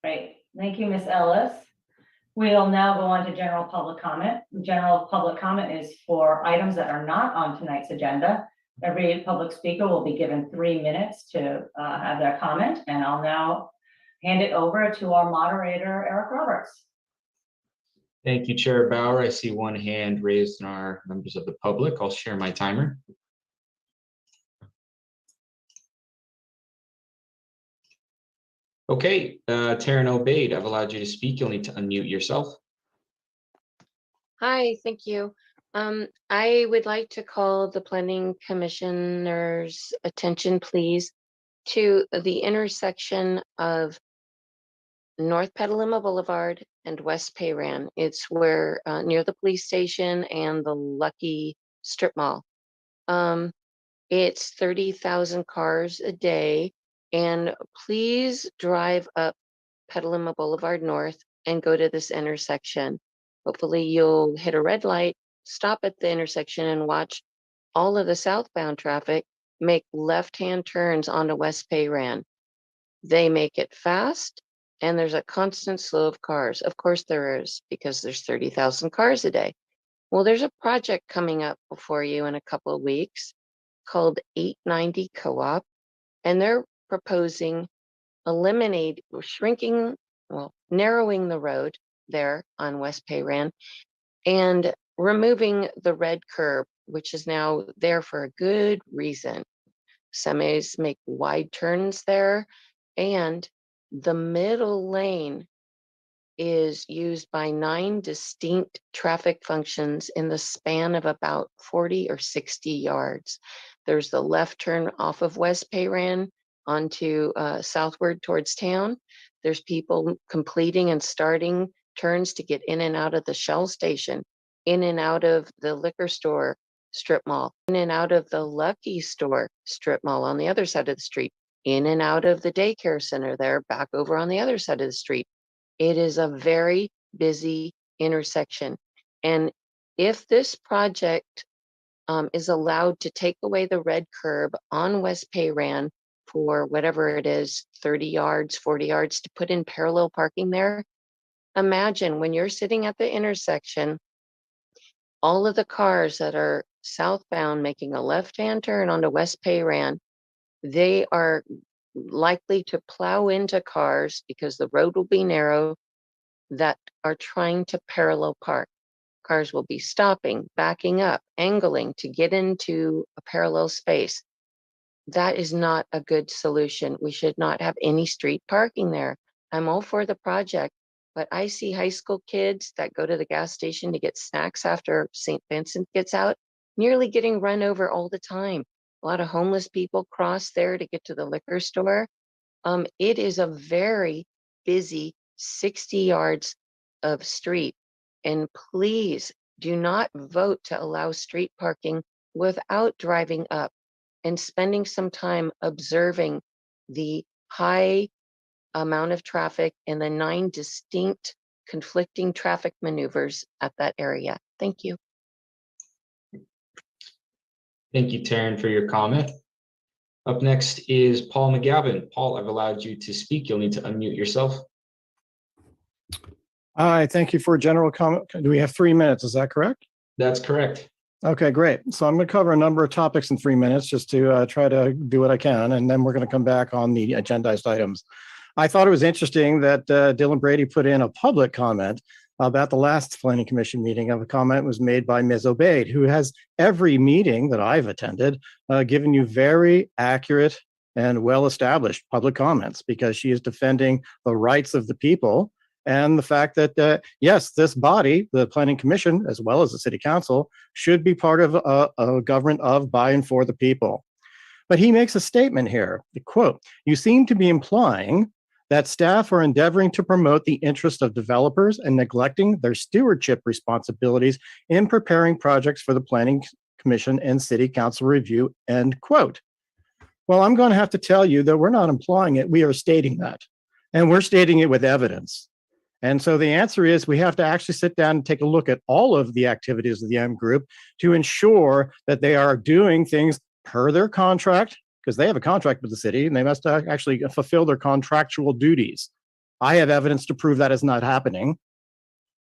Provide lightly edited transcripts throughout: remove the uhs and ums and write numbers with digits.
Great. Thank you, Ms. Ellis. We'll now go on to general public comment. General public comment is for items that are not on tonight's agenda. Every public speaker will be given 3 minutes to have their comment, and I'll now hand it over to our moderator, Eric Roberts. Thank you, Chair Bauer. I see one hand raised in our members of the public. I'll share my timer. Okay, Taryn Obaid, I've allowed you to speak. You'll need to unmute yourself. Hi, thank you. I would like to call the Planning Commissioner's attention, please, to the intersection of North Petaluma Boulevard and West Payran. It's where near the police station and the Lucky Strip Mall. It's 30,000 cars a day, and please drive up Petaluma Boulevard North and go to this intersection. Hopefully you'll hit a red light, stop at the intersection and watch all of the southbound traffic make left-hand turns onto West Payran. They make it fast, and there's a constant flow of cars. Of course there is, because there's 30,000 cars a day. Well, there's a project coming up before you in a couple of weeks called 890 Co-op, and they're proposing narrowing the road there on West Payran and removing the red curb, which is now there for a good reason. Semis make wide turns there, and the middle lane is used by 9 distinct traffic functions in the span of about 40 or 60 yards. There's the left turn off of West Payran onto southward towards town. There's people completing and starting turns to get in and out of the Shell station, in and out of the liquor store strip mall, in and out of the Lucky Store strip mall on the other side of the street, in and out of the daycare center there, back over on the other side of the street. It is a very busy intersection. And if this project is allowed to take away the red curb on West Payran for whatever it is, 30 yards, 40 yards, to put in parallel parking there, imagine when you're sitting at the intersection, all of the cars that are southbound making a left-hand turn onto West Payran, they are likely to plow into cars because the road will be narrow that are trying to parallel park. Cars will be stopping, backing up, angling to get into a parallel space. That is not a good solution. We should not have any street parking there. I'm all for the project, but I see high school kids that go to the gas station to get snacks after St. Vincent gets out, nearly getting run over all the time. A lot of homeless people cross there to get to the liquor store. It is a very busy 60 yards of street. And please do not vote to allow street parking without driving up and spending some time observing the high amount of traffic and the 9 distinct conflicting traffic maneuvers at that area. Thank you. Thank you, Taryn, for your comment. Up next is Paul McGavin. Paul, I've allowed you to speak. You'll need to unmute yourself. Hi, thank you for a general comment. Do we have 3 minutes? Is that correct? That's correct. Okay, great. So I'm going to cover a number of topics in 3 minutes just to try to do what I can, and then we're going to come back on the agendized items. I thought it was interesting that Dylan Brady put in a public comment about the last Planning Commission meeting. A comment was made by Ms. Obaid, who has every meeting that I've attended given you very accurate and well-established public comments, because she is defending the rights of the people and the fact that, yes, this body, the Planning Commission, as well as the City Council, should be part of a government of, by, and for the people. But he makes a statement here, quote, "You seem to be implying that staff are endeavoring to promote the interest of developers and neglecting their stewardship responsibilities in preparing projects for the Planning Commission and City Council review," end quote. Well, I'm going to have to tell you that we're not implying it. We are stating that, and we're stating it with evidence. And so the answer is we have to actually sit down and take a look at all of the activities of the M Group to ensure that they are doing things per their contract, because they have a contract with the city and they must actually fulfill their contractual duties. I have evidence to prove that is not happening.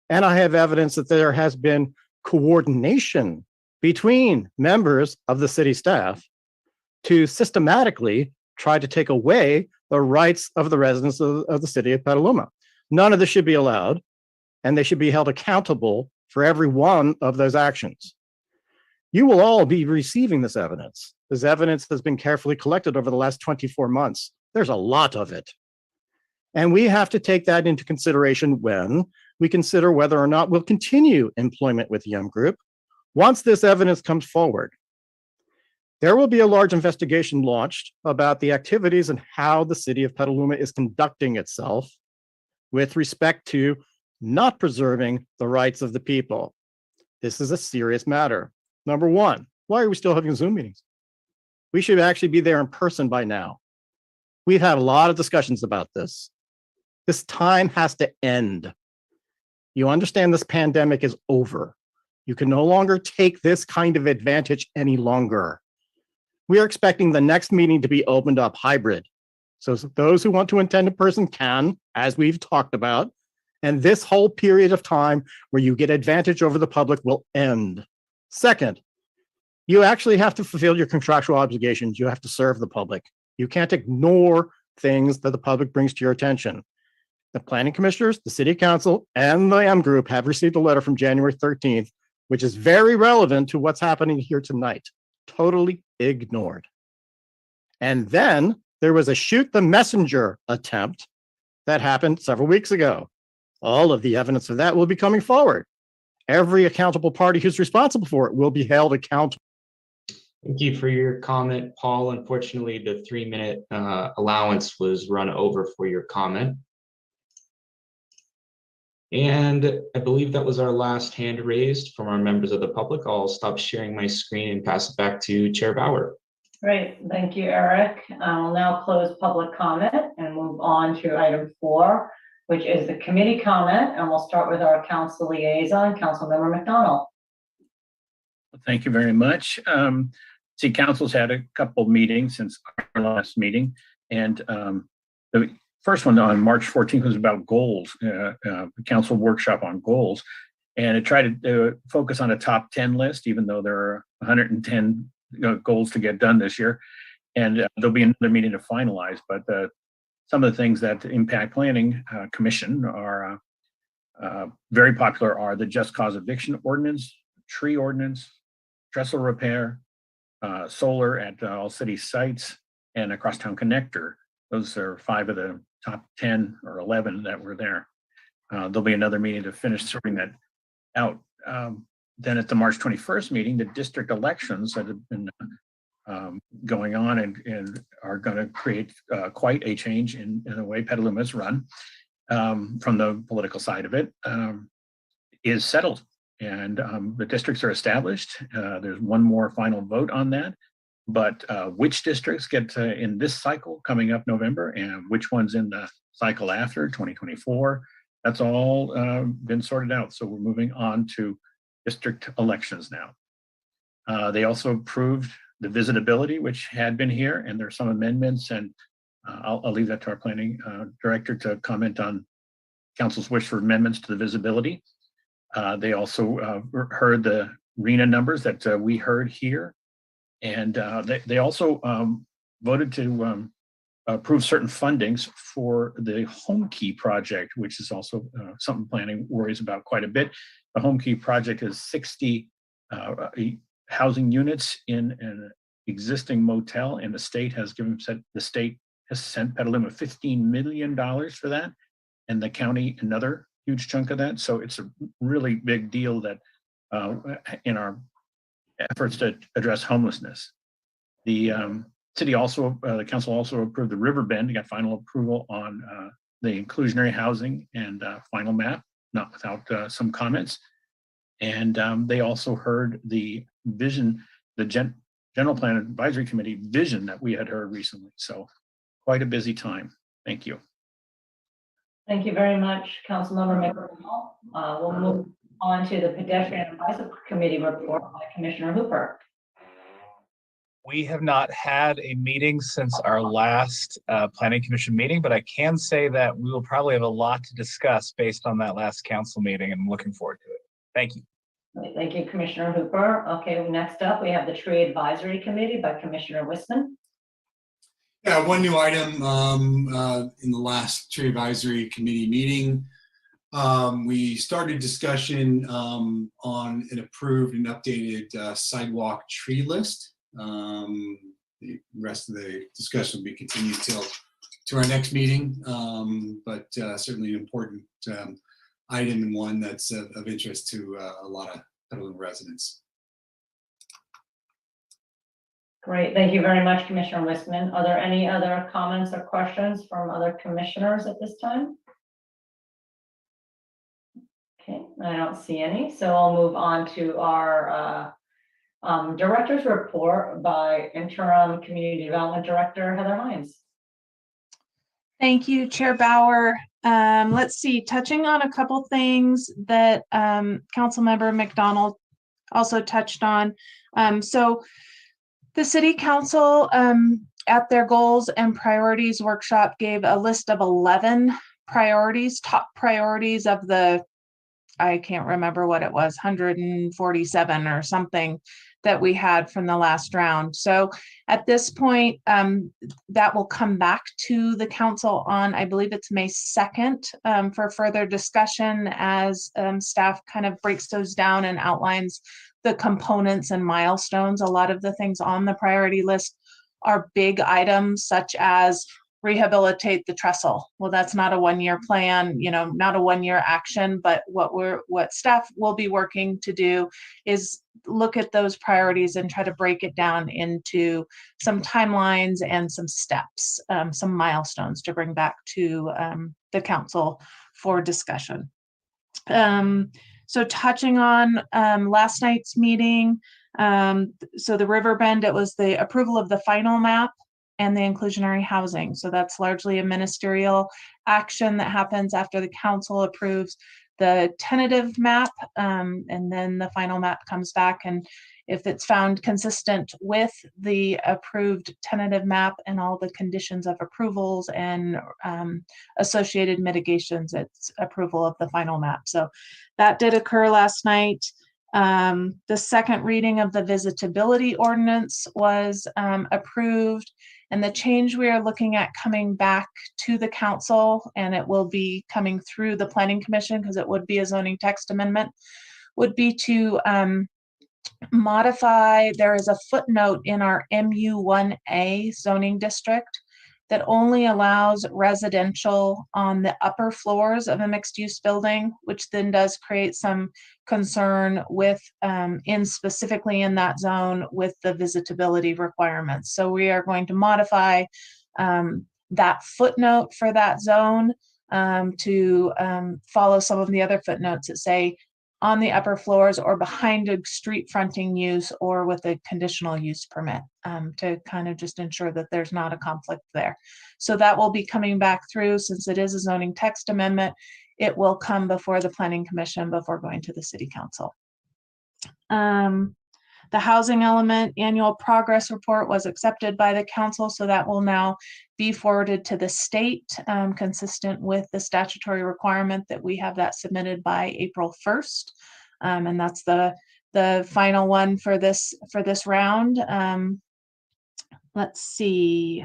And I have evidence that there has been coordination between members of the city staff to systematically try to take away the rights of the residents of the city of Petaluma. None of this should be allowed, and they should be held accountable for every one of those actions. You will all be receiving this evidence. This evidence has been carefully collected over the last 24 months. There's a lot of it. And we have to take that into consideration when we consider whether or not we'll continue employment with the group once this evidence comes forward. There will be a large investigation launched about the activities and how the city of Petaluma is conducting itself with respect to not preserving the rights of the people. This is a serious matter. Number one, why are we still having Zoom meetings? We should actually be there in person by now. We've had a lot of discussions about this. This time has to end. You understand this pandemic is over. You can no longer take this kind of advantage any longer. We are expecting the next meeting to be opened up hybrid. So those who want to attend in person can, as we've talked about, and this whole period of time where you get advantage over the public will end. Second, you actually have to fulfill your contractual obligations. You have to serve the public. You can't ignore things that the public brings to your attention. The planning commissioners, the city council, and the M group have received a letter from January 13th, which is very relevant to what's happening here tonight. Totally ignored. And then there was a shoot the messenger attempt that happened several weeks ago. All of the evidence of that will be coming forward. Every accountable party who's responsible for it will be held accountable. Thank you for your comment, Paul. Unfortunately, the 3-minute allowance was run over for your comment. And I believe that was our last hand raised from our members of the public. I'll stop sharing my screen and pass it back to Chair Bauer. Great, thank you, Eric. I'll now close public comment and move on to item 4, which is the committee comment, and we'll start with our council liaison, Councilmember McDonald. Thank you very much. City Council's had a couple meetings since our last meeting, and the first one on March 14th was about goals, council workshop on goals, and it tried to focus on a top 10 list, even though there are 110 goals to get done this year, and there'll be another meeting to finalize. But some of the things that impact planning commission are very popular are the just cause eviction ordinance, tree ordinance, trestle repair, solar at all city sites, and a crosstown connector. Those are 5 of the top 10 or 11 that were there. There'll be another meeting to finish sorting that out. Then at the March 21st meeting, the district elections that have been going on and are going to create quite a change in the way Petaluma is run from the political side of it, is settled. And the districts are established. There's one more final vote on that. But which districts get in this cycle coming up November and which ones in the cycle after 2024, that's all been sorted out. So we're moving on to district elections now. They also approved the visitability, which had been here, and there's some amendments, and I'll leave that to our planning director to comment on council's wish for amendments to the visibility. They also heard the RENA numbers that we heard here. And they also voted to approve certain fundings for the Home Key project, which is also something planning worries about quite a bit. The Home Key project is 60 housing units in an existing motel, and the state has sent Petaluma $15 million for that, and the county another huge chunk of that. So it's a really big deal that in our efforts to address homelessness. The city also, the council also approved the River Bend, got final approval on the inclusionary housing and final map, not without some comments. And they also heard the vision, the General Plan Advisory Committee vision that we had heard recently. So quite a busy time. Thank you. Thank you very much, Councilmember McDonald. We'll move on to the Pedestrian and Bicycle Committee report by Commissioner Hooper. We have not had a meeting since our last Planning Commission meeting, but I can say that we will probably have a lot to discuss based on that last council meeting, and I'm looking forward to it. Thank you. Thank you, Commissioner Hooper. Okay, next up, we have the Tree Advisory Committee by Commissioner Wiseman. Yeah, one new item in the last Tree Advisory Committee meeting. We started discussion on an approved and updated sidewalk tree list. The rest of the discussion will be continued to our next meeting, but certainly an important item and one that's of interest to a lot of Petaluma residents. Great, thank you very much, Commissioner Wiseman. Are there any other comments or questions from other commissioners at this time? Okay, I don't see any, so I'll move on to our director's report by Interim Community Development Director Heather Hines. Thank you, Chair Bauer. Let's see, touching on a couple things that Councilmember McDonald also touched on. So the City Council at their goals and priorities workshop gave a list of 11 priorities, top priorities of the, I can't remember what it was, 147 or something that we had from the last round. So at this point, that will come back to the council on, I believe it's May 2nd, for further discussion as staff kind of breaks those down and outlines the components and milestones. A lot of the things on the priority list are big items such as rehabilitate the trestle. Well, that's not a one-year plan, not a one-year action, but what staff will be working to do is look at those priorities and try to break it down into some timelines and some steps, some milestones to bring back to the council for discussion. So touching on last night's meeting, so the Riverbend, it was the approval of the final map and the inclusionary housing. So that's largely a ministerial action that happens after the council approves the tentative map, and then the final map comes back. And if it's found consistent with the approved tentative map and all the conditions of approvals and associated mitigations, it's approval of the final map. So that did occur last night. The second reading of the visitability ordinance was approved, and the change we are looking at coming back to the council, and it will be coming through the Planning Commission because it would be a zoning text amendment, would be to modify. There is a footnote in our MU1A zoning district that only allows residential on the upper floors of a mixed-use building, which then does create some concern with, specifically in that zone, with the visitability requirements. So we are going to modify that footnote for that zone to follow some of the other footnotes that say on the upper floors or behind a street fronting use or with a conditional use permit, to kind of just ensure that there's not a conflict there. So that will be coming back through. Since it is a zoning text amendment, it will come before the Planning Commission before going to the City Council. The housing element annual progress report was accepted by the council, so that will now be forwarded to the state, consistent with the statutory requirement that we have that submitted by April 1st. And that's the final one for this round. Let's see.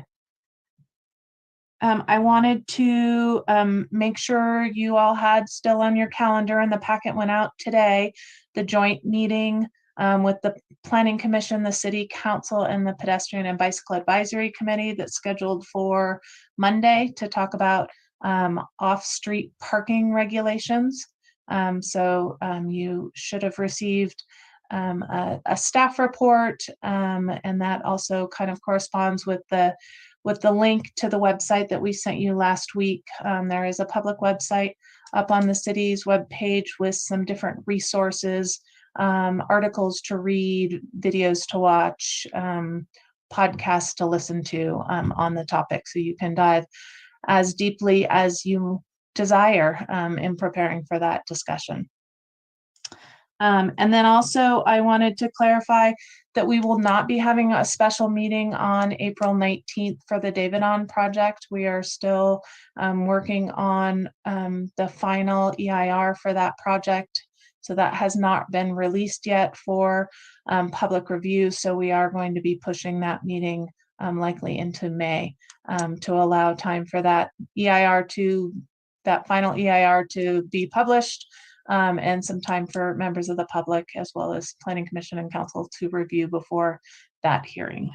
I wanted to make sure you all had still on your calendar, and the packet went out today, the joint meeting with the Planning Commission, the City Council, and the Pedestrian and Bicycle Advisory Committee that's scheduled for Monday to talk about off-street parking regulations. So you should have received a staff report, and that also kind of corresponds with the link to the website that we sent you last week. There is a public website up on the city's webpage with some different resources, articles to read, videos to watch, podcasts to listen to on the topic. So you can dive as deeply as you desire in preparing for that discussion. And then also I wanted to clarify that we will not be having a special meeting on April 19th for the Davidon project. We are still working on the final EIR for that project. So that has not been released yet for public review. So we are going to be pushing that meeting likely into May to allow time for that final EIR to be published, and some time for members of the public as well as Planning Commission and Council to review before that hearing.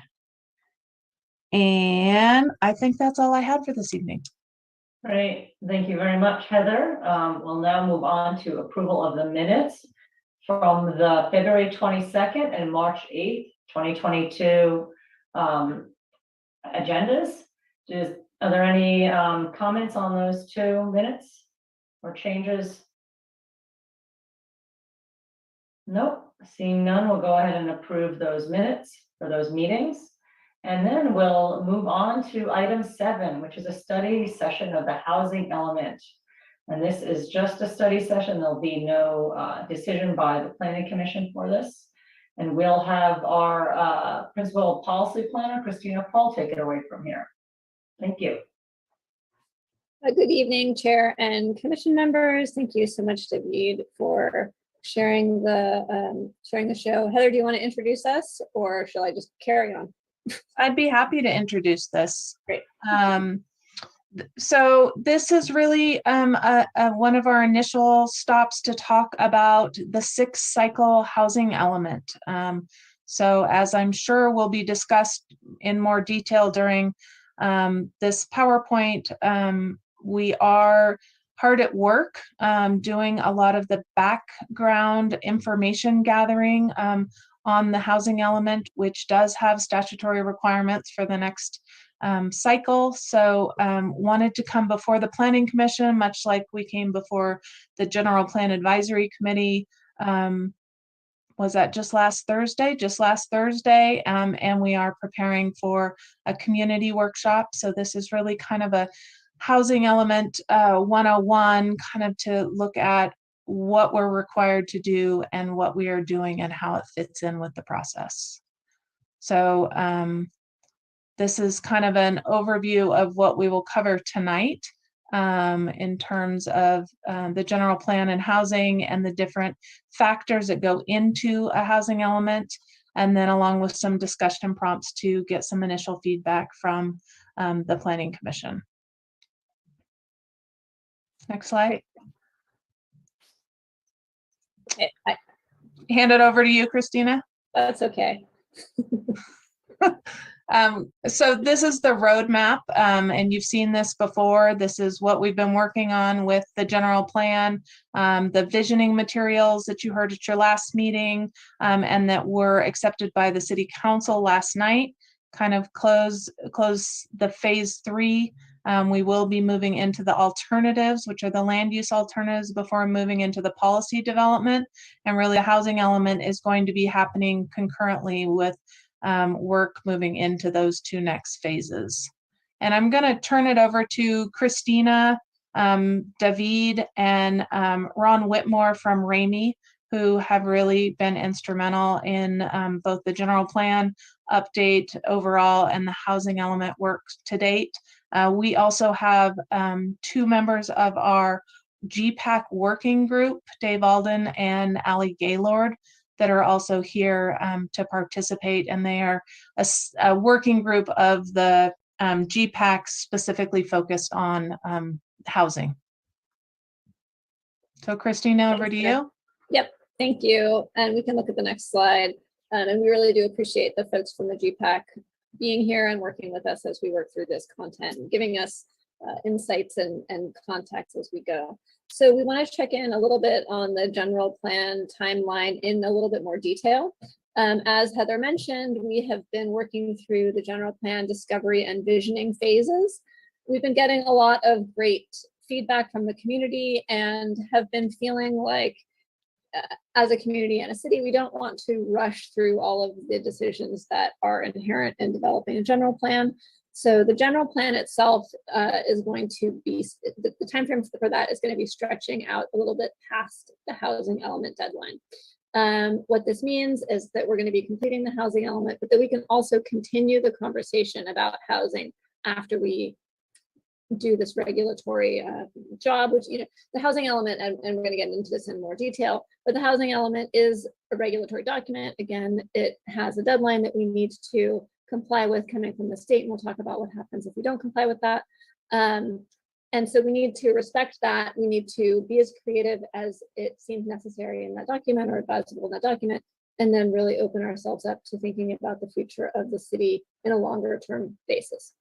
And I think that's all I had for this evening. Great, thank you very much, Heather. We'll now move on to approval of the minutes from the February 22nd and March 8th, 2022 agendas. Are there any comments on those 2 minutes or changes? Nope, seeing none, we'll go ahead and approve those minutes for those meetings. And then we'll move on to item 7, which is a study session of the housing element. And this is just a study session. There'll be no decision by the Planning Commission for this. And we'll have our principal policy planner, Christina Paul, take it away from here. Thank you. Good evening, Chair and Commission members. Thank you so much, David, for sharing the show. Heather, do you want to introduce us, or shall I just carry on? I'd be happy to introduce this. Great. So this is really one of our initial stops to talk about the 6th cycle housing element. So as I'm sure will be discussed in more detail during this PowerPoint, we are hard at work doing a lot of the background information gathering on the housing element, which does have statutory requirements for the next cycle. So wanted to come before the Planning Commission, much like we came before the General Plan Advisory Committee. Was that just last Thursday? Just last Thursday. And we are preparing for a community workshop. So this is really kind of a housing element 101, kind of to look at what we're required to do and what we are doing and how it fits in with the process. So this is kind of an overview of what we will cover tonight in terms of the general plan and housing and the different factors that go into a housing element, and then along with some discussion prompts to get some initial feedback from the Planning Commission. Next slide. Okay, Hand it over to you, Christina. that's okay. So this is the roadmap, and you've seen this before. This is what we've been working on with the general plan, the visioning materials that you heard at your last meeting, and that were accepted by the City Council last night. Kind of close the phase 3. We will be moving into the alternatives, which are the land use alternatives, before moving into the policy development. And really the housing element is going to be happening concurrently with work moving into those 2 next phases. And I'm going to turn it over to Christina, David, and Ron Whitmore from Ramey, who have really been instrumental in both the general plan update overall and the housing element work to date. We also have 2 members of our GPAC working group, Dave Alden and Ali Gaylord, that are also here to participate, and they are a working group of the GPAC specifically focused on housing. So Christina, over to you. Yep, thank you. And we can look at the next slide. And we really do appreciate the folks from the GPAC being here and working with us as we work through this content and giving us insights and context as we go. So we want to check in a little bit on the general plan timeline in a little bit more detail. As Heather mentioned, we have been working through the general plan discovery and visioning phases. We've been getting a lot of great feedback from the community and have been feeling like as a community and a city, we don't want to rush through all of the decisions that are inherent in developing a general plan. So the general plan itself is going to be, the timeframe for that is going to be stretching out a little bit past the housing element deadline. What this means is that we're going to be completing the housing element, but that we can also continue the conversation about housing after we do this regulatory job, which, the housing element, and we're going to get into this in more detail, but the housing element is a regulatory document. Again, it has a deadline that we need to comply with coming from the state, and we'll talk about what happens if we don't comply with that. And so we need to respect that. We need to be as creative as it seems necessary in that document or advisable in that document, and then really open ourselves up to thinking about the future of the city in a longer term basis.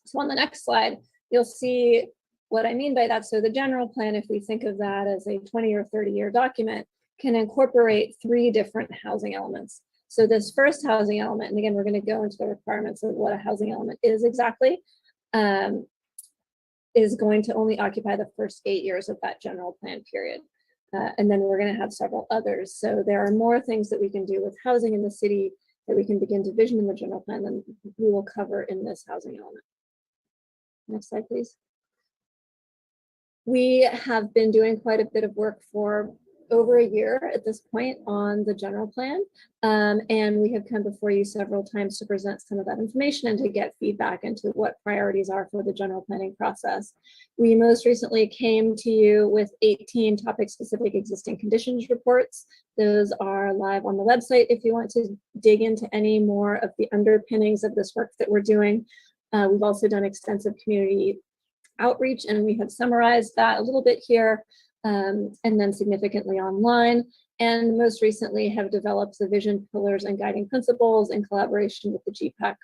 So on the next slide, you'll see what I mean by that. So the general plan, if we think of that as a 20 or 30-year document, can incorporate 3 different housing elements. So this first housing element, and again, we're going to go into the requirements of what a housing element is exactly, is going to only occupy the first 8 years of that general plan period. And then we're going to have several others. So there are more things that we can do with housing in the city that we can begin to vision in the general plan than we will cover in this housing element. Next slide, please. We have been doing quite a bit of work for over a year at this point on the general plan. And we have come before you several times to present some of that information and to get feedback into what priorities are for the general planning process. We most recently came to you with 18 topic-specific existing conditions reports. Those are live on the website if you want to dig into any more of the underpinnings of this work that we're doing. We've also done extensive community outreach, and we have summarized that a little bit here, and then significantly online. And most recently have developed the vision pillars and guiding principles in collaboration with the GPAC.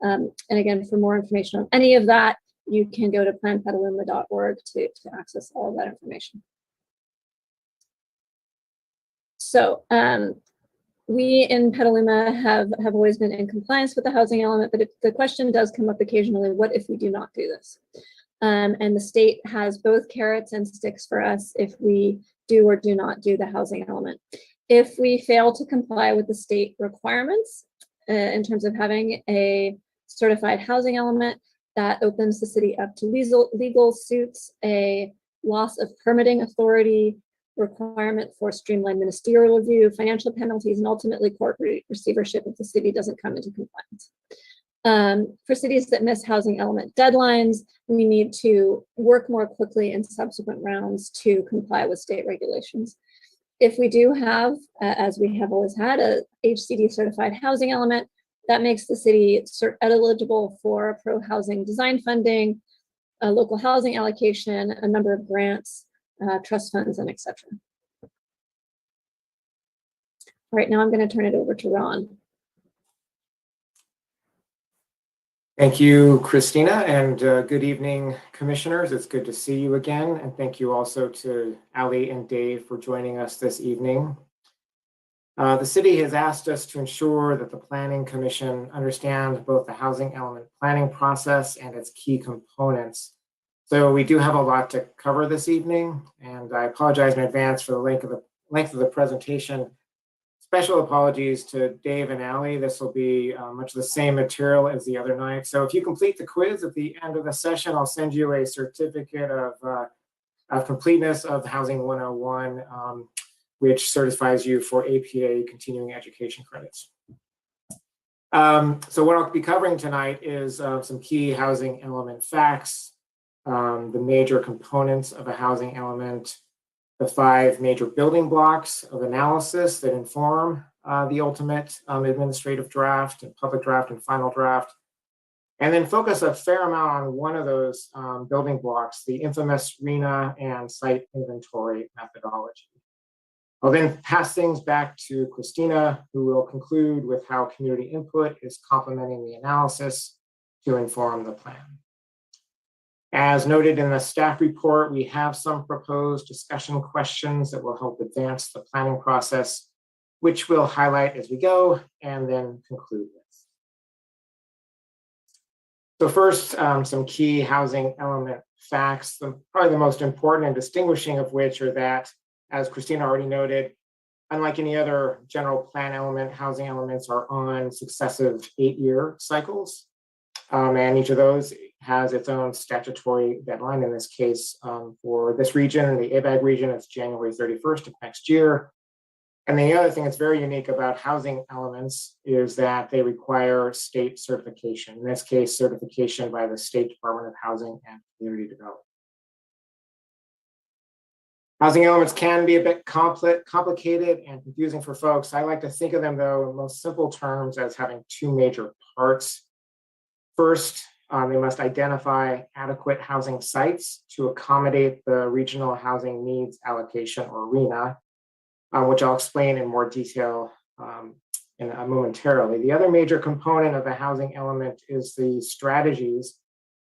And again, for more information on any of that, you can go to planpetaluma.org to access all of that information. So we in Petaluma have always been in compliance with the housing element, but the question does come up occasionally, what if we do not do this? And the state has both carrots and sticks for us if we do or do not do the housing element. If we fail to comply with the state requirements in terms of having a certified housing element, that opens the city up to legal suits, a loss of permitting authority, requirement for streamlined ministerial review, financial penalties, and ultimately court receivership if the city doesn't come into compliance. For cities that miss housing element deadlines, we need to work more quickly in subsequent rounds to comply with state regulations. If we do have, as we have always had, a HCD certified housing element, that makes the city eligible for pro-housing design funding, local housing allocation, a number of grants, trust funds, and etc. All right, now I'm going to turn it over to Ron. Thank you, Christina, and good evening, commissioners. It's good to see you again. And thank you also to Ali and Dave for joining us this evening. The city has asked us to ensure that the Planning Commission understands both the housing element planning process and its key components. So we do have a lot to cover this evening, and I apologize in advance for the length of the presentation. Special apologies to Dave and Ali. This will be much the same material as the other night. So if you complete the quiz at the end of the session, I'll send you a certificate of completeness of Housing 101, which certifies you for APA continuing education credits. So what I'll be covering tonight is some key housing element facts, the major components of a housing element, the 5 major building blocks of analysis that inform the ultimate administrative draft and public draft and final draft, and then focus a fair amount on one of those building blocks, the infamous RENA and site inventory methodology. I'll then pass things back to Christina, who will conclude with how community input is complementing the analysis to inform the plan. As noted in the staff report, we have some proposed discussion questions that will help advance the planning process, which we'll highlight as we go and then conclude with. So first, some key housing element facts, probably the most important and distinguishing of which are that, as Christina already noted, unlike any other general plan element, housing elements are on successive 8-year cycles. And each of those has its own statutory deadline. In this case, for this region, the ABAG region, it's January 31st of next year. And the other thing that's very unique about housing elements is that they require state certification. In this case, certification by the State Department of Housing and Community Development. Housing elements can be a bit complicated and confusing for folks. I like to think of them, though, in most simple terms as having two major parts. First, they must identify adequate housing sites to accommodate the regional housing needs allocation, or RHNA, which I'll explain in more detail momentarily. The other major component of the housing element is the strategies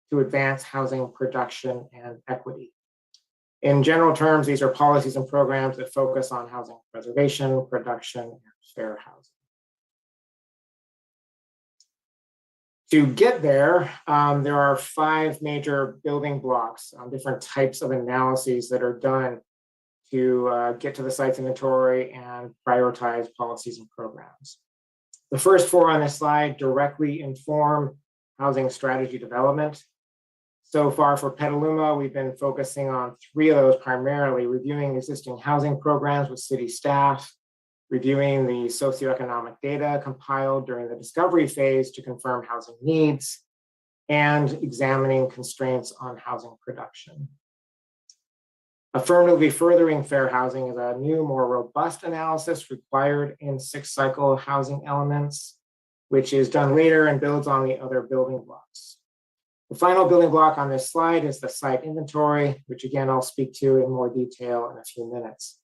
to advance housing production and equity. In general terms, these are policies and programs that focus on housing preservation, production, and fair housing. To get there, there are 5 major building blocks, different types of analyses that are done to get to the site's inventory and prioritize policies and programs. The first 4 on this slide directly inform housing strategy development. So far for Petaluma, we've been focusing on 3 of those primarily: reviewing existing housing programs with city staff, reviewing the socioeconomic data compiled during the discovery phase to confirm housing needs, and examining constraints on housing production. Affirmatively furthering fair housing is a new, more robust analysis required in 6-cycle housing elements, which is done later and builds on the other building blocks. The final building block on this slide is the site inventory, which again, I'll speak to in more detail in a few minutes.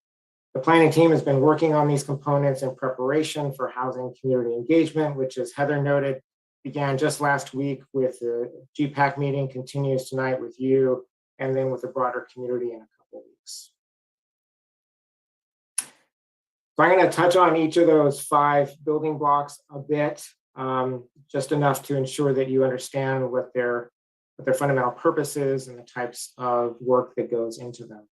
The planning team has been working on these components in preparation for housing community engagement, which, as Heather noted, began just last week with the GPAC meeting, continues tonight with you, and then with the broader community in a couple of weeks. So I'm going to touch on each of those 5 building blocks a bit, just enough to ensure that you understand what their fundamental purpose is and the types of work that goes into them.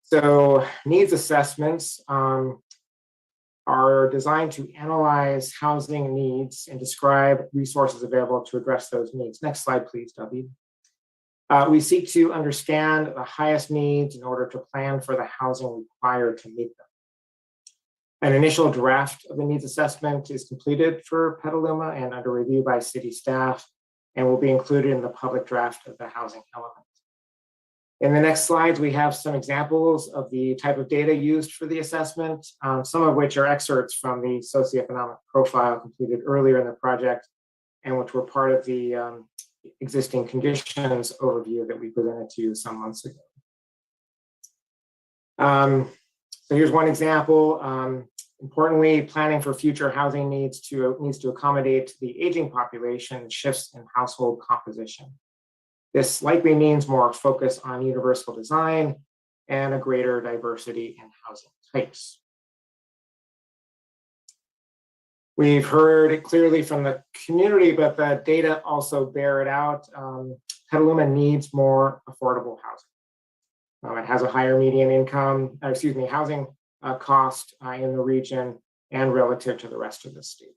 So needs assessments are designed to analyze housing needs and describe resources available to address those needs. Next slide, please, W. We seek to understand the highest needs in order to plan for the housing required to meet them. An initial draft of the needs assessment is completed for Petaluma and under review by city staff, and will be included in the public draft of the housing element. In the next slides, we have some examples of the type of data used for the assessment, some of which are excerpts from the socioeconomic profile completed earlier in the project, and which were part of the existing conditions overview that we presented to you some months ago. So here's one example. Importantly, planning for future housing needs to accommodate the aging population and shifts in household composition. This likely means more focus on universal design and a greater diversity in housing types. We've heard it clearly from the community, but the data also bear it out. Petaluma needs more affordable housing. It has a higher median income, housing cost in the region and relative to the rest of the state.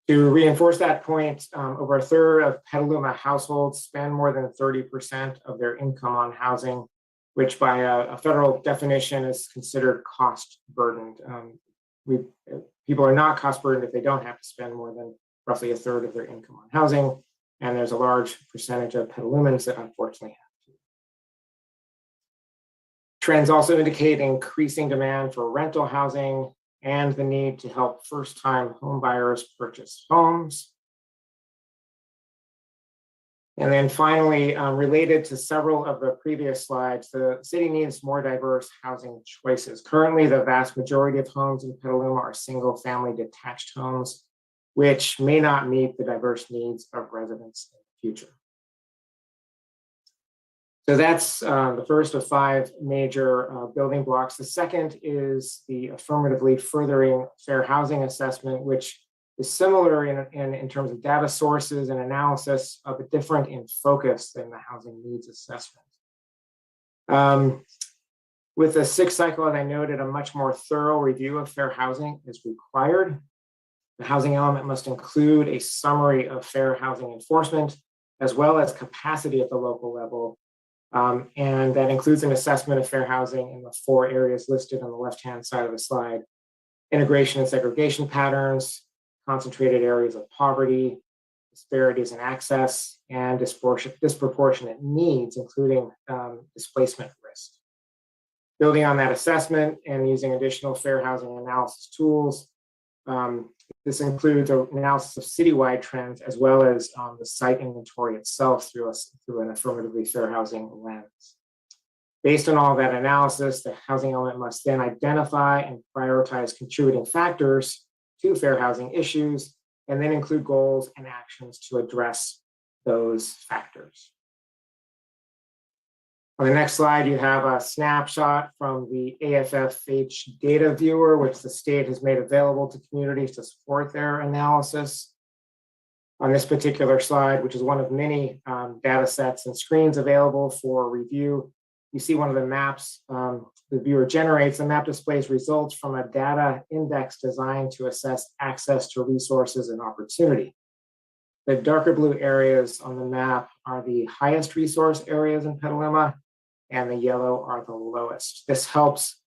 To reinforce that point, over a third of Petaluma households spend more than 30% of their income on housing, which by a federal definition is considered cost burdened. People are not cost burdened if they don't have to spend more than roughly a third of their income on housing, and there's a large percentage of Petalumans that unfortunately have to. Trends also indicate increasing demand for rental housing and the need to help first-time homebuyers purchase homes. And then finally, related to several of the previous slides, the city needs more diverse housing choices. Currently, the vast majority of homes in Petaluma are single-family detached homes, which may not meet the diverse needs of residents in the future. So that's the first of 5 major building blocks. The second is the affirmatively furthering fair housing assessment, which is similar in terms of data sources and analysis, but different in focus than the housing needs assessment. With the 6th cycle, as I noted, a much more thorough review of fair housing is required. The housing element must include a summary of fair housing enforcement, as well as capacity at the local level. And that includes an assessment of fair housing in the 4 areas listed on the left-hand side of the slide: integration and segregation patterns, concentrated areas of poverty, disparities in access, and disproportionate needs, including displacement risk. Building on that assessment and using additional fair housing analysis tools, this includes an analysis of citywide trends, as well as the site inventory itself through an affirmatively fair housing lens. Based on all that analysis, the housing element must then identify and prioritize contributing factors to fair housing issues, and then include goals and actions to address those factors. On the next slide, you have a snapshot from the AFFH data viewer, which the state has made available to communities to support their analysis. On this particular slide, which is one of many data sets and screens available for review, you see one of the maps the viewer generates. The map displays results from a data index designed to assess access to resources and opportunity. The darker blue areas on the map are the highest resource areas in Petaluma, and the yellow are the lowest. This helps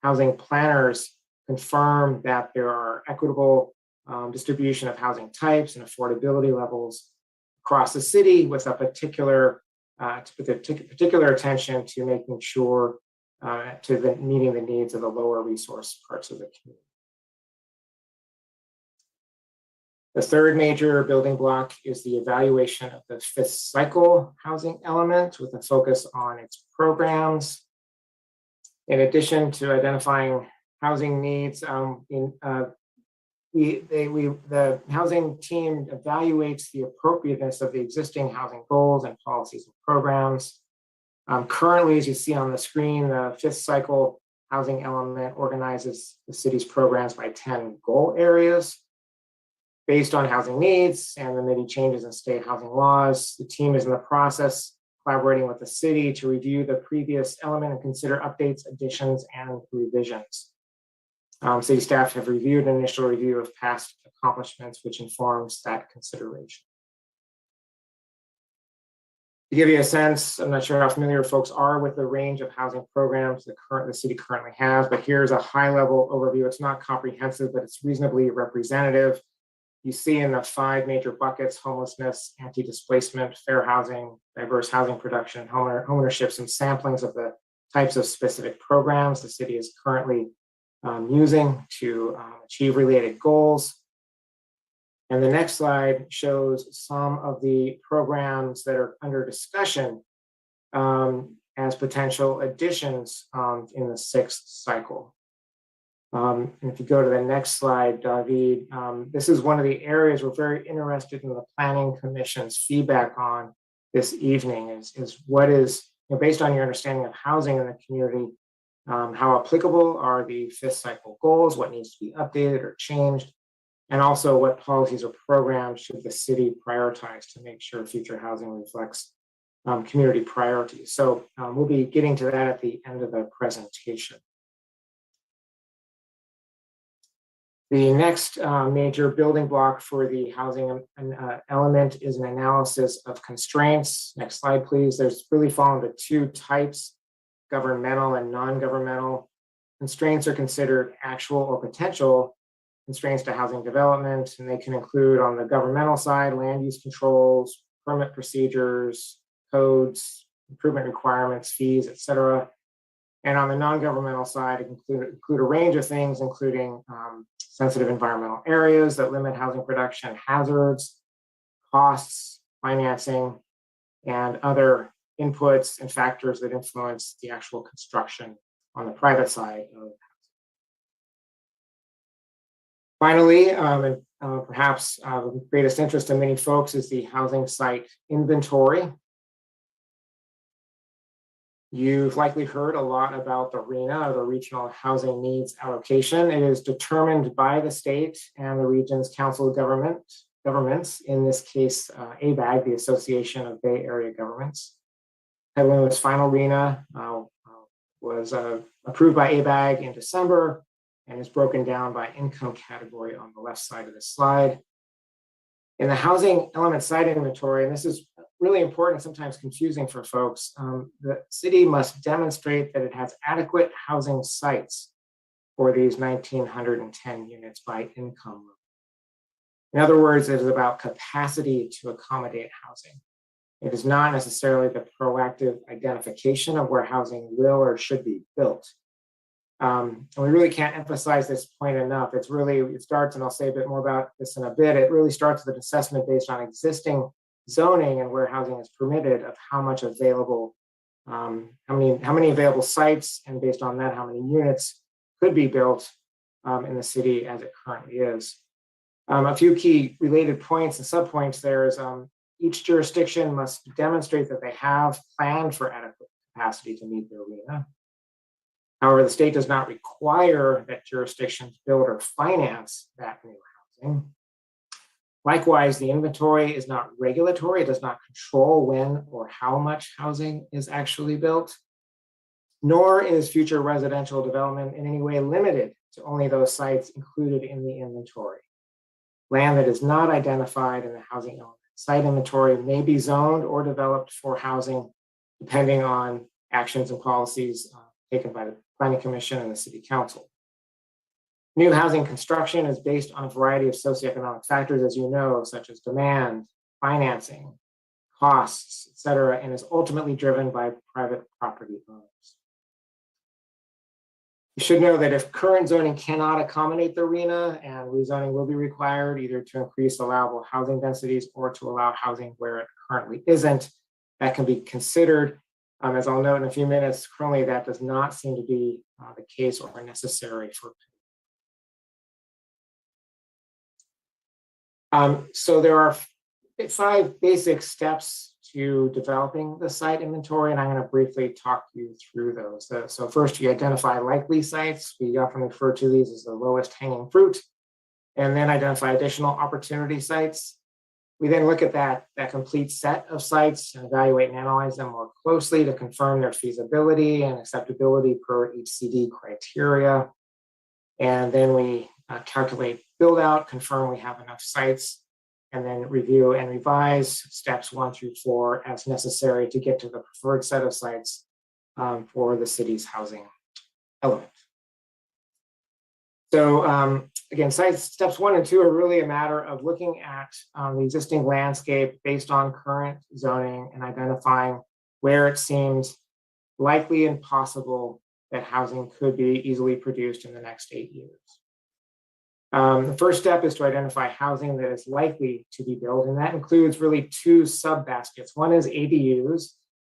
housing planners confirm that there are equitable distribution of housing types and affordability levels across the city, with a particular attention to making sure meeting the needs of the lower resource parts of the community. The third major building block is the evaluation of the 5th cycle housing element, with a focus on its programs. In addition to identifying housing needs, the housing team evaluates the appropriateness of the existing housing goals and policies and programs. Currently, as you see on the screen, the 5th cycle housing element organizes the city's programs by 10 goal areas. Based on housing needs and the many changes in state housing laws, the team is in the process collaborating with the city to review the previous element and consider updates, additions, and revisions. City staff have reviewed an initial review of past accomplishments, which informs that consideration. To give you a sense, I'm not sure how familiar folks are with the range of housing programs the city currently has, but here's a high-level overview. It's not comprehensive, but it's reasonably representative. You see in the 5 major buckets: homelessness, anti-displacement, fair housing, diverse housing production, homeownership, some samplings of the types of specific programs the city is currently using to achieve related goals. And the next slide shows some of the programs that are under discussion as potential additions in the 6th cycle. And if you go to the next slide, David, this is one of the areas we're very interested in the Planning Commission's feedback on this evening is what is, based on your understanding of housing in the community, how applicable are the 5th cycle goals, what needs to be updated or changed, and also what policies or programs should the city prioritize to make sure future housing reflects community priorities. So we'll be getting to that at the end of the presentation. The next major building block for the housing element is an analysis of constraints. Next slide, please. There's really fall into 2 types: governmental and non-governmental. Constraints are considered actual or potential constraints to housing development, and they can include, on the governmental side, land use controls, permit procedures, codes, improvement requirements, fees, et cetera. And on the non-governmental side, it include a range of things, including sensitive environmental areas that limit housing production, hazards, costs, financing, and other inputs and factors that influence the actual construction on the private side of housing. Finally, and perhaps of greatest interest to many folks, is the housing site inventory. You've likely heard a lot about the RHNA, or the Regional Housing Needs Allocation. It is determined by the state and the region's council of governments, in this case, ABAG, the Association of Bay Area Governments. Petaluma's final RHNA was approved by ABAG in December, and is broken down by income category on the left side of the slide. In the housing element site inventory, and this is really important, sometimes confusing for folks, the city must demonstrate that it has adequate housing sites for these 1,910 units by income level. In other words, it is about capacity to accommodate housing. It is not necessarily the proactive identification of where housing will or should be built. And we really can't emphasize this point enough. It starts, and I'll say a bit more about this in a bit, it really starts with an assessment based on existing zoning and where housing is permitted of how much available, how many available sites, and based on that, how many units could be built in the city as it currently is. A few key related points and subpoints there is each jurisdiction must demonstrate that they have planned for adequate capacity to meet their arena. However, the state does not require that jurisdictions build or finance that new housing. Likewise, the inventory is not regulatory. It does not control when or how much housing is actually built, nor is future residential development in any way limited to only those sites included in the inventory. Land that is not identified in the housing element site inventory may be zoned or developed for housing, depending on actions and policies taken by the Planning Commission and the City Council. New housing construction is based on a variety of socioeconomic factors, as you know, such as demand, financing, costs, et cetera, and is ultimately driven by private property owners. You should know that if current zoning cannot accommodate the arena, and rezoning will be required either to increase allowable housing densities or to allow housing where it currently isn't, that can be considered. As I'll note in a few minutes, currently that does not seem to be the case or necessary for. So there are 5 basic steps to developing the site inventory, and I'm going to briefly talk you through those. So first, you identify likely sites. We often refer to these as the lowest hanging fruit, and then identify additional opportunity sites. We then look at that complete set of sites and evaluate and analyze them more closely to confirm their feasibility and acceptability per HCD criteria. And then we calculate build out, confirm we have enough sites, and then review and revise steps 1 through 4 as necessary to get to the preferred set of sites for the city's housing element. So again, steps 1 and 2 are really a matter of looking at the existing landscape based on current zoning and identifying where it seems likely and possible that housing could be easily produced in the next 8 years. The first step is to identify housing that is likely to be built, and that includes really 2 sub-baskets. One is ADUs,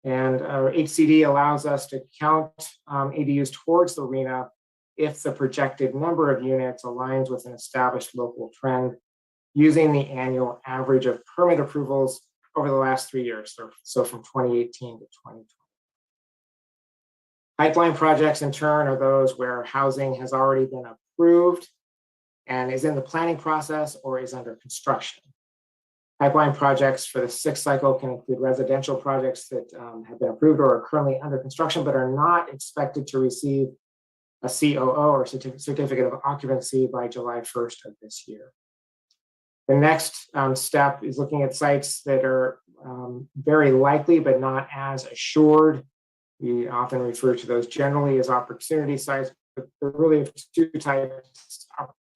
and our HCD allows us to count ADUs towards the arena if the projected number of units aligns with an established local trend using the annual average of permit approvals over the last 3 years, so from 2018 to 2020. Pipeline projects, in turn, are those where housing has already been approved and is in the planning process or is under construction. Pipeline projects for the 6th cycle can include residential projects that have been approved or are currently under construction, but are not expected to receive a COO or certificate of occupancy by July 1st of this year. The next step is looking at sites that are very likely, but not as assured. We often refer to those generally as opportunity sites, but there are really 2 types.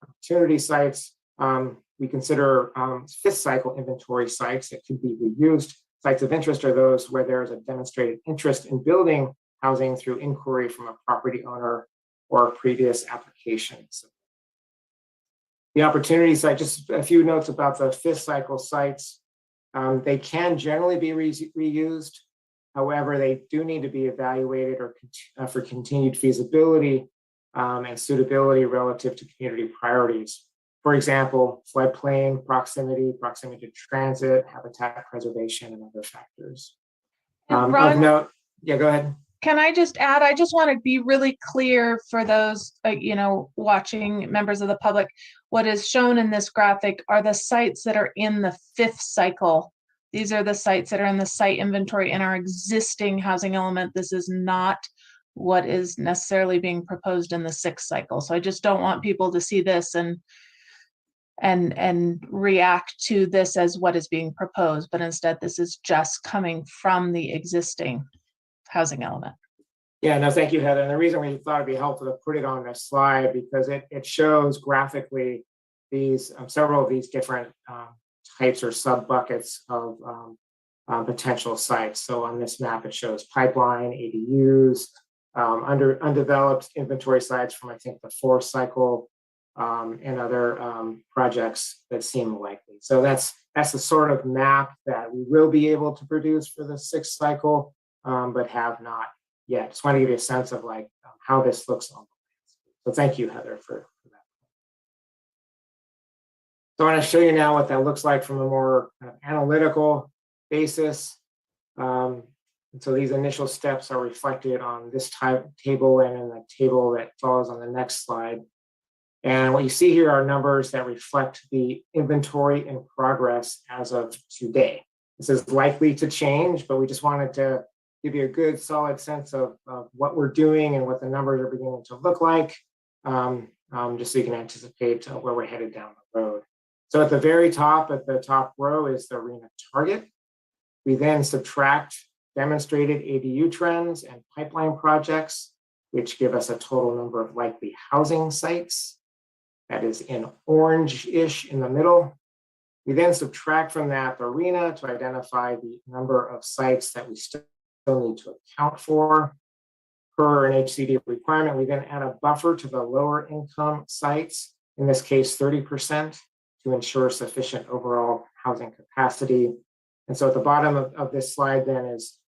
Opportunity sites, we consider 5th cycle inventory sites that could be reused. Sites of interest are those where there is a demonstrated interest in building housing through inquiry from a property owner or previous applications. The opportunity site, just a few notes about the 5th cycle sites. They can generally be reused. However, they do need to be evaluated or for continued feasibility and suitability relative to community priorities. For example, floodplain proximity to transit, habitat preservation, and other factors. Of note, yeah, go ahead. Can I just add, I just want to be really clear for those, watching, members of the public. What is shown in this graphic are the sites that are in the 5th cycle. These are the sites that are in the site inventory in our existing housing element. This is not what is necessarily being proposed in the 6th cycle. So I just don't want people to see this and react to this as what is being proposed, but instead this is just coming from the existing housing element. Yeah, no, thank you, Heather. And the reason we thought it'd be helpful to put it on this slide because it shows graphically these several of these different types or sub buckets of potential sites. So on this map, it shows pipeline, ADUs, undeveloped inventory sites from I think the 4th cycle, and other projects that seem likely. So that's the sort of map that we will be able to produce for the 6th cycle, but have not yet. Just want to give you a sense of like how this looks on the landscape. So thank you, Heather, for that. So I want to show you now what that looks like from a more kind of analytical basis. And so these initial steps are reflected on this table and in the table that follows on the next slide. And what you see here are numbers that reflect the inventory in progress as of today. This is likely to change, but we just wanted to give you a good solid sense of what we're doing and what the numbers are beginning to look like, just so you can anticipate where we're headed down the road. So at the very top, at the top row is the RHNA target. We then subtract demonstrated ADU trends and pipeline projects, which give us a total number of likely housing sites. That is in orange-ish in the middle. We then subtract from that the RHNA to identify the number of sites that we still need to account for. Per an HCD requirement, we then add a buffer to the lower income sites, in this case 30%, to ensure sufficient overall housing capacity. And so at the bottom of this slide then is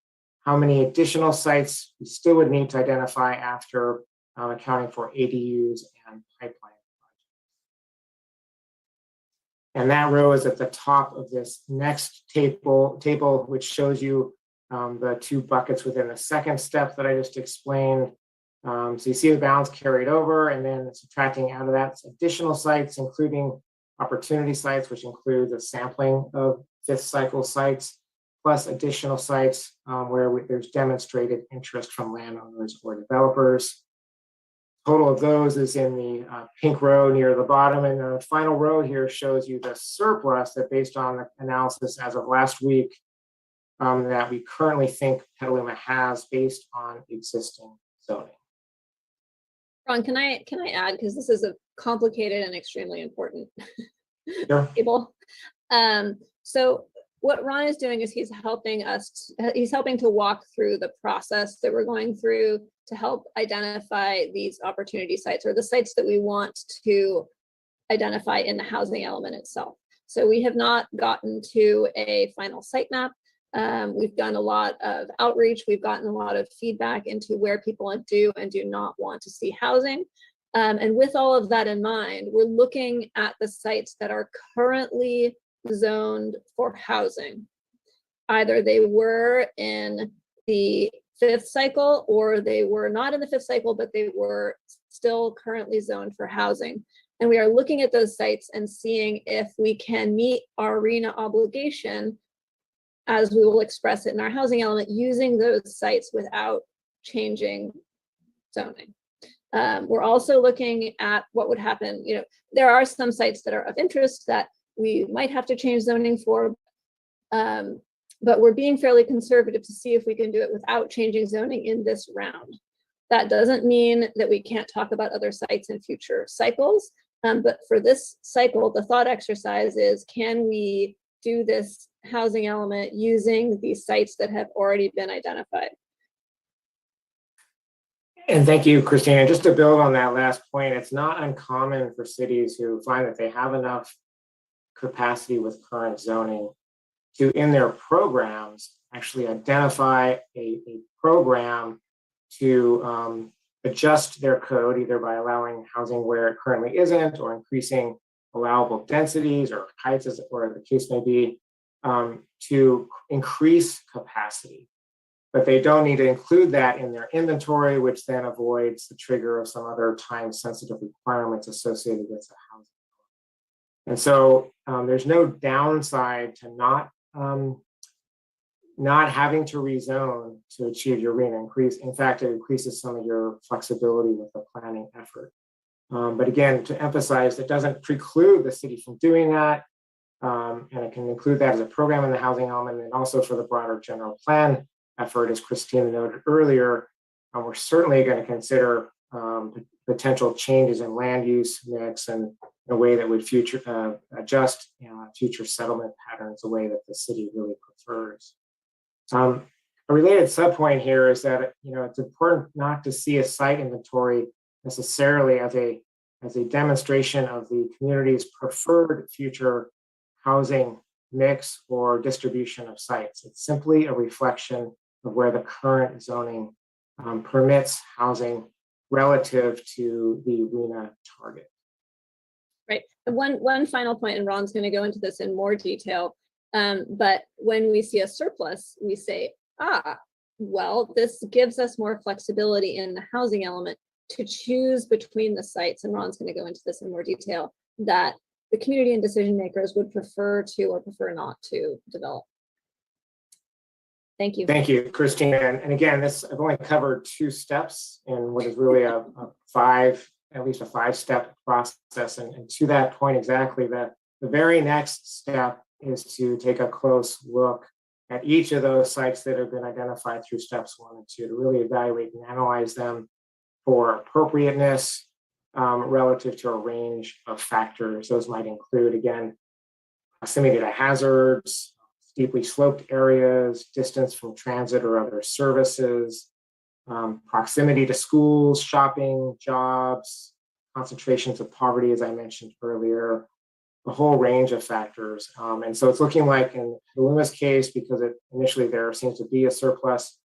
how many additional sites we still would need to identify after accounting for ADUs and pipeline. And that row is at the top of this next table which shows you the 2 buckets within the 2nd step that I just explained. So you see the balance carried over, and then subtracting out of that additional sites, including opportunity sites, which includes a sampling of 5th cycle sites, plus additional sites where there's demonstrated interest from landowners or developers. Total of those is in the pink row near the bottom, and the final row here shows you the surplus that, based on the analysis as of last week, that we currently think Petaluma has based on existing zoning. Ron, can I add, because this is a complicated and extremely important Sure. table. So what Ron is doing is he's helping to walk through the process that we're going through to help identify these opportunity sites, or the sites that we want to identify in the housing element itself. So we have not gotten to a final site map. We've done a lot of outreach. We've gotten a lot of feedback into where people do and do not want to see housing. And with all of that in mind, we're looking at the sites that are currently zoned for housing. Either they were in the 5th cycle, or they were not in the 5th cycle, but they were still currently zoned for housing. And we are looking at those sites and seeing if we can meet our RHNA obligation, as we will express it in our housing element, using those sites without changing zoning. We're also looking at what would happen. There are some sites that are of interest that we might have to change zoning for, but we're being fairly conservative to see if we can do it without changing zoning in this round. That doesn't mean that we can't talk about other sites in future cycles, but for this cycle, the thought exercise is, can we do this housing element using these sites that have already been identified? And thank you, Christina. Just to build on that last point, it's not uncommon for cities who find that they have enough capacity with current zoning to, in their programs, actually identify a program to adjust their code, either by allowing housing where it currently isn't, or increasing allowable densities or heights, as or the case may be, to increase capacity. But they don't need to include that in their inventory, which then avoids the trigger of some other time-sensitive requirements associated with the housing. And so there's no downside to not not having to rezone to achieve your RENA increase. In fact, it increases some of your flexibility with the planning effort. But again, to emphasize, it doesn't preclude the city from doing that. And it can include that as a program in the housing element, and also for the broader general plan effort, as Christina noted earlier. We're certainly going to consider potential changes in land use mix and a way that would adjust future settlement patterns the way that the city really prefers. A related subpoint here is that it's important not to see a site inventory necessarily as a demonstration of the community's preferred future housing mix or distribution of sites. It's simply a reflection of where the current zoning permits housing relative to the RENA target. Right. One final point, and Ron's going to go into this in more detail. But when we see a surplus, we say, well, this gives us more flexibility in the housing element to choose between the sites, and Ron's going to go into this in more detail, that the community and decision makers would prefer to or prefer not to develop. Thank you. Thank you, Christina. And again, I've only covered 2 steps in what is really at least a 5-step process. And to that point exactly, that the very next step is to take a close look at each of those sites that have been identified through steps 1 and 2 to really evaluate and analyze them for appropriateness relative to a range of factors. Those might include, again, proximity to hazards, steeply sloped areas, distance from transit or other services, proximity to schools, shopping, jobs, concentrations of poverty, as I mentioned earlier, a whole range of factors. And so it's looking like in Petaluma's case, because initially there seems to be a surplus,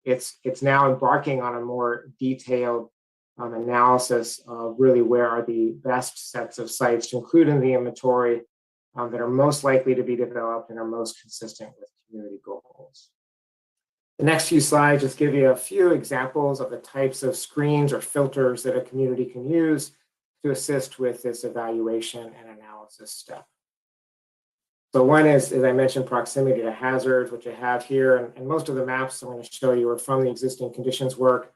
it's now embarking on a more detailed analysis of really where are the best sets of sites to include in the inventory that are most likely to be developed and are most consistent with community goals. The next few slides just give you a few examples of the types of screens or filters that a community can use to assist with this evaluation and analysis step. So one is, as I mentioned, proximity to hazards, which I have here, and most of the maps I'm going to show you are from the existing conditions work.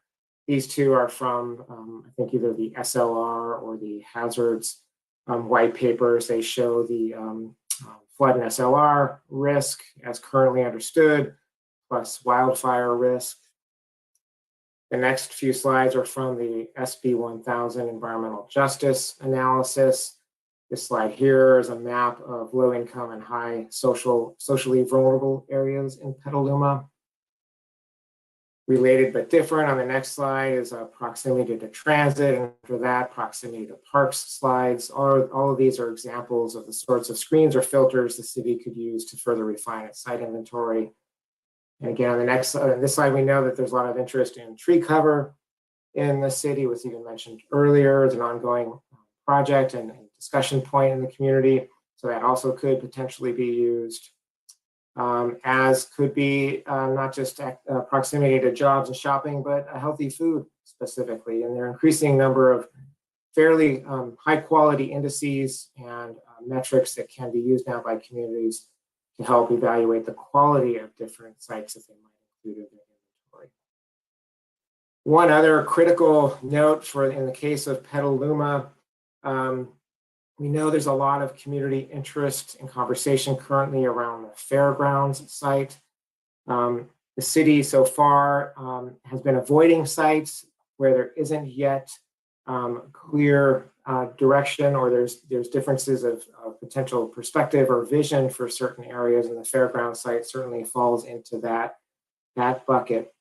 These 2 are from, I think, either the SLR or the hazards white papers. They show the flood and SLR risk as currently understood, plus wildfire risk. The next few slides are from the SB 1000 environmental justice analysis. This slide here is a map of low income and high socially vulnerable areas in Petaluma. Related but different on the next slide is a proximity to transit, and after that, proximity to parks slides. All of these are examples of the sorts of screens or filters the city could use to further refine its site inventory. And again, on this slide, we know that there's a lot of interest in tree cover in the city, was even mentioned earlier. It's an ongoing project and discussion point in the community, so that also could potentially be used. As could be not just proximity to jobs and shopping, but healthy food specifically. And there are increasing number of fairly high quality indices and metrics that can be used now by communities to help evaluate the quality of different sites that they might include in their inventory. One other critical note in the case of Petaluma, we know there's a lot of community interest and conversation currently around the fairgrounds site. The city so far has been avoiding sites where there isn't yet clear direction, or there's differences of potential perspective or vision for certain areas, and the fairground site certainly falls into that bucket.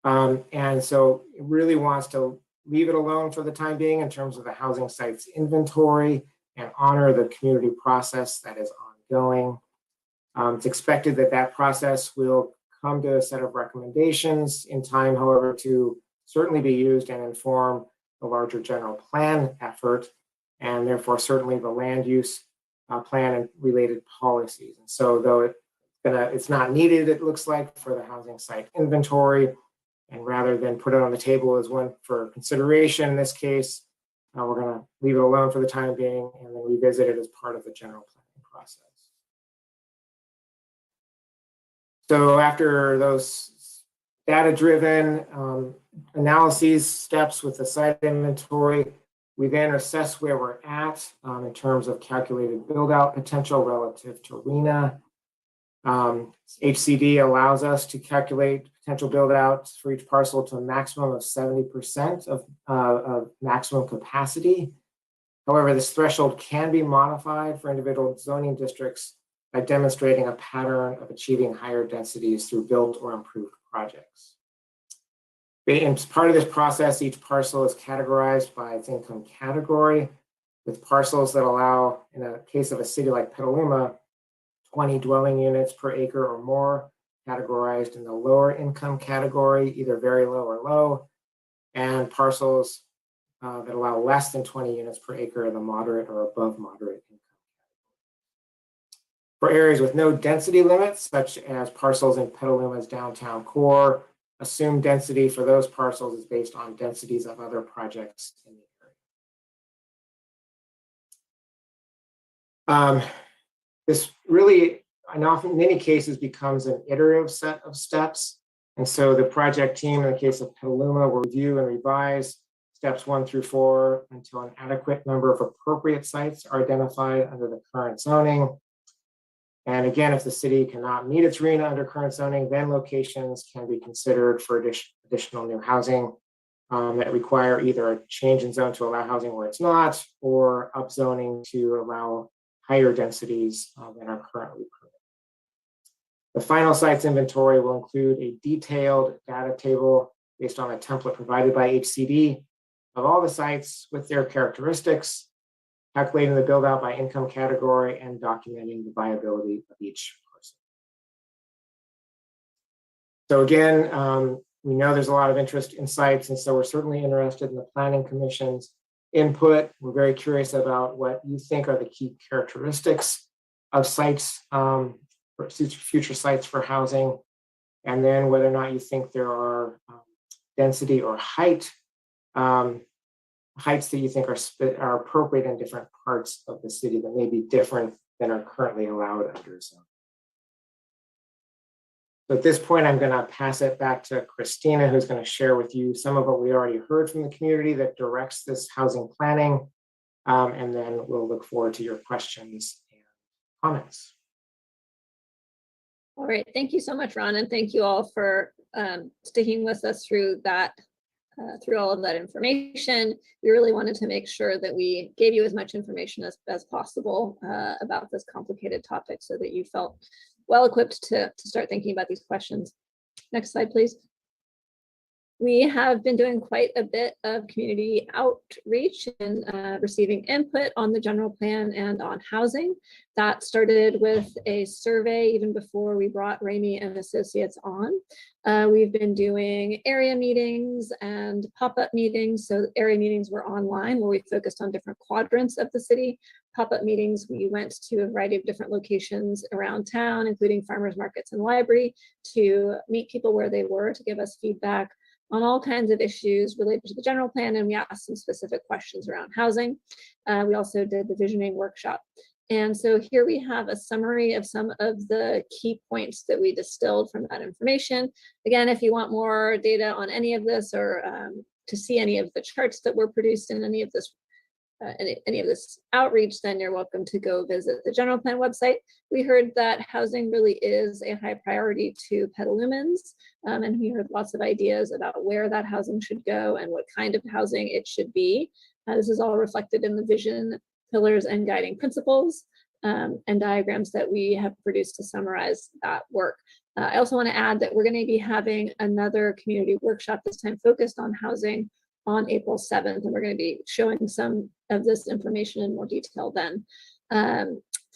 And so it really wants to leave it alone for the time being in terms of the housing sites inventory and honor the community process that is ongoing. It's expected that process will come to a set of recommendations in time, however, to certainly be used and inform the larger general plan effort, and therefore certainly the land use plan and related policies. And so though it's not needed, it looks like, for the housing site inventory, and rather than put it on the table as one for consideration in this case, we're going to leave it alone for the time being and then revisit it as part of the general planning process. So after those data-driven analyses steps with the site inventory, we then assess where we're at in terms of calculated build-out potential relative to RENA. HCD allows us to calculate potential build-outs for each parcel to a maximum of 70% of maximum capacity. However, this threshold can be modified for individual zoning districts by demonstrating a pattern of achieving higher densities through built or improved projects. As part of this process, each parcel is categorized by its income category, with parcels that allow, in a case of a city like Petaluma, 20 dwelling units per acre or more, categorized in the lower income category, either very low or low, and parcels that allow less than 20 units per acre in the moderate or above moderate income category. For areas with no density limits, such as parcels in Petaluma's downtown core, assumed density for those parcels is based on densities of other projects in the area. This really, and often in many cases, becomes an iterative set of steps. And so the project team, in the case of Petaluma, will review and revise steps 1 through 4 until an adequate number of appropriate sites are identified under the current zoning. And again, if the city cannot meet its RENA under current zoning, then locations can be considered for additional new housing that require either a change in zone to allow housing where it's not, or upzoning to allow higher densities than are currently permitted. The final sites inventory will include a detailed data table based on a template provided by HCD of all the sites with their characteristics, calculating the build out by income category and documenting the viability of each person. So again, we know there's a lot of interest in sites, and so we're certainly interested in the Planning Commission's input. We're very curious about what you think are the key characteristics of sites, for future sites for housing, and then whether or not you think there are density or heights that you think are appropriate in different parts of the city that may be different than are currently allowed under zone. So at this point, I'm going to pass it back to Christina, who's going to share with you some of what we already heard from the community that directs this housing planning, and then we'll look forward to your questions and comments. All right, thank you so much, Ron, and thank you all for sticking with us through that. Through all of that information. We really wanted to make sure that we gave you as much information as possible about this complicated topic so that you felt well equipped to start thinking about these questions. Next slide, please. We have been doing quite a bit of community outreach and receiving input on the general plan and on housing. That started with a survey even before we brought Ramey and Associates on. We've been doing area meetings and pop-up meetings. So area meetings were online where we focused on different quadrants of the city. Pop-up meetings, we went to a variety of different locations around town, including farmers markets and library, to meet people where they were, to give us feedback on all kinds of issues related to the general plan, and we asked some specific questions around housing. We also did the visioning workshop. And so here we have a summary of some of the key points that we distilled from that information. Again, if you want more data on any of this, or to see any of the charts that were produced in any of this outreach, then you're welcome to go visit the general plan website. We heard that housing really is a high priority to Petalumans, and we heard lots of ideas about where that housing should go and what kind of housing it should be. This is all reflected in the vision, pillars, and guiding principles, and diagrams that we have produced to summarize that work. I also want to add that we're going to be having another community workshop, this time focused on housing, on April 7th, and we're going to be showing some of this information in more detail then.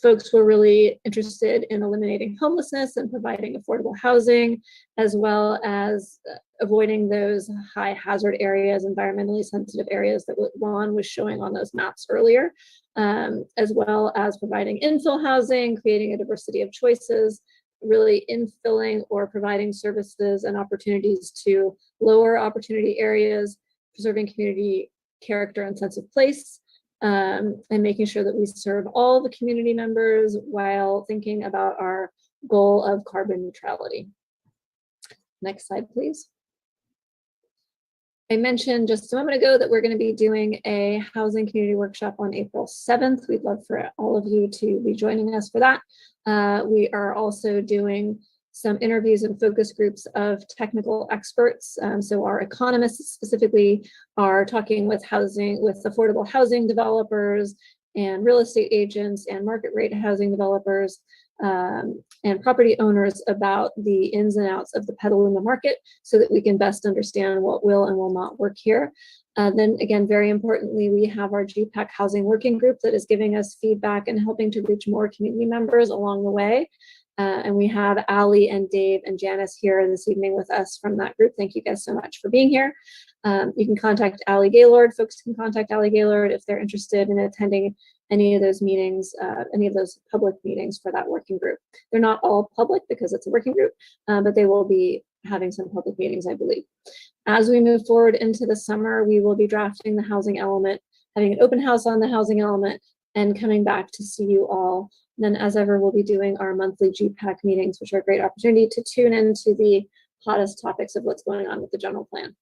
Folks were really interested in eliminating homelessness and providing affordable housing, as well as avoiding those high hazard areas, environmentally sensitive areas that Ron was showing on those maps earlier, as well as providing infill housing, creating a diversity of choices, really infilling or providing services and opportunities to lower opportunity areas, preserving community character and sense of place, and making sure that we serve all the community members while thinking about our goal of carbon neutrality. Next slide, please. I mentioned just a moment ago that we're going to be doing a housing community workshop on April 7th. We'd love for all of you to be joining us for that. We are also doing some interviews and focus groups of technical experts. So our economists specifically are talking with affordable housing developers and real estate agents and market rate housing developers and property owners about the ins and outs of the Petaluma market so that we can best understand what will and will not work here. Then again, very importantly, we have our GPAC housing working group that is giving us feedback and helping to reach more community members along the way. And we have Ali and Dave and Janice here this evening with us from that group. Thank you guys so much for being here. You can contact Ali Gaylord. Folks can contact Ali Gaylord if they're interested in attending any of those meetings, any of those public meetings for that working group. They're not all public because it's a working group, but they will be having some public meetings, I believe. As we move forward into the summer, we will be drafting the housing element, having an open house on the housing element, and coming back to see you all. Then, as ever, we'll be doing our monthly GPAC meetings, which are a great opportunity to tune into the hottest topics of what's going on with the general plan.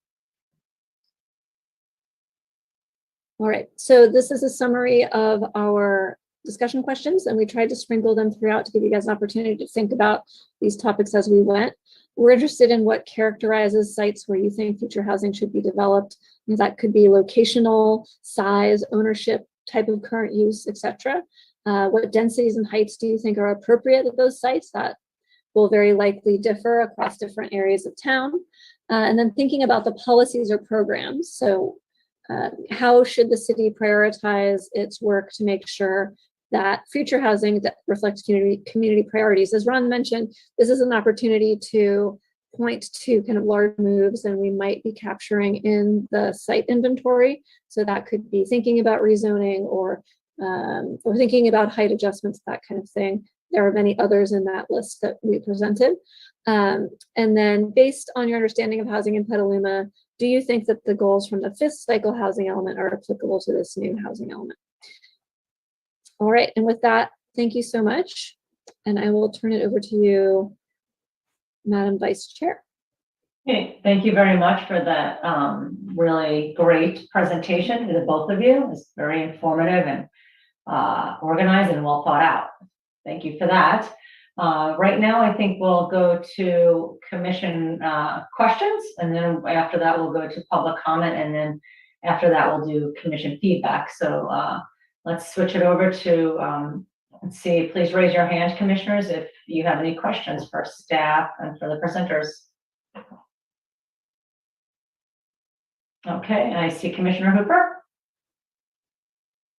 All right, so this is a summary of our discussion questions, and we tried to sprinkle them throughout to give you guys an opportunity to think about these topics as we went. We're interested in what characterizes sites where you think future housing should be developed. And that could be locational, size, ownership, type of current use, etc. What densities and heights do you think are appropriate at those sites? That will very likely differ across different areas of town. And then thinking about the policies or programs. So how should the city prioritize its work to make sure that future housing that reflects community priorities? As Ron mentioned, this is an opportunity to point to kind of large moves and we might be capturing in the site inventory. So that could be thinking about rezoning or thinking about height adjustments, that kind of thing. There are many others in that list that we presented. And then based on your understanding of housing in Petaluma, do you think that the goals from the 5th cycle housing element are applicable to this new housing element? All right, and with that, thank you so much. And I will turn it over to you, Madam Vice Chair. Okay, thank you very much for that really great presentation to the both of you. It's very informative and organized and well thought out. Thank you for that. Right now, I think we'll go to commission questions, and then after that, we'll go to public comment, and then after that, we'll do commission feedback. So let's switch it over to, let's see, please raise your hand, commissioners, if you have any questions for staff and for the presenters. Okay, and I see Commissioner Hooper.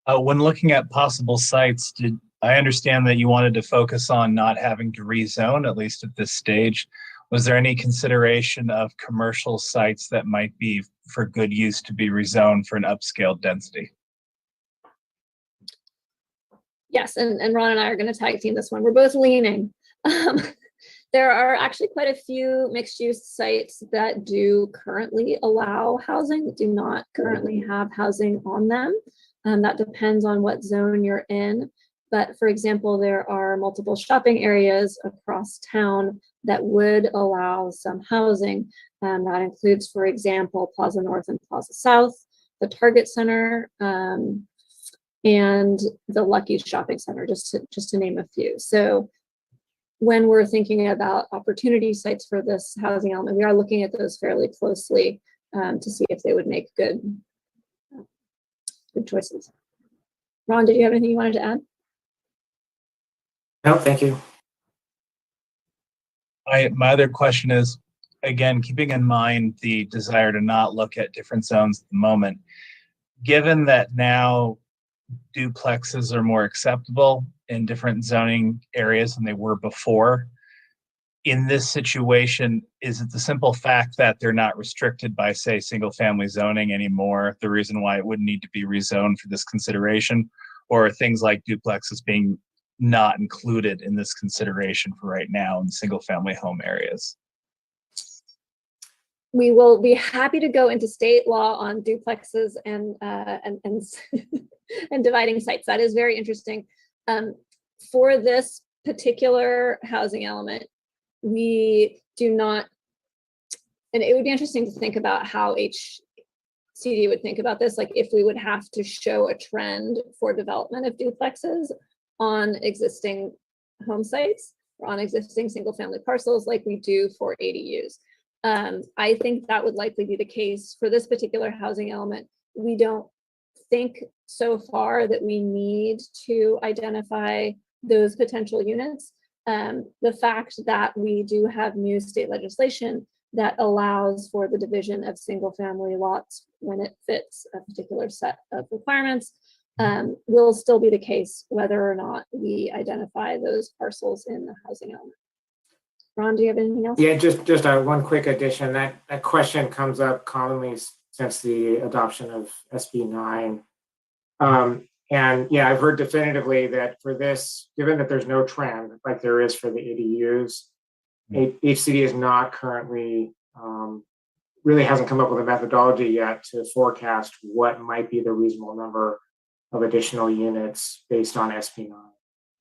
When looking at possible sites, I understand that you wanted to focus on not having to rezone, at least at this stage. Was there any consideration of commercial sites that might be for good use to be rezoned for an upscale density? Yes, and Ron and I are going to tag team this one. We're both leaning. There are actually quite a few mixed-use sites that do currently allow housing, that do not currently have housing on them. That depends on what zone you're in. But for example, there are multiple shopping areas across town that would allow some housing. That includes, for example, Plaza North and Plaza South, the Target Center, and the Lucky's Shopping Center, just to name a few. So when we're thinking about opportunity sites for this housing element, we are looking at those fairly closely to see if they would make good choices. Ron, did you have anything you wanted to add? No, thank you. My other question is, again, keeping in mind the desire to not look at different zones at the moment, given that now duplexes are more acceptable in different zoning areas than they were before, in this situation, is it the simple fact that they're not restricted by, say, single family zoning anymore, the reason why it wouldn't need to be rezoned for this consideration, or are things like duplexes being not included in this consideration for right now in single family home areas? We will be happy to go into state law on duplexes and and dividing sites. That is very interesting. For this particular housing element, we do not, and it would be interesting to think about how HCD would think about this, like if we would have to show a trend for development of duplexes on existing home sites or on existing single family parcels like we do for ADUs. I think that would likely be the case for this particular housing element. We don't think so far that we need to identify those potential units. The fact that we do have new state legislation that allows for the division of single family lots when it fits a particular set of requirements will still be the case whether or not we identify those parcels in the housing element. Ron, do you have anything else? Yeah, just one quick addition. That question comes up commonly since the adoption of SB 9. And yeah, I've heard definitively that for this, given that there's no trend like there is for the ADUs, HCD is not currently, really hasn't come up with a methodology yet to forecast what might be the reasonable number of additional units based on SB 9.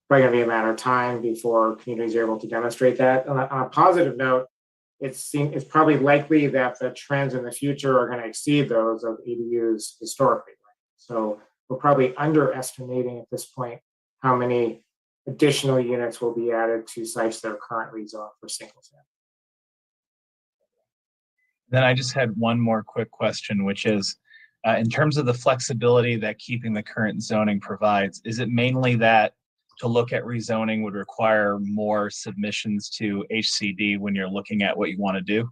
Probably gonna be a matter of time before communities are able to demonstrate that. On a positive note, it's probably likely that the trends in the future are going to exceed those of ADUs historically. Right? So we're probably underestimating at this point how many additional units will be added to sites that are currently zoned for single family. Then I just had one more quick question, which is, in terms of the flexibility that keeping the current zoning provides, is it mainly that to look at rezoning would require more submissions to HCD when you're looking at what you want to do?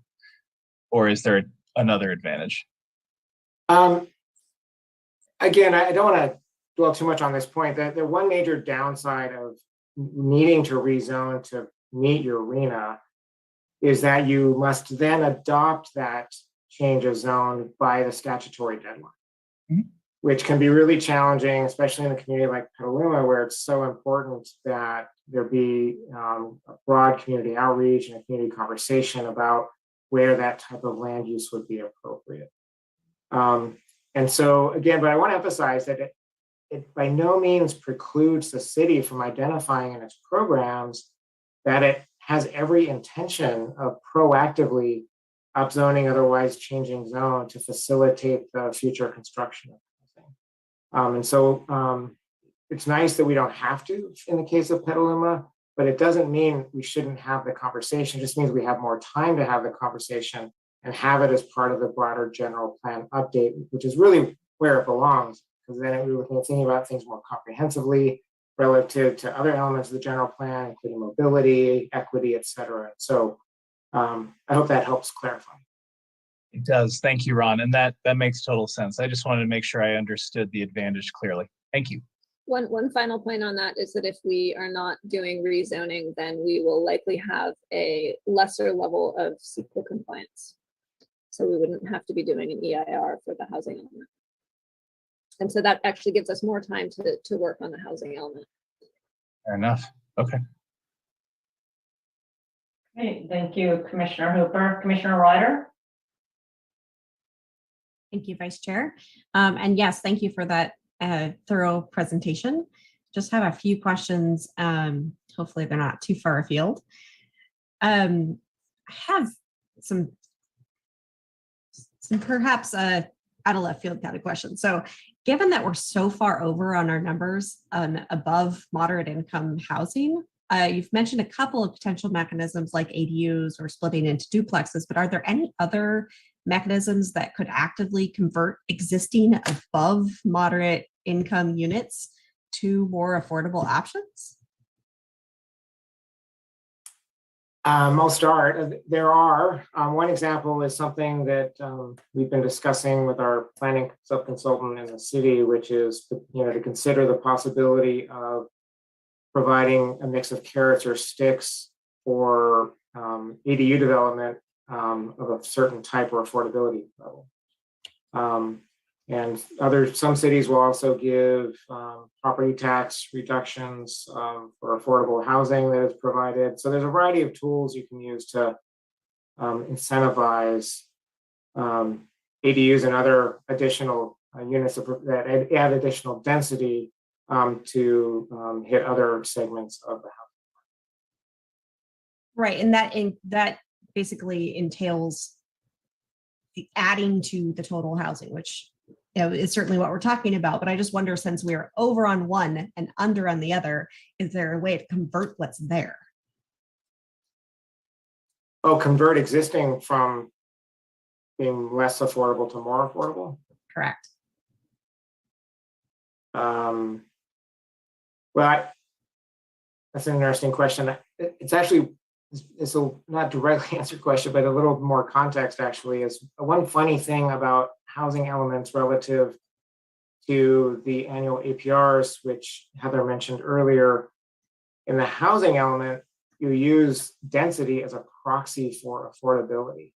Or is there another advantage? Again, I don't want to dwell too much on this point. The one major downside of needing to rezone to meet your RENA is that you must then adopt that change of zone by the statutory deadline. Mm-hmm. Which can be really challenging, especially in a community like Petaluma, where it's so important that there be a broad community outreach and a community conversation about where that type of land use would be appropriate. And so, again, but I want to emphasize that it by no means precludes the city from identifying in its programs that it has every intention of proactively upzoning, otherwise changing zone to facilitate the future construction of and so it's nice that we don't have to in the case of Petaluma, but it doesn't mean we shouldn't have the conversation. It just means we have more time to have the conversation and have it as part of the broader general plan update, which is really where it belongs, because then we were thinking about things more comprehensively relative to other elements of the general plan, including mobility, equity, et cetera. So I hope that helps clarify. It does. Thank you, Ron. And that makes total sense. I just wanted to make sure I understood the advantage clearly. Thank you. One final point on that is that if we are not doing rezoning, then we will likely have a lesser level of CEQA compliance. So we wouldn't have to be doing an EIR for the housing element. And so that actually gives us more time to work on the housing element. Fair enough. Okay. Great. Thank you, Commissioner Hooper. Commissioner Ryder? Thank you, Vice Chair. And yes, thank you for that thorough presentation. Just have a few questions. Hopefully they're not too far afield. I have some perhaps out of left field kind of questions. So given that we're so far over on our numbers on above moderate income housing, you've mentioned a couple of potential mechanisms like ADUs or splitting into duplexes, but are there any other mechanisms that could actively convert existing above moderate income units to more affordable options? I'll start. There are. One example is something that we've been discussing with our planning sub-consultant in the city, which is to consider the possibility of providing a mix of carrots or sticks for ADU development of a certain type or affordability level. And some cities will also give property tax reductions for affordable housing that is provided. So there's a variety of tools you can use to incentivize ADUs and other additional units that add additional density to hit other segments of the housing. Right, and that basically entails the adding to the total housing, which is certainly what we're talking about. But I just wonder, since we are over on one and under on the other, is there a way to convert what's there? Oh, convert existing from being less affordable to more affordable? Correct. Well, that's an interesting question. It's actually, it's a not directly answered question, but a little more context actually is one funny thing about housing elements relative to the annual APRs, which Heather mentioned earlier. In the housing element, you use density as a proxy for affordability.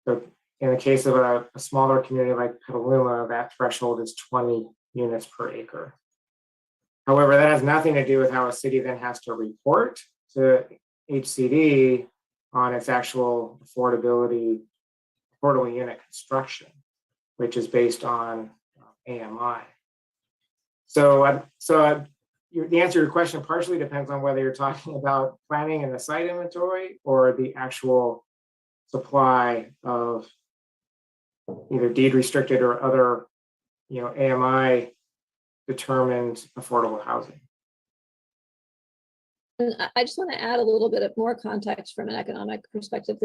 So in the case of a smaller community like Petaluma, that threshold is 20 units per acre. However, that has nothing to do with how a city then has to report to HCD on its actual affordable unit construction, which is based on AMI. The answer to your question partially depends on whether you're talking about planning and the site inventory or the actual supply of either deed restricted or other, AMI determined affordable housing. And I just want to add a little bit of more context from an economic perspective.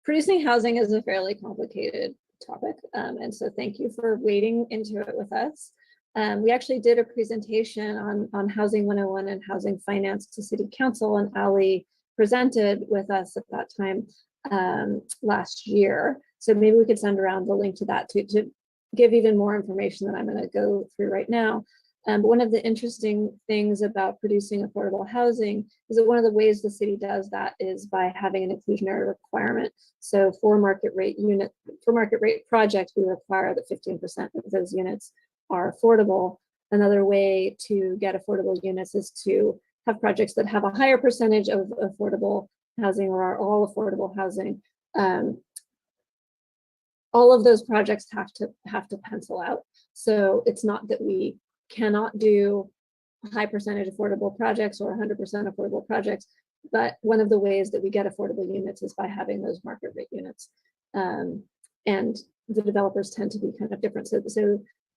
Producing housing is a fairly complicated topic. And so thank you for wading into it with us. We actually did a presentation on Housing 101 and housing finance to City Council, and Ali presented with us at that time last year. So maybe we could send around the link to that to give even more information that I'm going to go through right now. But one of the interesting things about producing affordable housing is that one of the ways the city does that is by having an inclusionary requirement. So for market rate projects, we require that 15% of those units are affordable. Another way to get affordable units is to have projects that have a higher percentage of affordable housing or are all affordable housing. All of those projects have to pencil out. So it's not that we cannot do a high percentage affordable projects or 100% affordable projects, but one of the ways that we get affordable units is by having those market rate units. And the developers tend to be kind of different. So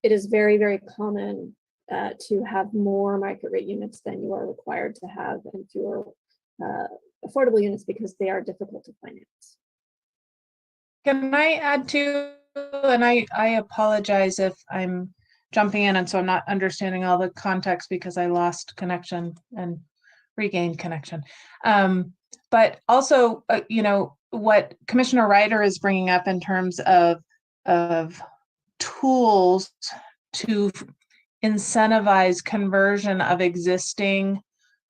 it is very, very common to have more market rate units than you are required to have and fewer affordable units because they are difficult to finance. Can I add to, and I apologize if I'm jumping in and so I'm not understanding all the context because I lost connection and regained connection. But also, what Commissioner Ryder is bringing up in terms of tools to incentivize conversion of existing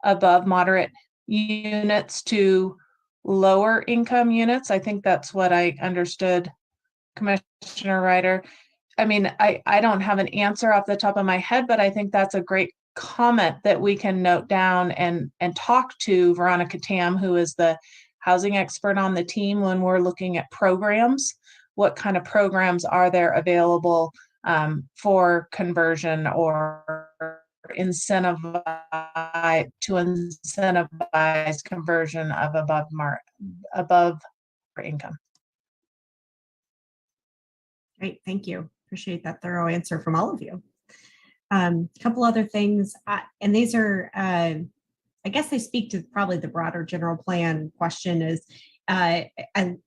above moderate units to lower income units. I think that's what I understood, Commissioner Ryder. I mean, I don't have an answer off the top of my head, but I think that's a great comment that we can note down and talk to Veronica Tam, who is the housing expert on the team when we're looking at programs. What kind of programs are there available for conversion or incentivize conversion of above income? Great, thank you. Appreciate that thorough answer from all of you. A couple other things, and these are, I guess they speak to probably the broader general plan question is, I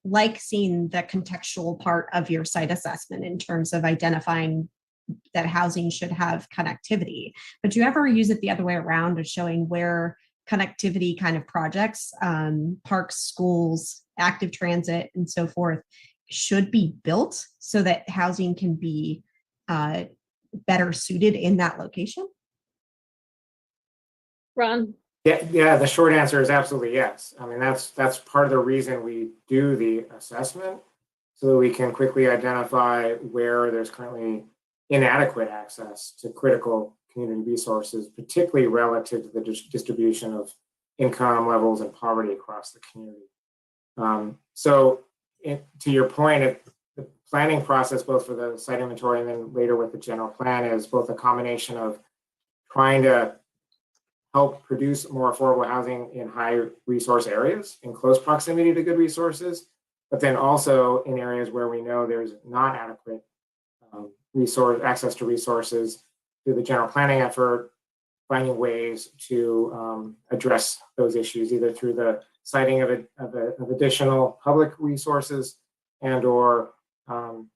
like seeing the contextual part of your site assessment in terms of identifying that housing should have connectivity. But do you ever use it the other way around of showing where connectivity kind of projects, parks, schools, active transit, and so forth, should be built so that housing can be better suited in that location? Ron? Yeah, the short answer is absolutely yes. I mean, that's part of the reason we do the assessment, so that we can quickly identify where there's currently inadequate access to critical community resources, particularly relative to the distribution of income levels and poverty across the community. To your point, the planning process, both for the site inventory and then later with the general plan, is both a combination of trying to help produce more affordable housing in high resource areas in close proximity to good resources, but then also in areas where we know there's not adequate access to resources through the general planning effort, finding ways to address those issues, either through the citing of additional public resources and or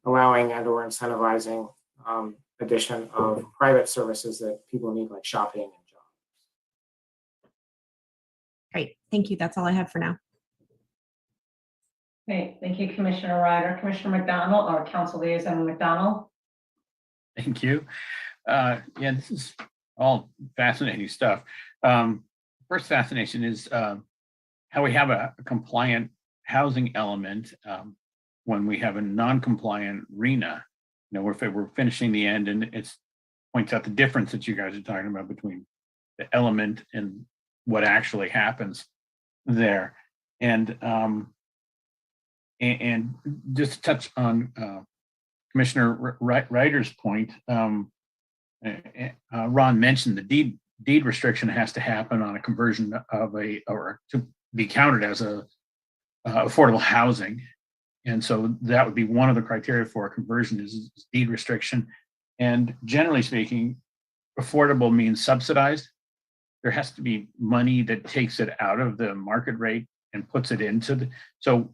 allowing and or incentivizing addition of private services that people need, like shopping and jobs. Great, thank you. That's all I have for now. Great, thank you, Commissioner Ryder. Commissioner McDonald, or Council Liaison McDonald. Thank you. Yeah, this is all fascinating stuff. First fascination is how we have a compliant housing element when we have a non-compliant RENA. You know, we're finishing the end, and it points out the difference that you guys are talking about between the element and what actually happens there. And just to touch on Commissioner Ryder's point, Ron mentioned the deed restriction has to happen on a conversion of or to be counted as a affordable housing. And so that would be one of the criteria for a conversion is deed restriction. And generally speaking, affordable means subsidized. There has to be money that takes it out of the market rate and puts it into the, so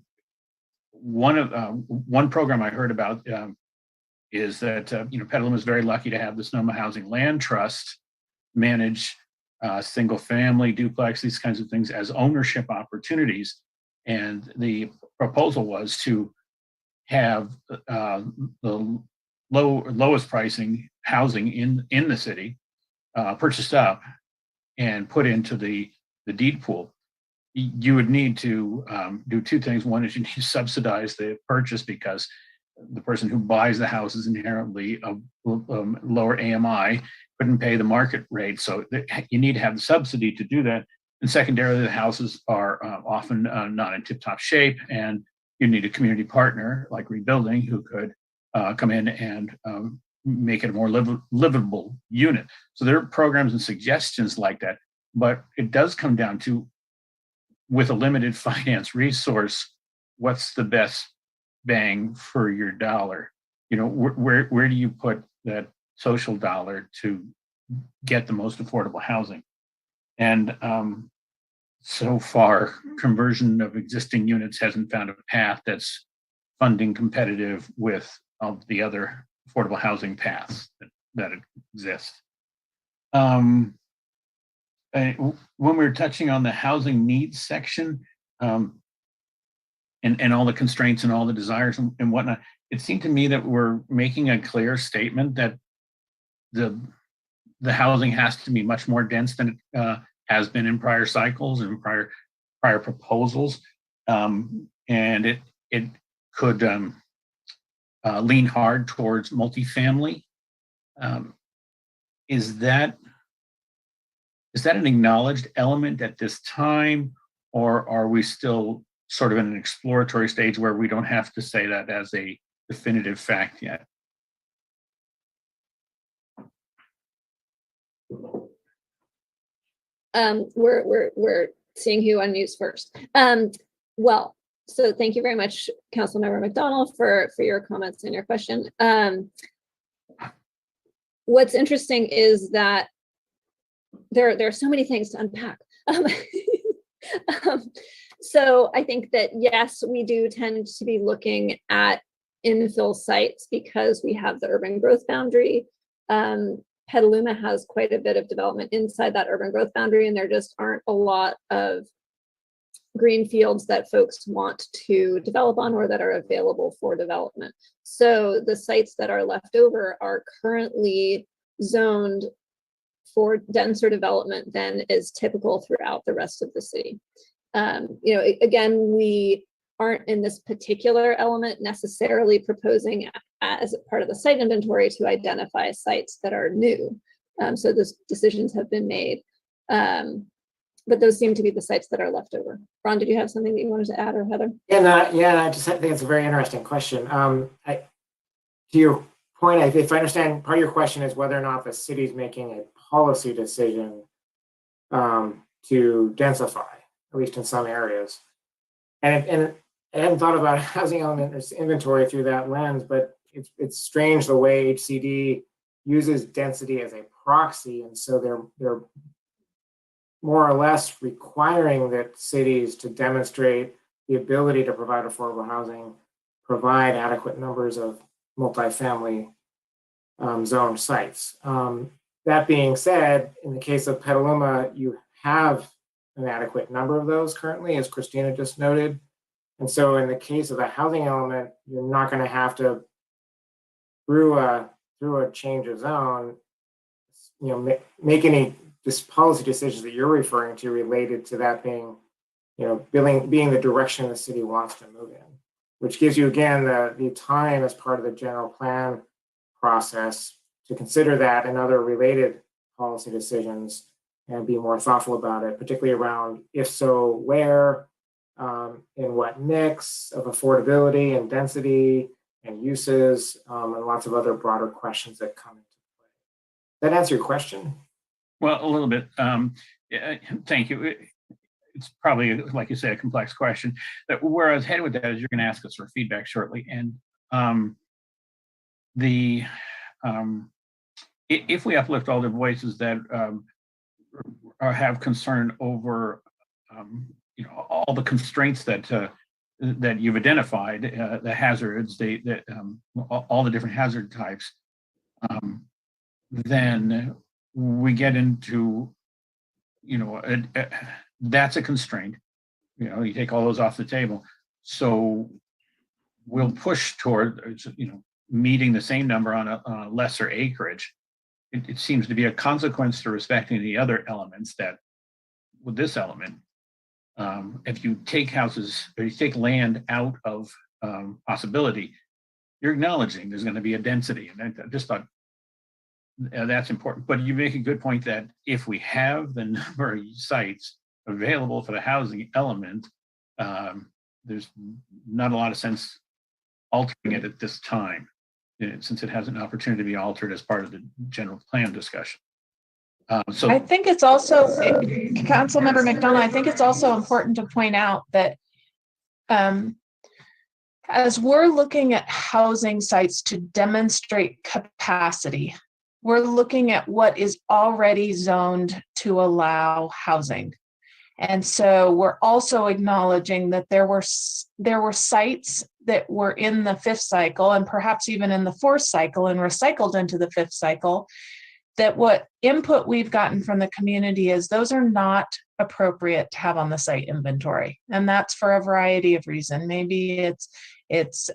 one program I heard about is that Petaluma is very lucky to have the Sonoma Housing Land Trust manage single family, duplex, these kinds of things as ownership opportunities. And the proposal was to have the lowest pricing housing in the city purchased up and put into the deed pool. You would need to do two things. One is you need to subsidize the purchase because the person who buys the house is inherently a lower AMI, couldn't pay the market rate. So you need to have the subsidy to do that. And secondarily, the houses are often not in tip-top shape, and you need a community partner like Rebuilding who could come in and make it a more livable unit. So there are programs and suggestions like that, but it does come down to, with a limited finance resource, what's the best bang for your dollar? Where do you put that social dollar to get the most affordable housing? And so far, conversion of existing units hasn't found a path that's funding competitive with the other affordable housing paths that exist. When we were touching on the housing needs section and all the constraints and all the desires and whatnot, it seemed to me that we're making a clear statement that the housing has to be much more dense than it has been in prior cycles and prior proposals, and it could lean hard towards multifamily. Is that an acknowledged element at this time, or are we still sort of in an exploratory stage where we don't have to say that as a definitive fact yet? We're seeing who unmutes first. Well, so thank you very much, Councilmember McDonald, for your comments and your question. What's interesting is that there are so many things to unpack. So I think that, yes, we do tend to be looking at infill sites because we have the urban growth boundary. Petaluma has quite a bit of development inside that urban growth boundary, and there just aren't a lot of green fields that folks want to develop on or that are available for development. So the sites that are left over are currently zoned for denser development than is typical throughout the rest of the city. Again, we aren't in this particular element necessarily proposing as part of the site inventory to identify sites that are new. So those decisions have been made. But those seem to be the sites that are left over. Ron, did you have something that you wanted to add, or Heather? I just think it's a very interesting question. To your point, if I understand, part of your question is whether or not the city's making a policy decision to densify, at least in some areas. And I hadn't thought about housing element inventory through that lens, but it's strange the way HCD uses density as a proxy, and so they're more or less requiring that cities to demonstrate the ability to provide affordable housing, provide adequate numbers of multifamily zoned sites. That being said, in the case of Petaluma, you have an adequate number of those currently, as Christina just noted. And so in the case of the housing element, you're not going to have to, through a change of zone, make any policy decisions that you're referring to related to that being, being the direction the city wants to move in, which gives you, again, the time as part of the general plan process to consider that and other related policy decisions and be more thoughtful about it, particularly around if so, where, in what mix of affordability and density and uses, and lots of other broader questions that come into play. That answer your question? Well, a little bit. Thank you. It's probably, like you said, a complex question. Where I was headed with that is you're going to ask us for feedback shortly. And if we uplift all the voices that have concern over all the constraints that you've identified, the hazards, all the different hazard types, then we get into, that's a constraint. You take all those off the table. So we'll push toward, meeting the same number on a lesser acreage. It seems to be a consequence to respecting the other elements that, with this element, if you take houses or you take land out of possibility, you're acknowledging there's going to be a density. And I just thought that's important. But you make a good point that if we have the number of sites available for the housing element, there's not a lot of sense altering it at this time, since it has an opportunity to be altered as part of the general plan discussion. So I think it's also, Councilmember McDonald, I think it's also important to point out that as we're looking at housing sites to demonstrate capacity, we're looking at what is already zoned to allow housing. And so we're also acknowledging that there were sites that were in the fifth cycle and perhaps even in the fourth cycle and recycled into the fifth cycle, that what input we've gotten from the community is those are not appropriate to have on the site inventory. And that's for a variety of reasons. Maybe it's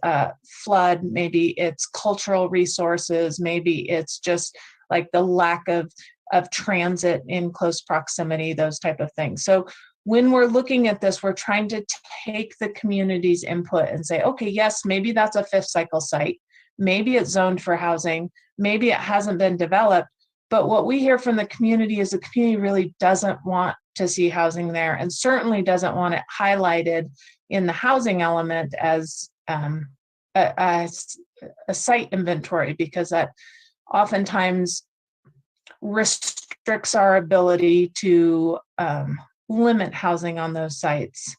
flood, maybe it's cultural resources, maybe it's just like the lack of transit in close proximity, those type of things. So when we're looking at this, we're trying to take the community's input and say, okay, yes, maybe that's a fifth cycle site. Maybe it's zoned for housing. Maybe it hasn't been developed. But what we hear from the community is the community really doesn't want to see housing there and certainly doesn't want it highlighted in the housing element as a site inventory, because that oftentimes restricts our ability to limit housing on those sites.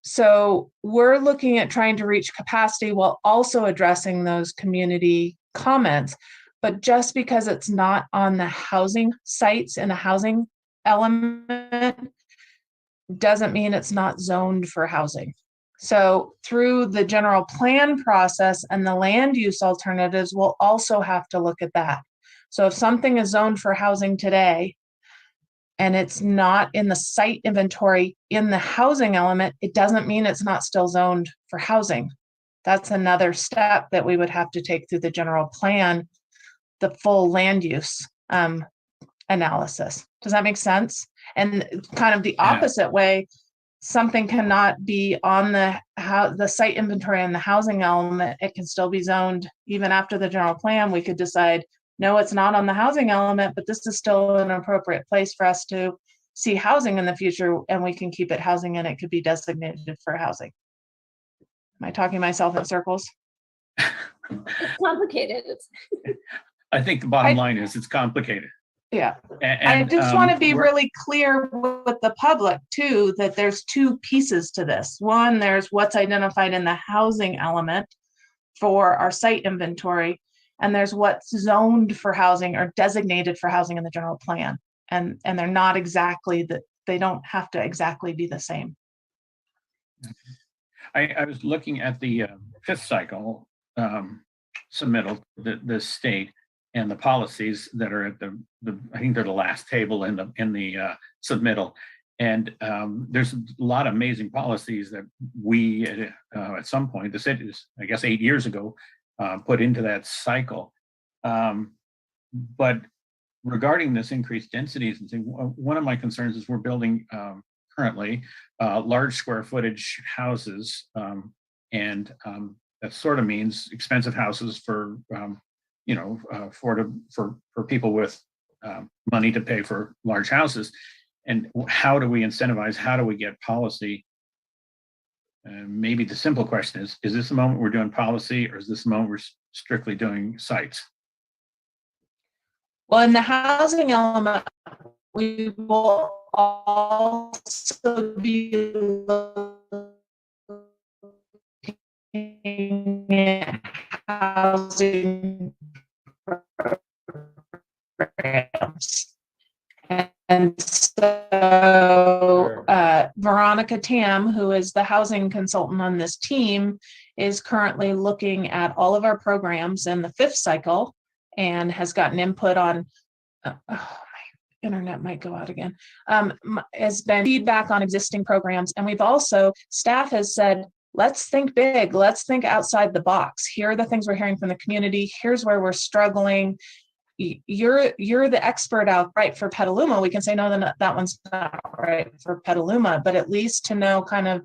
So we're looking at trying to reach capacity while also addressing those community comments. But just because it's not on the housing sites in the housing element doesn't mean it's not zoned for housing. So through the general plan process and the land use alternatives, we'll also have to look at that. So if something is zoned for housing today and it's not in the site inventory in the housing element, it doesn't mean it's not still zoned for housing. That's another step that we would have to take through the general plan, the full land use analysis. Does that make sense? And kind of the opposite way, something cannot be on the site inventory and the housing element. It can still be zoned even after the general plan. We could decide, no, it's not on the housing element, but this is still an appropriate place for us to see housing in the future, and we can keep it housing and it could be designated for housing. Am I talking myself in circles? It's complicated. I think the bottom line is it's complicated. Yeah. I And just want to be we're- really clear with the public too, that there's two pieces to this. One, there's what's identified in the housing element for our site inventory, and there's what's zoned for housing or designated for housing in the general plan. And they're not exactly that, they don't have to exactly be the same. I was looking at the fifth cycle submittal, the state, and the policies that are at the I think they're the last table in the submittal. And there's a lot of amazing policies that we at some point, the cities, I guess 8 years ago, put into that cycle. But regarding this increased densities and things, one of my concerns is we're building currently large square footage houses, and that sort of means expensive houses for for people with money to pay for large houses. And how do we incentivize? How do we get policy? Maybe the simple question is this the moment we're doing policy, or is this the moment we're strictly doing sites? Well, in the housing element, we will also be looking at housing programs. And so Veronica Tam, who is the housing consultant on this team, is currently looking at all of our programs in the fifth cycle and has gotten input on, my internet might go out again, has been feedback on existing programs. And we've also, staff has said, let's think big, let's think outside the box. Here are the things we're hearing from the community. Here's where we're struggling. You're the expert out right for Petaluma. We can say, no, then that one's not right for Petaluma, but at least to know kind of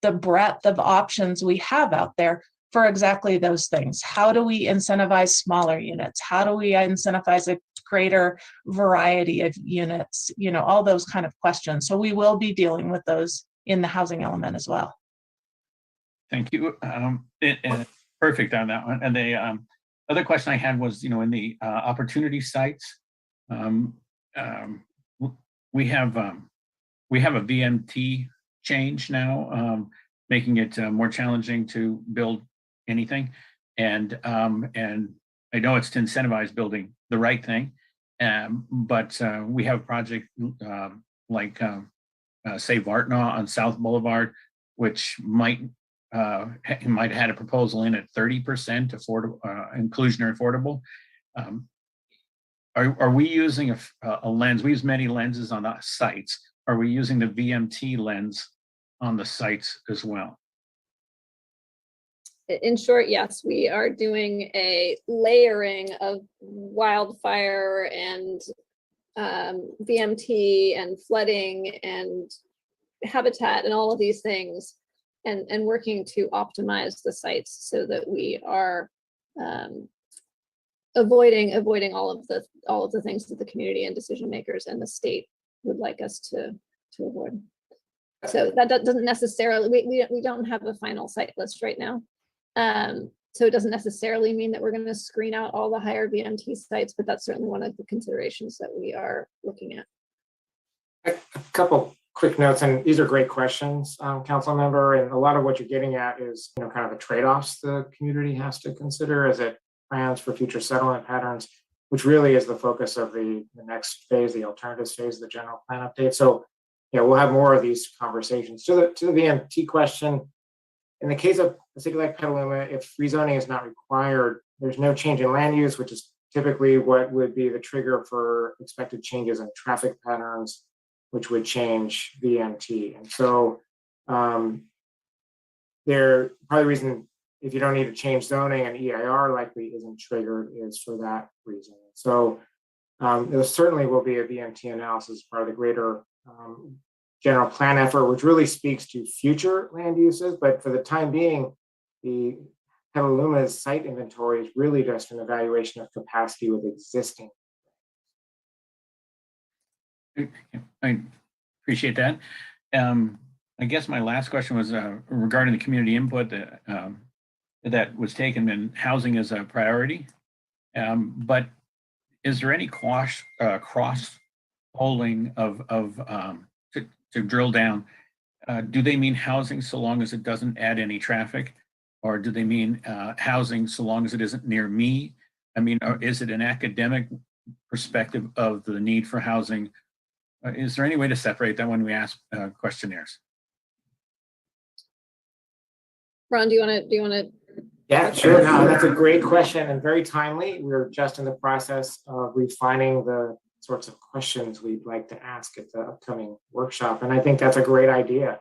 the breadth of options we have out there for exactly those things. How do we incentivize smaller units? How do we incentivize a greater variety of units? You know, all those kind of questions. So we will be dealing with those in the housing element as well. Thank you. Perfect on that one. And the other question I had was, in the opportunity sites, we have a VMT change now, making it more challenging to build anything. And I know it's to incentivize building the right thing, but we have a project like Save Vartnaw on South Boulevard, which might have had a proposal in at 30% affordable, inclusionary affordable. Are we using a lens? We use many lenses on the sites. Are we using the VMT lens on the sites as well? In short, yes, we are doing a layering of wildfire and VMT and flooding and habitat and all of these things, and working to optimize the sites so that we are avoiding all of the things that the community and decision makers and the state would like us to avoid. So that doesn't necessarily, we don't have a final site list right now. So it doesn't necessarily mean that we're going to screen out all the higher VMT sites, but that's certainly one of the considerations that we are looking at. A couple quick notes, and these are great questions, council member, and a lot of what you're getting at is kind of the trade-offs the community has to consider as it plans for future settlement patterns, which really is the focus of the next phase, the alternatives phase of the general plan update. So we'll have more of these conversations. To the VMT question, in the case of a city like Petaluma, if rezoning is not required, there's no change in land use, which is typically what would be the trigger for expected changes in traffic patterns, which would change VMT. And so probably the reason if you don't need to change zoning and EIR likely isn't triggered is for that reason. So there certainly will be a VMT analysis as part of the greater general plan effort, which really speaks to future land uses. But for the time being, the Petaluma's site inventory is really just an evaluation of capacity with existing. I appreciate that. I guess my last question was regarding the community input that was taken, and housing is a priority. But is there any cross polling to drill down? Do they mean housing so long as it doesn't add any traffic? Or do they mean housing so long as it isn't near me? I mean, or is it an academic perspective of the need for housing? Is there any way to separate that when we ask questionnaires? Ron, do you want to? Yeah, sure. No, that's a great question and very timely. We're just in the process of refining the sorts of questions we'd like to ask at the upcoming workshop. And I think that's a great idea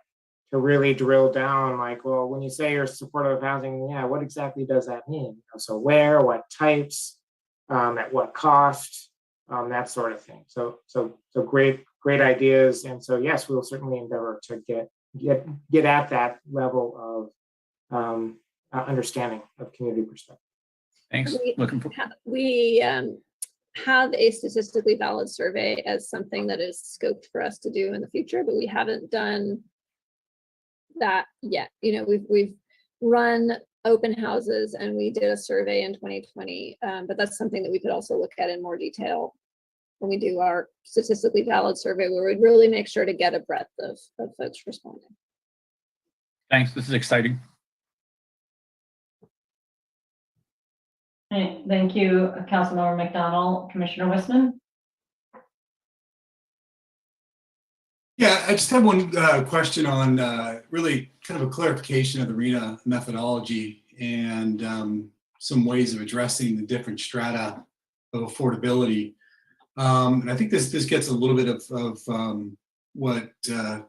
to really drill down, like, well, when you say you're supportive of housing, yeah, what exactly does that mean? So where, what types, at what cost, that sort of thing. So great ideas. And so, yes, we'll certainly endeavor to get at that level of understanding of community perspective. Thanks. We have a statistically valid survey as something that is scoped for us to do in the future, but we haven't done that yet. You know, we've run open houses and we did a survey in 2020, but that's something that we could also look at in more detail when we do our statistically valid survey, where we'd really make sure to get a breadth of folks responding. Thanks. This is exciting. Okay, thank you, Councilmember McDonald. Commissioner Wissman? Yeah, I just have one question on really kind of a clarification of the RENA methodology and some ways of addressing the different strata of affordability. And I think this gets a little bit of what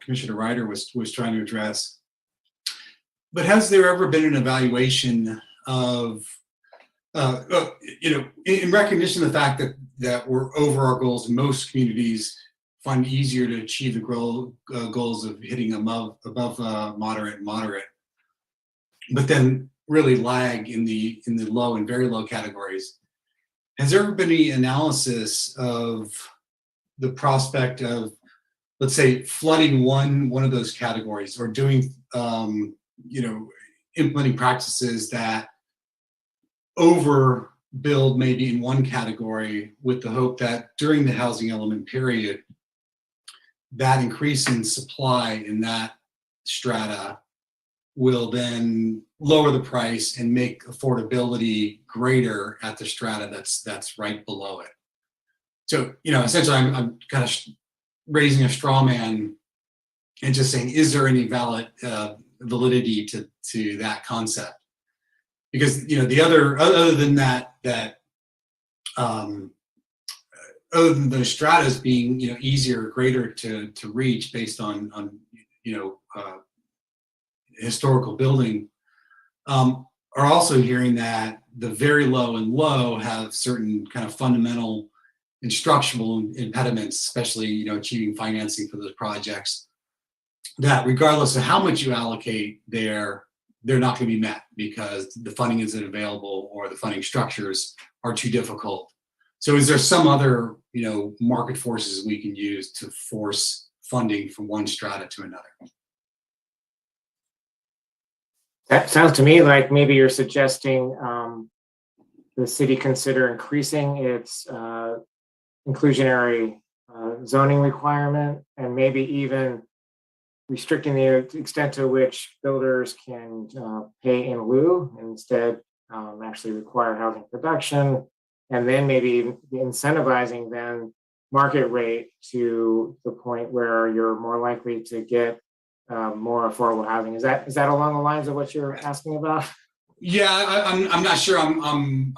Commissioner Ryder was trying to address. But has there ever been an evaluation of in recognition of the fact that we're over our goals, most communities find it easier to achieve the goals of hitting above moderate, but then really lag in the low and very low categories. Has there ever been any analysis of the prospect of, let's say, flooding one of those categories, or doing implementing practices that overbuild maybe in one category with the hope that during the housing element period, that increase in supply in that strata will then lower the price and make affordability greater at the strata that's right below it. So, essentially I'm kind of raising a straw man and just saying, is there any validity to that concept? Because the other than that other than the stratas being easier, greater to reach based on historical building, are also hearing that the very low and low have certain kind of fundamental and structural impediments, especially achieving financing for those projects, that regardless of how much you allocate there, they're not going to be met because the funding isn't available or the funding structures are too difficult. So is there some other, market forces we can use to force funding from one strata to another? That sounds to me like maybe you're suggesting the city consider increasing its inclusionary zoning requirement, and maybe even restricting the extent to which builders can pay in lieu, instead actually require housing production, and then maybe incentivizing then market rate to the point where you're more likely to get more affordable housing. Is that along the lines of what you're asking about? Yeah, I'm not sure. I'm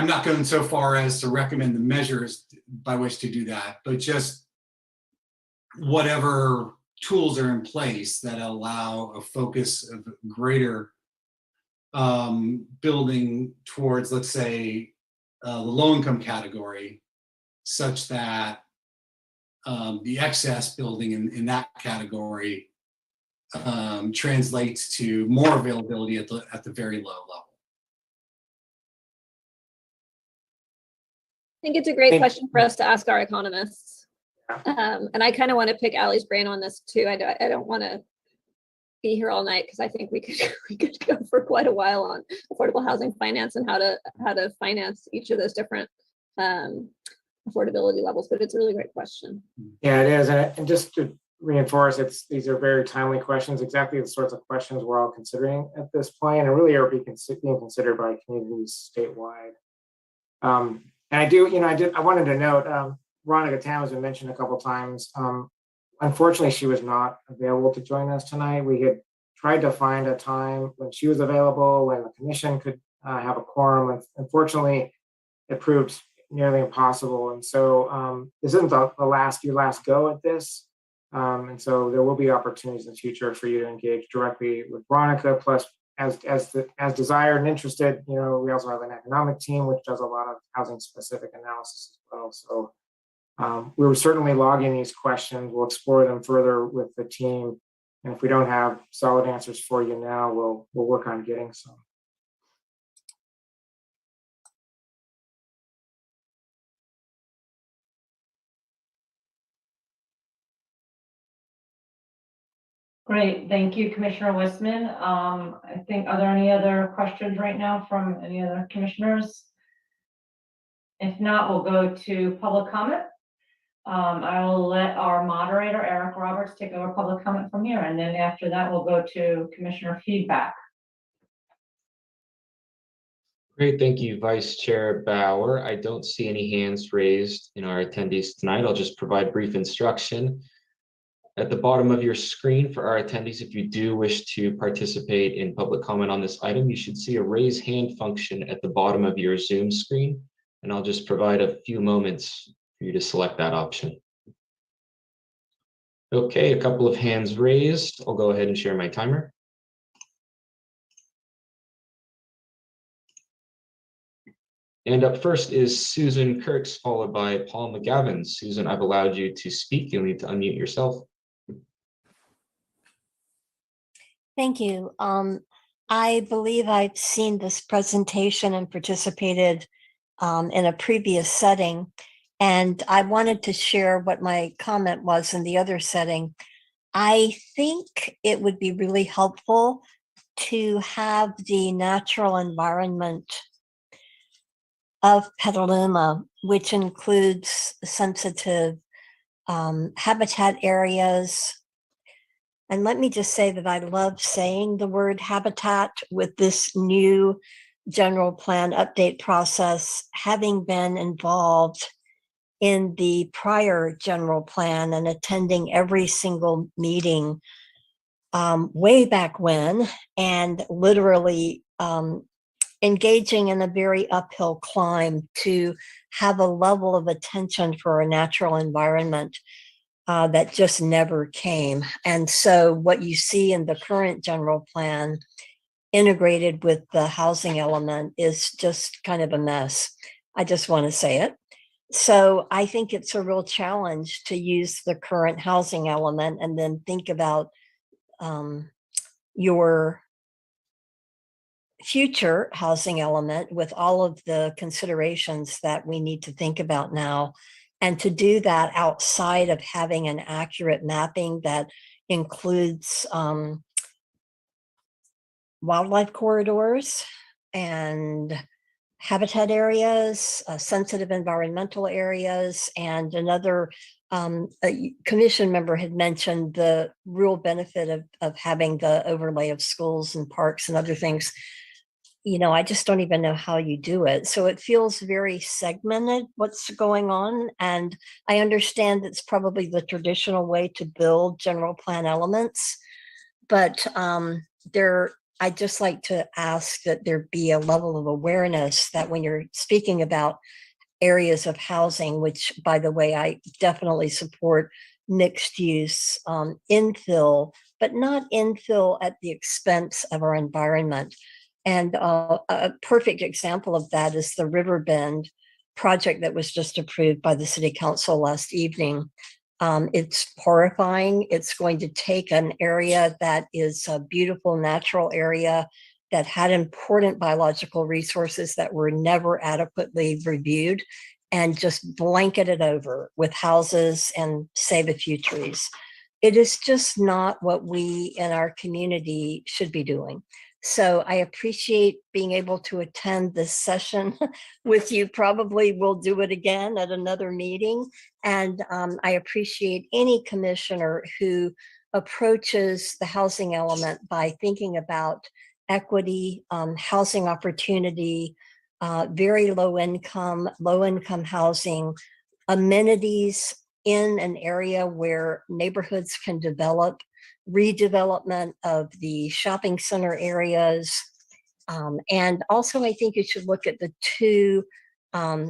not going so far as to recommend the measures by which to do that, but just whatever tools are in place that allow a focus of greater building towards, let's say, the low-income category, such that the excess building in that category translates to more availability at the very low level. I think it's a great question for us to ask our economists. And I kind of want to pick Allie's brain on this too. I don't want to be here all night because I think we could we could go for quite a while on affordable housing finance and how to finance each of those different affordability levels. But it's a really great question. Yeah, it is. And just to reinforce, these are very timely questions, exactly the sorts of questions we're all considering at this point, and really are being considered by communities statewide. And I wanted to note, Veronica Tam has been mentioned a couple times. Unfortunately, she was not available to join us tonight. We had tried to find a time when she was available, when the commission could have a quorum. Unfortunately, it proved nearly impossible. And so this isn't your last go at this. And so there will be opportunities in the future for you to engage directly with Veronica. Plus, as desired and interested, we also have an economic team which does a lot of housing specific analysis as well. So we were certainly logging these questions. We'll explore them further with the team. And if we don't have solid answers for you now, we'll work on getting some. Great, thank you, Commissioner Wissman. I think, are there any other questions right now from any other commissioners? If not, we'll go to public comment. I will let our moderator, Eric Roberts, take over public comment from here. And then after that, we'll go to commissioner feedback. Great, thank you, Vice Chair Bauer. I don't see any hands raised in our attendees tonight. I'll just provide brief instruction. At the bottom of your screen for our attendees, if you do wish to participate in public comment on this item, you should see a raise hand function at the bottom of your Zoom screen. And I'll just provide a few moments for you to select that option. Okay, a couple of hands raised. I'll go ahead and share my timer. And up first is Susan Kirks, followed by Paul McGavin. Susan, I've allowed you to speak. You'll need to unmute yourself. Thank you. I believe I've seen this presentation and participated in a previous setting, and I wanted to share what my comment was in the other setting. I think it would be really helpful to have the natural environment of Petaluma, which includes sensitive habitat areas. And let me just say that I love saying the word habitat with this new general plan update process, having been involved in the prior general plan and attending every single meeting way back when, and literally engaging in a very uphill climb to have a level of attention for a natural environment that just never came. And so what you see in the current general plan integrated with the housing element is just kind of a mess. I just want to say it. So I think it's a real challenge to use the current housing element and then think about your future housing element with all of the considerations that we need to think about now. And to do that outside of having an accurate mapping that includes wildlife corridors and habitat areas, sensitive environmental areas, and another a commission member had mentioned the real benefit of having the overlay of schools and parks and other things. I just don't even know how you do it. So it feels very segmented what's going on. And I understand it's probably the traditional way to build general plan elements, but I'd just like to ask that there be a level of awareness that when you're speaking about areas of housing, which by the way, I definitely support mixed use infill, but not infill at the expense of our environment. And a perfect example of that is the Riverbend project that was just approved by the City Council last evening. It's horrifying. It's going to take an area that is a beautiful natural area that had important biological resources that were never adequately reviewed and just blanket it over with houses and save a few trees. it is just not what we in our community should be doing. So I appreciate being able to attend this session with you. Probably we'll do it again at another meeting. And I appreciate any commissioner who approaches the housing element by thinking about equity, housing opportunity, very low income housing, amenities in an area where neighborhoods can develop, redevelopment of the shopping center areas. And also, I think you should look at the two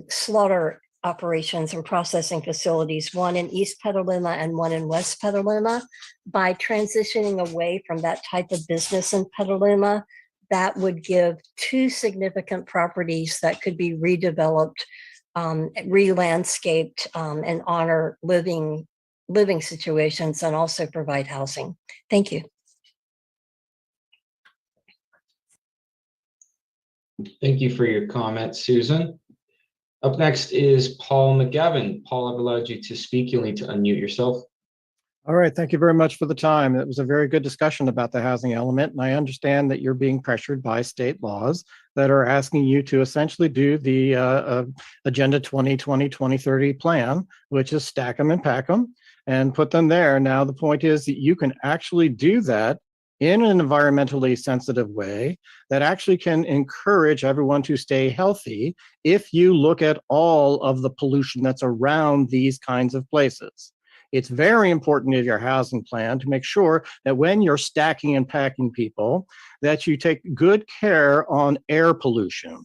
slaughter operations and processing facilities, one in East Petaluma and one in West Petaluma. By transitioning away from that type of business in Petaluma, that would give two significant properties that could be redeveloped, re-landscaped, and honor living situations and also provide housing. Thank you. Thank you for your comment, Susan. Up next is Paul McGavin. Paul, I've allowed you to speak. You'll need to unmute yourself. All right, thank you very much for the time. It was a very good discussion about the housing element, and I understand that you're being pressured by state laws that are asking you to essentially do the Agenda 2020-2030 plan, which is stack them and pack them and put them there. Now, the point is that you can actually do that in an environmentally sensitive way that actually can encourage everyone to stay healthy if you look at all of the pollution that's around these kinds of places. It's very important in your housing plan to make sure that when you're stacking and packing people, that you take good care on air pollution.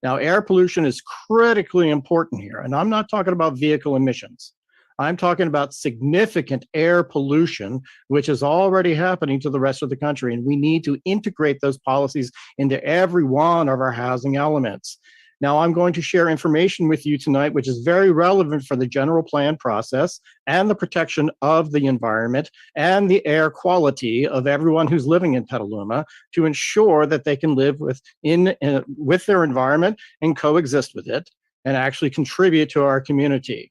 Now, air pollution is critically important here, and I'm not talking about vehicle emissions. I'm talking about significant air pollution, which is already happening to the rest of the country, and we need to integrate those policies into every one of our housing elements. Now, I'm going to share information with you tonight, which is very relevant for the general plan process and the protection of the environment and the air quality of everyone who's living in Petaluma to ensure that they can live with their environment and coexist with it and actually contribute to our community.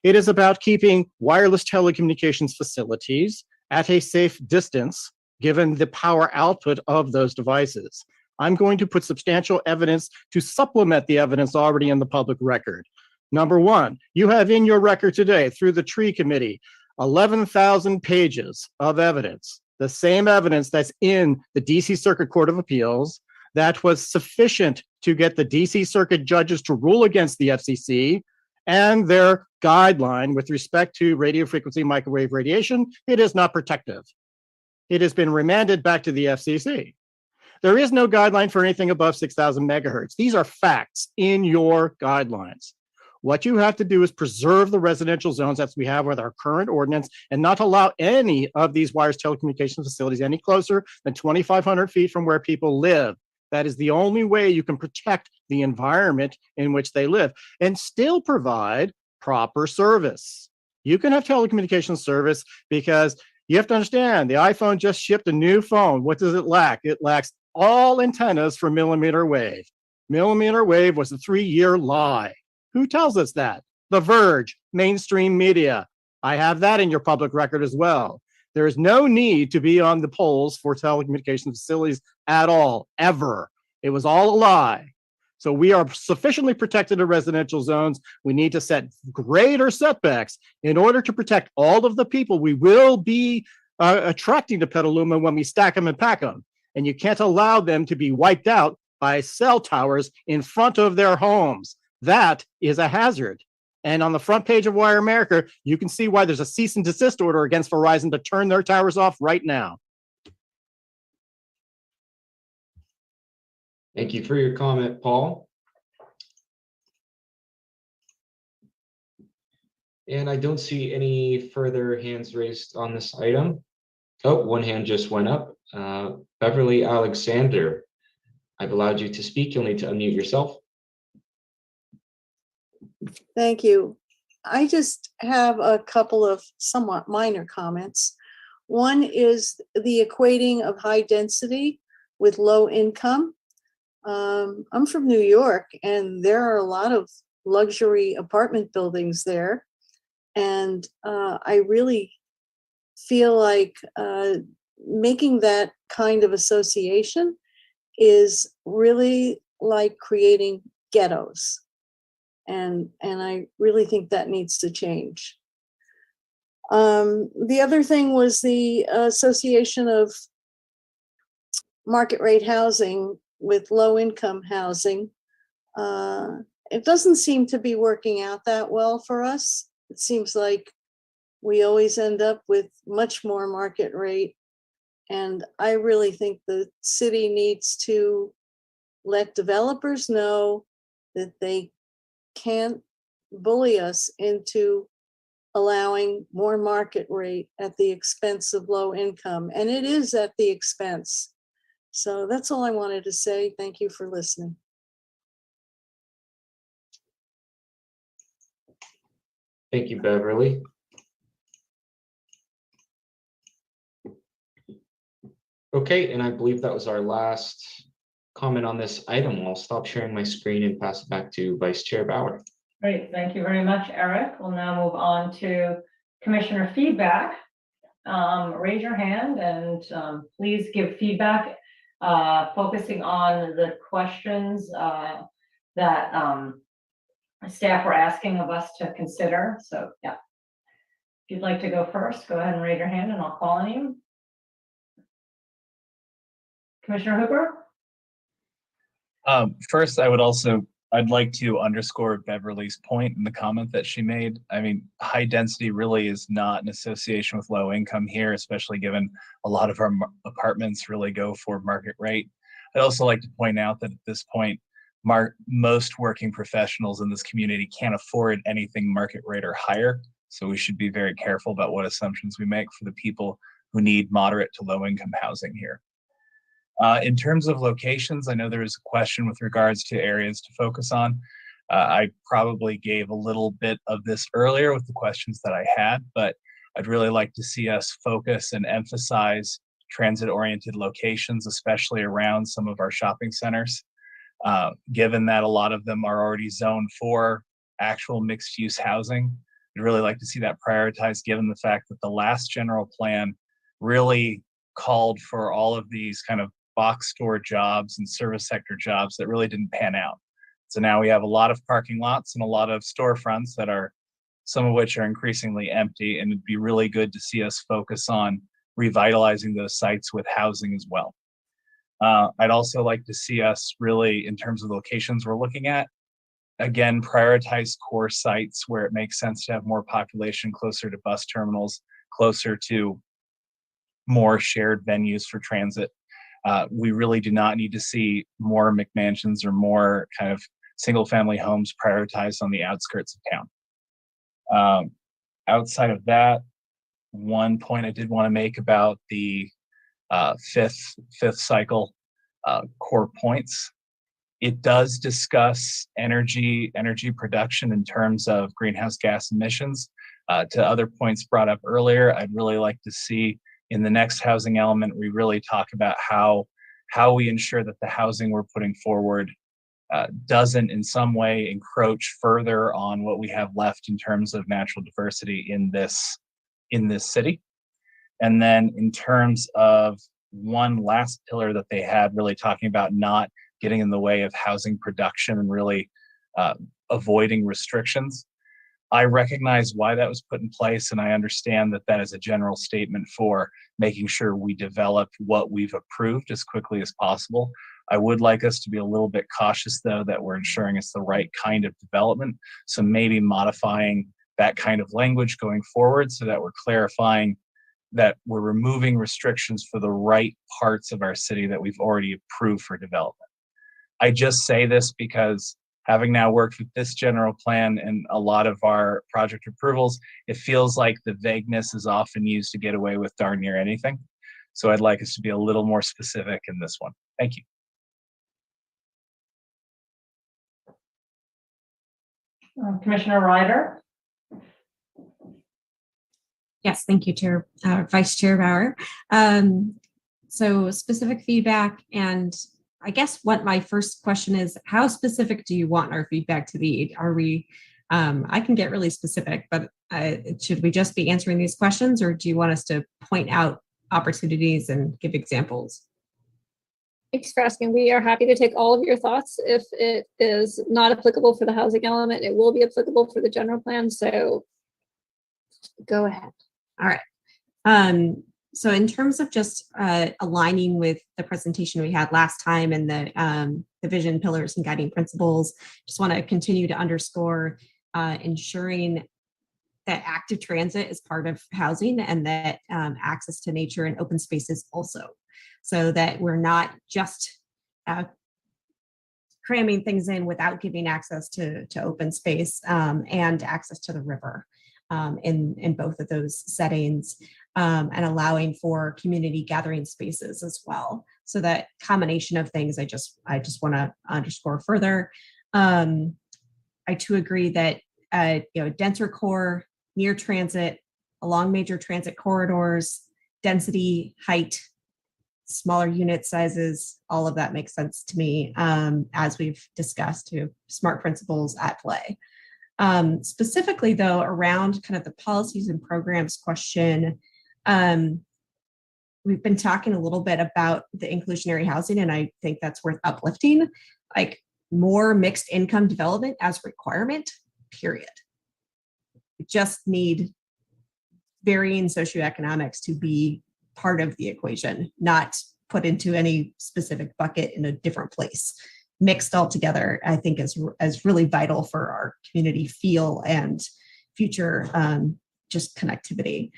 It is about keeping wireless telecommunications facilities at a safe distance, given the power output of those devices. I'm going to put substantial evidence to supplement the evidence already in the public record. Number one, you have in your record today, through the Tree Committee, 11,000 pages of evidence, the same evidence that's in the DC Circuit Court of Appeals that was sufficient to get the DC Circuit judges to rule against the FCC and their guideline with respect to radio frequency microwave radiation. It is not protective. It has been remanded back to the FCC. There is no guideline for anything above 6,000 megahertz. These are facts in your guidelines. What you have to do is preserve the residential zones as we have with our current ordinance and not allow any of these wireless telecommunications facilities any closer than 2,500 feet from where people live. That is the only way you can protect the environment in which they live and still provide proper service. You can have telecommunications service because you have to understand the iPhone just shipped a new phone. What does it lack? It lacks all antennas for millimeter wave. Millimeter wave was a 3-year lie. Who tells us that? The Verge, mainstream media. I have that in your public record as well. There is no need to be on the poles for telecommunications facilities at all, ever. It was all a lie. So we are sufficiently protected in residential zones. We need to set greater setbacks in order to protect all of the people we will be attracting to Petaluma when we stack them and pack them. And you can't allow them to be wiped out by cell towers in front of their homes. That is a hazard. And on the front page of Wire America, you can see why there's a cease and desist order against Verizon to turn their towers off right now. Thank you for your comment, Paul. And I don't see any further hands raised on this item. Oh, one hand just went up. Beverly Alexander, I've allowed you to speak. You'll need to unmute yourself. Thank you. I just have a couple of somewhat minor comments. One is the equating of high density with low income. I'm from New York, and there are a lot of luxury apartment buildings there. And I really feel like making that kind of association is really like creating ghettos. And I really think that needs to change. The other thing was the association of market rate housing with low income housing. It doesn't seem to be working out that well for us. It seems like we always end up with much more market rate. And I really think the city needs to let developers know that they can't bully us into allowing more market rate at the expense of low income. And it is at the expense. So that's all I wanted to say. Thank you for listening. Thank you, Beverly. Okay, and I believe that was our last comment on this item. I'll stop sharing my screen and pass it back to Vice Chair Bauer. Great, thank you very much, Eric. We'll now move on to commissioner feedback. Raise your hand and please give feedback, focusing on the questions that staff were asking of us to consider. So yeah, if you'd like to go first, go ahead and raise your hand and I'll call on you. Commissioner Hooper? First, I'd like to underscore Beverly's point in the comment that she made. I mean, high density really is not an association with low income here, especially given a lot of our apartments really go for market rate. I'd also like to point out that at this point, most working professionals in this community can't afford anything market rate or higher. So we should be very careful about what assumptions we make for the people who need moderate to low income housing here. In terms of locations, I know there was a question with regards to areas to focus on. I probably gave a little bit of this earlier with the questions that I had, but I'd really like to see us focus and emphasize transit-oriented locations, especially around some of our shopping centers. Given that a lot of them are already zoned for actual mixed-use housing, I'd really like to see that prioritized, given the fact that the last general plan really called for all of these kind of box store jobs and service sector jobs that really didn't pan out. So now we have a lot of parking lots and a lot of storefronts that are, some of which are increasingly empty, and it'd be really good to see us focus on revitalizing those sites with housing as well. I'd also like to see us really, in terms of locations we're looking at, again, prioritize core sites where it makes sense to have more population closer to bus terminals, closer to more shared venues for transit. We really do not need to see more McMansions or more kind of single family homes prioritized on the outskirts of town. Outside of that, one point I did want to make about the fifth cycle core points. It does discuss energy production in terms of greenhouse gas emissions. To other points brought up earlier, I'd really like to see in the next housing element, we really talk about how we ensure that the housing we're putting forward doesn't in some way encroach further on what we have left in terms of natural diversity in this city. And then in terms of one last pillar that they had, really talking about not getting in the way of housing production and really avoiding restrictions. I recognize why that was put in place, and I understand that that is a general statement for making sure we develop what we've approved as quickly as possible. I would like us to be a little bit cautious, though, that we're ensuring it's the right kind of development. So maybe modifying that kind of language going forward so that we're clarifying that we're removing restrictions for the right parts of our city that we've already approved for development. I just say this because having now worked with this general plan and a lot of our project approvals, it feels like the vagueness is often used to get away with darn near anything. So I'd like us to be a little more specific in this one. Thank you. Commissioner Ryder? Yes, thank you, Chair, Vice Chair Bauer. So specific feedback, and I guess what my first question is, how specific do you want our feedback to be? Are we, I can get really specific, but Should we just be answering these questions, or do you want us to point out opportunities and give examples? Thanks for asking. We are happy to take all of your thoughts. If it is not applicable for the housing element, it will be applicable for the general plan. So go ahead. All right. So in terms of just aligning with the presentation we had last time and the vision pillars and guiding principles, just want to continue to underscore ensuring that active transit is part of housing, and that access to nature and open spaces also, so that we're not just cramming things in without giving access to open space and access to the river in both of those settings, and allowing for community gathering spaces as well. So that combination of things, I just want to underscore further. I too agree that denser core, near transit, along major transit corridors, density, height, smaller unit sizes, all of that makes sense to me, as we've discussed, smart principles at play. Specifically though, around kind of the policies and programs question, we've been talking a little bit about the inclusionary housing, and I think that's worth uplifting, like more mixed income development as requirement, period. We just need varying socioeconomics to be part of the equation, not put into any specific bucket in a different place. Mixed all together, I think is really vital for our community feel and future just connectivity.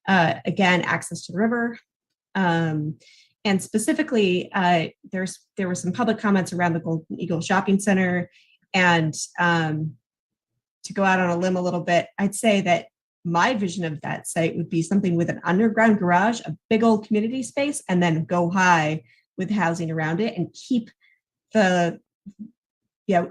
Again, access to the river. And specifically, there were some public comments around the Golden Eagle Shopping Center, and to go out on a limb a little bit, I'd say that my vision of that site would be something with an underground garage, a big old community space, and then go high with housing around it and keep the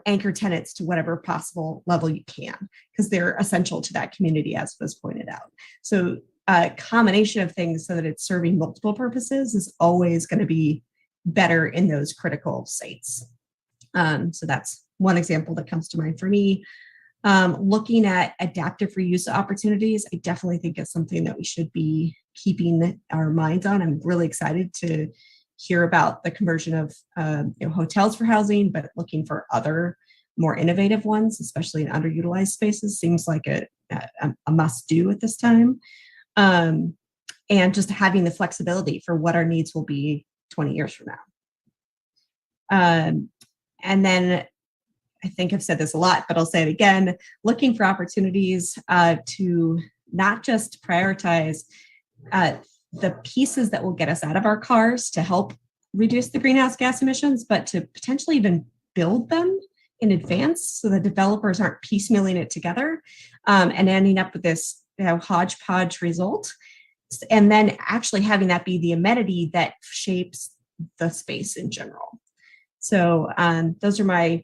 anchor tenants to whatever possible level you can, because they're essential to that community, as was pointed out. So a combination of things so that it's serving multiple purposes is always going to be better in those critical sites. So that's one example that comes to mind for me. Looking at adaptive reuse opportunities, I definitely think it's something that we should be keeping our minds on. I'm really excited to hear about the conversion of hotels for housing, but looking for other more innovative ones, especially in underutilized spaces, seems like a must do at this time. And just having the flexibility for what our needs will be 20 years from now. And then I think I've said this a lot, but I'll say it again, looking for opportunities to not just prioritize the pieces that will get us out of our cars to help reduce the greenhouse gas emissions, but to potentially even build them in advance so the developers aren't piecemealing it together and ending up with this hodgepodge result. And then actually having that be the amenity that shapes the space in general. So those are my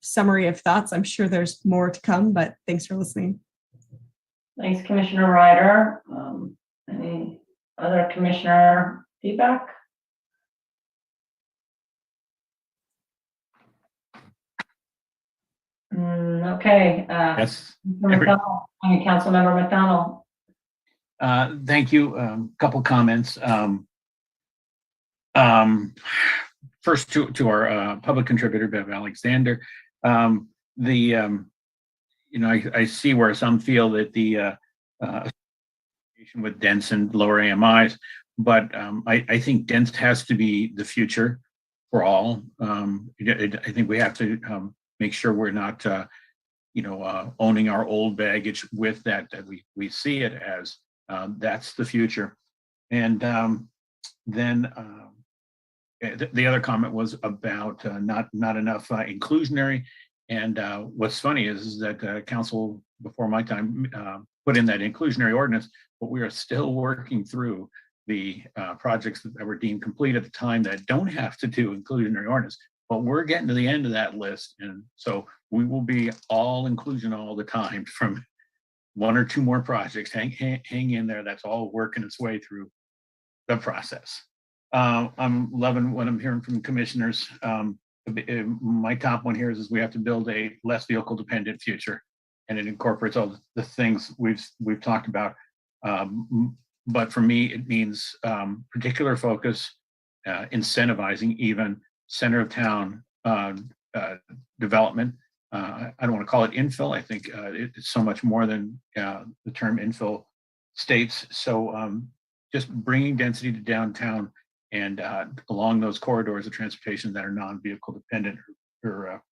summary of thoughts. I'm sure there's more to come, but thanks for listening. Thanks, Commissioner Ryder. Any other commissioner feedback? Okay. Yes. Councilmember McDonald. Thank you. Couple comments. First to our public contributor, Bev Alexander. I see where some feel that the with dense and lower AMIs, but I think dense has to be the future for all. I think we have to make sure we're not, owning our old baggage with that we see it as that's the future. And then the other comment was about not enough inclusionary. And what's funny is that council before my time put in that inclusionary ordinance, but we are still working through the projects that were deemed complete at the time that don't have to do inclusionary ordinance. But we're getting to the end of that list. And so we will be all inclusion all the time from one or two more projects. Hang in there. That's all working its way through the process. I'm loving what I'm hearing from commissioners. My top one here is we have to build a less vehicle dependent future. and it incorporates all the things we've talked about. But for me, it means particular focus, incentivizing even center of town development. I don't want to call it infill. I think it's so much more than the term infill states. So just bringing density to downtown and along those corridors of transportation that are non-vehicle dependent or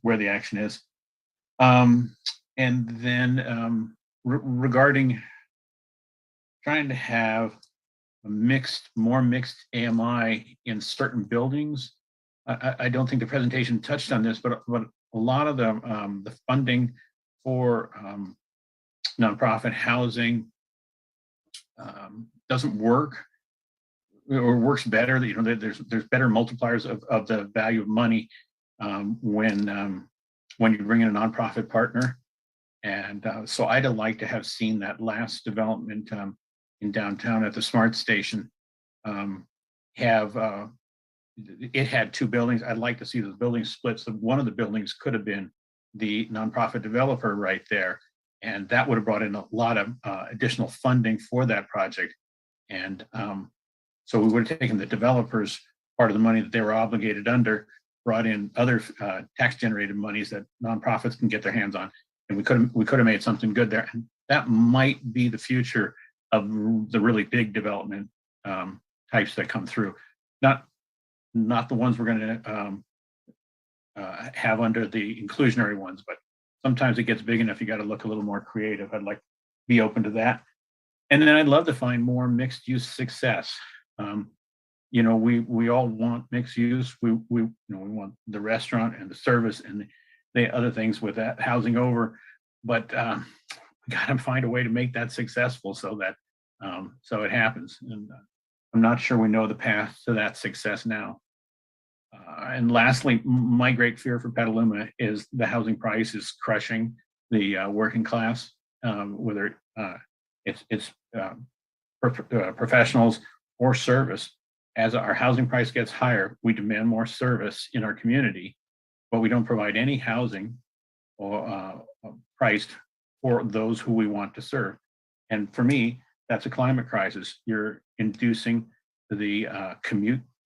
where the action is. And then regarding trying to have a more mixed AMI in certain buildings, I don't think the presentation touched on this, but a lot of the funding for nonprofit housing doesn't work, or works better. You know, there's better multipliers of the value of money when you bring in a nonprofit partner. And so I'd like to have seen that last development in downtown at the Smart Station have it had two buildings. I'd like to see those buildings split. So one of the buildings could have been the nonprofit developer right there, and that would have brought in a lot of additional funding for that project. And so we would have taken the developers part of the money that they were obligated under, brought in other tax generated monies that nonprofits can get their hands on, and we could have made something good there. And that might be the future of the really big development types that come through. Not the ones we're going to have under the inclusionary ones, but sometimes it gets big enough you got to look a little more creative. I'd like to be open to that. And then I'd love to find more mixed use success. You know, we all want mixed use. We want the restaurant and the service and the other things with that housing over, but we got to find a way to make that successful so that so it happens. And I'm not sure we know the path to that success now. And lastly, my great fear for Petaluma is the housing price is crushing the working class, whether it's professionals or service. As our housing price gets higher, we demand more service in our community, but we don't provide any housing or priced for those who we want to serve. And for me, that's a climate crisis. You're inducing the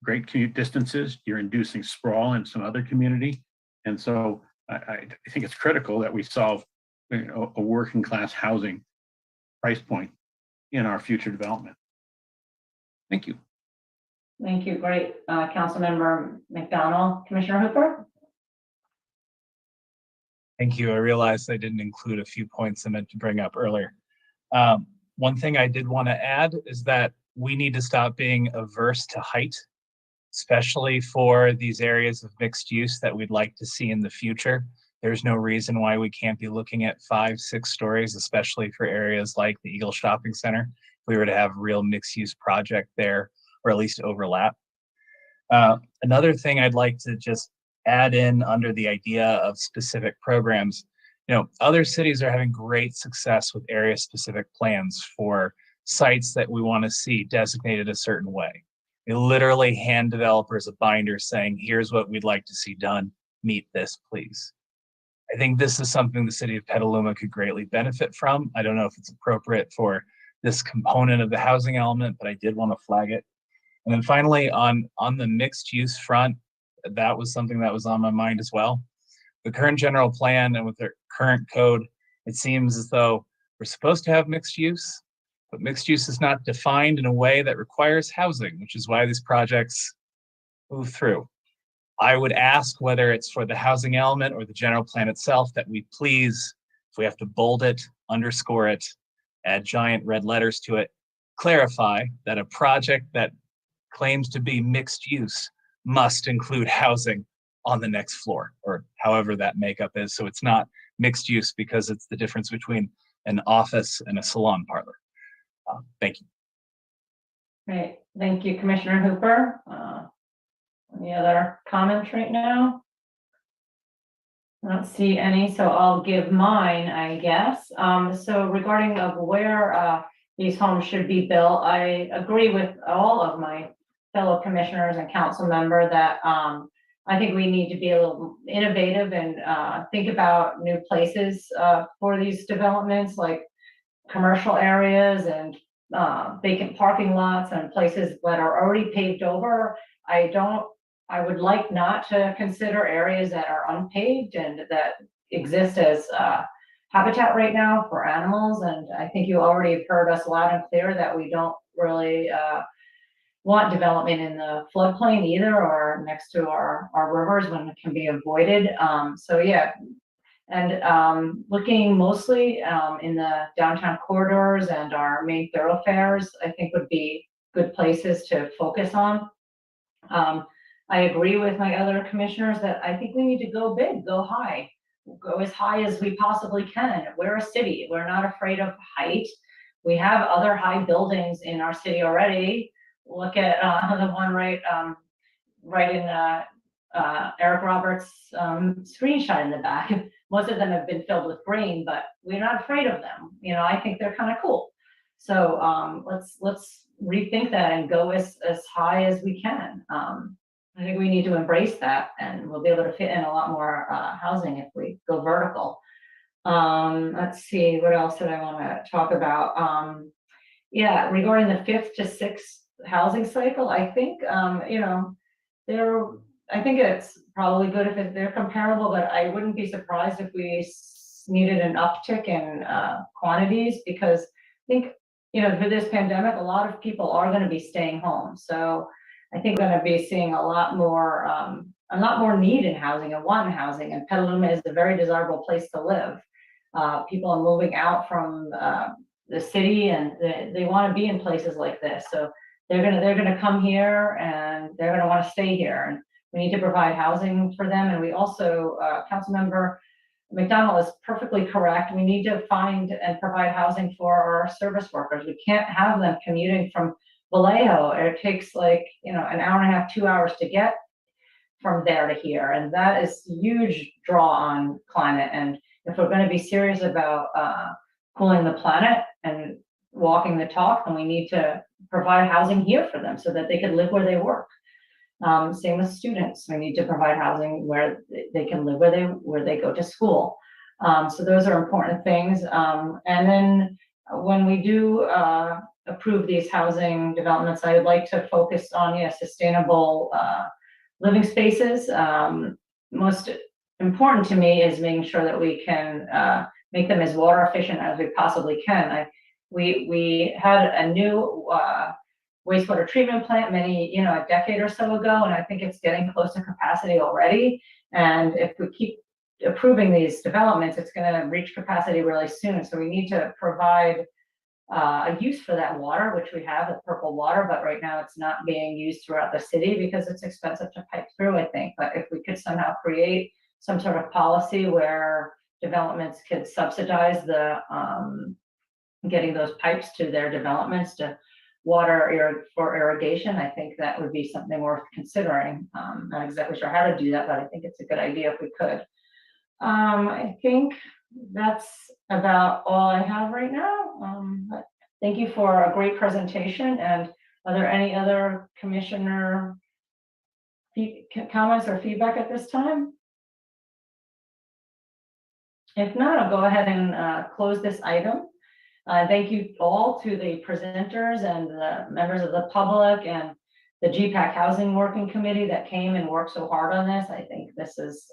great commute distances. You're inducing sprawl in some other community. And so I think it's critical that we solve a working class housing price point in our future development. Thank you. Thank you. Great. Councilmember McDonald. Commissioner Hooper? Thank you. I realized I didn't include a few points I meant to bring up earlier. One thing I did want to add is that we need to stop being averse to height, especially for these areas of mixed use that we'd like to see in the future. There's no reason why we can't be looking at 5-6 stories, especially for areas like the Eagle Shopping Center. If we were to have a real mixed use project there, or at least overlap. Another thing I'd like to just add in under the idea of specific programs, other cities are having great success with area specific plans for sites that we want to see designated a certain way. They literally hand developers a binder saying, here's what we'd like to see done, meet this, please. I think this is something the city of Petaluma could greatly benefit from. I don't know if it's appropriate for this component of the housing element, but I did want to flag it. And then finally, on the mixed use front, that was something that was on my mind as well. The current general plan and with their current code, it seems as though we're supposed to have mixed use, but mixed use is not defined in a way that requires housing, which is why these projects move through. I would ask whether it's for the housing element or the general plan itself that we please, if we have to bold it, underscore it, add giant red letters to it, clarify that a project that claims to be mixed use must include housing on the next floor, or however that makeup is. So it's not mixed use because it's the difference between an office and a salon parlor. Thank you. Great. Thank you, Commissioner Hooper. Any other comments right now? I don't see any, so I'll give mine, I guess. So regarding of where these homes should be built, I agree with all of my fellow commissioners and council member that I think we need to be a little innovative and think about new places for these developments, like commercial areas and vacant parking lots and places that are already paved over. I would like not to consider areas that are unpaved and that exist as habitat right now for animals. And I think you already have heard us loud and clear that we don't really want development in the floodplain either, or next to our rivers when it can be avoided. So yeah, and looking mostly in the downtown corridors and our main thoroughfares, I think would be good places to focus on. I agree with my other commissioners that I think we need to go big, go high, go as high as we possibly can. We're a city. We're not afraid of height. We have other high buildings in our city already. Look at the one right in Eric Roberts' screenshot in the back. Most of them have been filled with green, but we're not afraid of them. You know, I think they're kind of cool. So let's rethink that and go as high as we can. I think we need to embrace that, and we'll be able to fit in a lot more housing if we go vertical. Let's see, what else did I want to talk about? Yeah, regarding the 5th to 6th housing cycle, I think you know, I think it's probably good if they're comparable, but I wouldn't be surprised if we needed an uptick in quantities, because I think, you know, for this pandemic, a lot of people are going to be staying home. So I think we're going to be seeing a lot more need in housing and want in housing. And Petaluma is a very desirable place to live. People are moving out from the city, and they want to be in places like this. So they're gonna come here, and they're gonna want to stay here. And we need to provide housing for them. And we also, Councilmember McDonald is perfectly correct. We need to find and provide housing for our service workers. We can't have them commuting from Vallejo. It takes, like, you know, an hour and a half, 2 hours to get from there to here. And that is a huge draw on climate. And if we're going to be serious about cooling the planet and walking the talk, then we need to provide housing here for them so that they can live where they work. Same with students. We need to provide housing where they can live where they go to school. So those are important things. And then when we do approve these housing developments, I would like to focus on sustainable living spaces. Most important to me is making sure that we can make them as water efficient as we possibly can. We had a new wastewater treatment plant a decade or so ago, and I think it's getting close to capacity already. And if we keep approving these developments, it's going to reach capacity really soon. So we need to provide a use for that water, which we have, the purple water, but right now it's not being used throughout the city because it's expensive to pipe through, I think. But if we could somehow create some sort of policy where developments could subsidize the getting those pipes to their developments to water for irrigation, I think that would be something worth considering. Not exactly sure how to do that, but I think it's a good idea if we could. I think that's about all I have right now. But thank you for a great presentation. And are there any other commissioner comments or feedback at this time? If not, I'll go ahead and close this item. Thank you all to the presenters and the members of the public and the GPAC Housing Working Committee that came and worked so hard on this. I think this is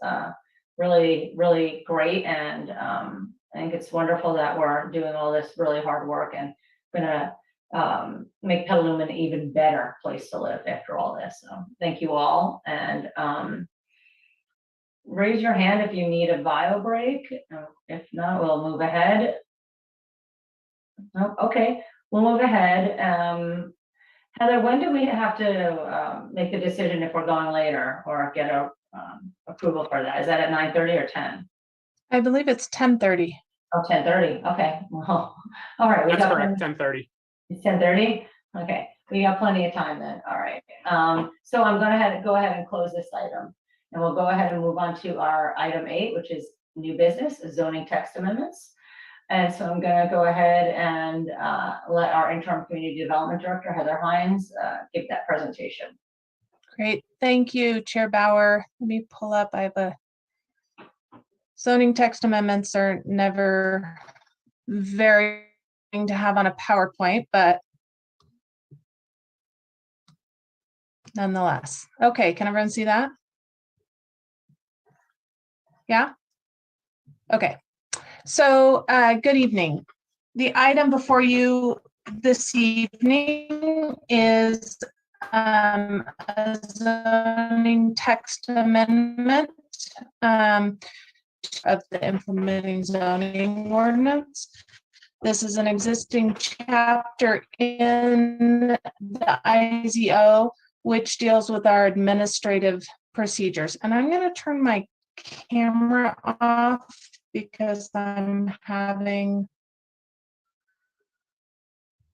really, really great. And I think it's wonderful that we're doing all this really hard work and gonna make Petaluma an even better place to live after all this. So thank you all. And raise your hand if you need a bio break. If not, we'll move ahead. Oh, okay, we'll move ahead. Heather, when do we have to make the decision if we're going later or get a approval for that? Is that at 9:30 or 10? I believe it's 10:30. Oh, 10:30. Okay. Well, all right. That's correct. 10:30. It's 10:30. Okay, we got plenty of time then. All right. So I'm going to go ahead and close this item, and we'll go ahead and move on to our item 8, which is new business, zoning text amendments. And so I'm going to go ahead and let our interim community development director, Heather Hines, give that presentation. Great. Thank you, Chair Bauer. Let me pull up, I have a zoning text amendments are never very to have on a PowerPoint, but nonetheless. Okay, can everyone see that? Yeah? Okay. So good evening. The item before you this evening is a zoning text amendment of the implementing zoning ordinance. This is an existing chapter in the IZO, which deals with our administrative procedures. And I'm going to turn my camera off because I'm having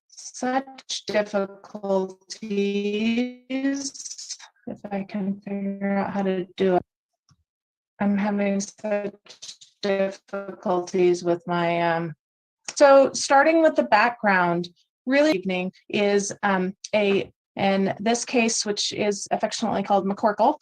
such difficulties. If I can figure out how to do it. I'm having such difficulties with my, so starting with the background, really evening is in this case, which is affectionately called McCorkle,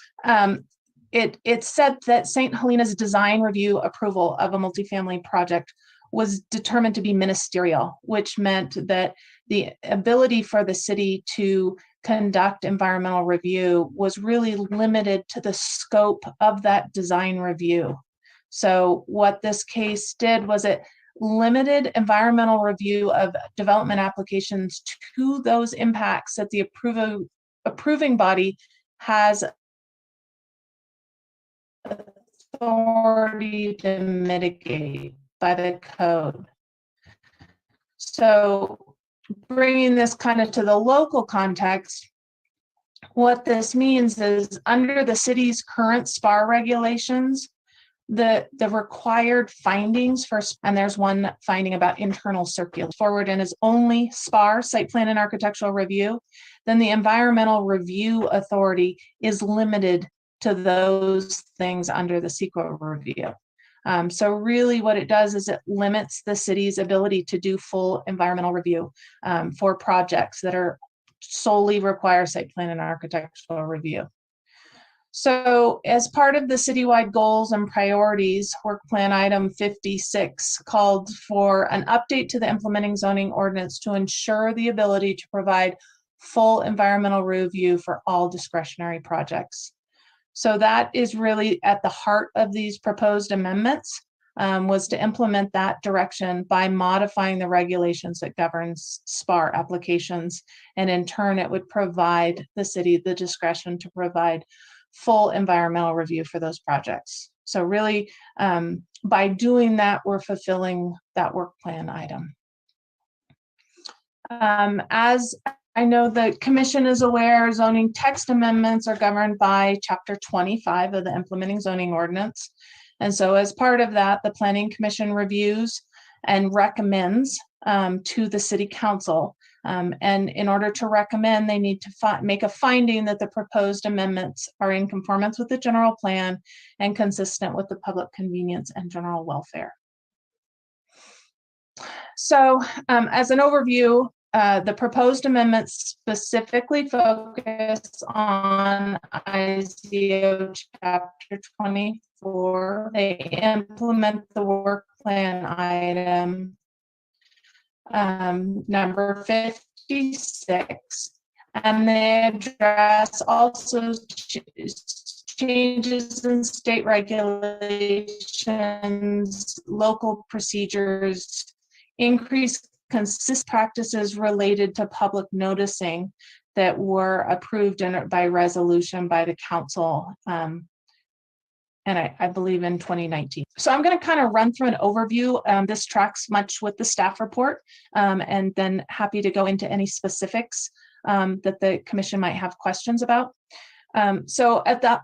it said that St. Helena's design review approval of a multifamily project was determined to be ministerial, which meant that the ability for the city to conduct environmental review was really limited to the scope of that design review. So what this case did was it limited environmental review of development applications to those impacts that the approving body has authority to mitigate by the code. So bringing this kind of to the local context, what this means is under the city's current SPAR regulations, the required findings for, and there's one finding about internal circulation forward and is only SPAR, site plan and architectural review, then the environmental review authority is limited to those things under the CEQA review. So really what it does is it limits the city's ability to do full environmental review for projects that are solely require site plan and architectural review. So as part of the citywide goals and priorities, work plan item 56 called for an update to the implementing zoning ordinance to ensure the ability to provide full environmental review for all discretionary projects. So that is really at the heart of these proposed amendments, was to implement that direction by modifying the regulations that governs SPAR applications. And in turn, it would provide the city the discretion to provide full environmental review for those projects. So really, by doing that, we're fulfilling that work plan item. As I know the commission is aware, zoning text amendments are governed by Chapter 25 of the implementing zoning ordinance. And so as part of that, the Planning Commission reviews and recommends to the City Council. And in order to recommend, they need to make a finding that the proposed amendments are in conformance with the general plan and consistent with the public convenience and general welfare. So as an overview, the proposed amendments specifically focus on IZO Chapter 24. They implement the work plan item number 56, and they address also changes in state regulations, local procedures, increased consistent practices related to public noticing that were approved by resolution by the council, and I believe in 2019. So I'm going to kind of run through an overview. This tracks much with the staff report, and then happy to go into any specifics that the commission might have questions about. So at the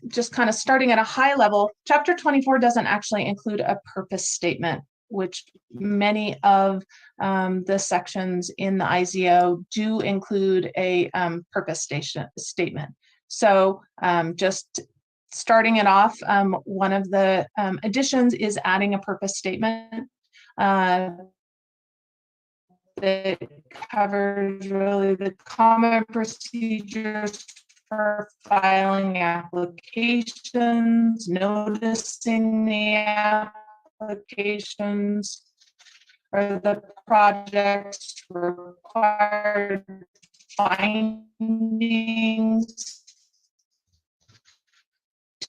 just kind of starting at a high level, Chapter 24 doesn't actually include a purpose statement, which many of the sections in the IZO do include a purpose statement. So just starting it off, one of the additions is adding a purpose statement that covers really the common procedures for filing applications, noticing the applications, or the project's required findings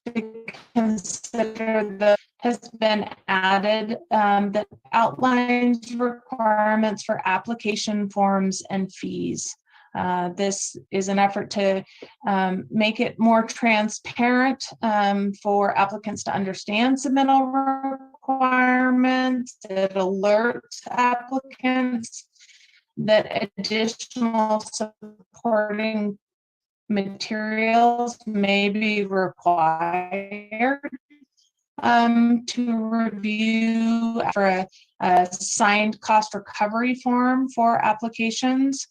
to consider has been added that outlines requirements for application forms and fees. This is an effort to make it more transparent for applicants to understand submittal requirements. It alerts applicants that additional supporting materials may be required to review for a signed cost recovery form for applications.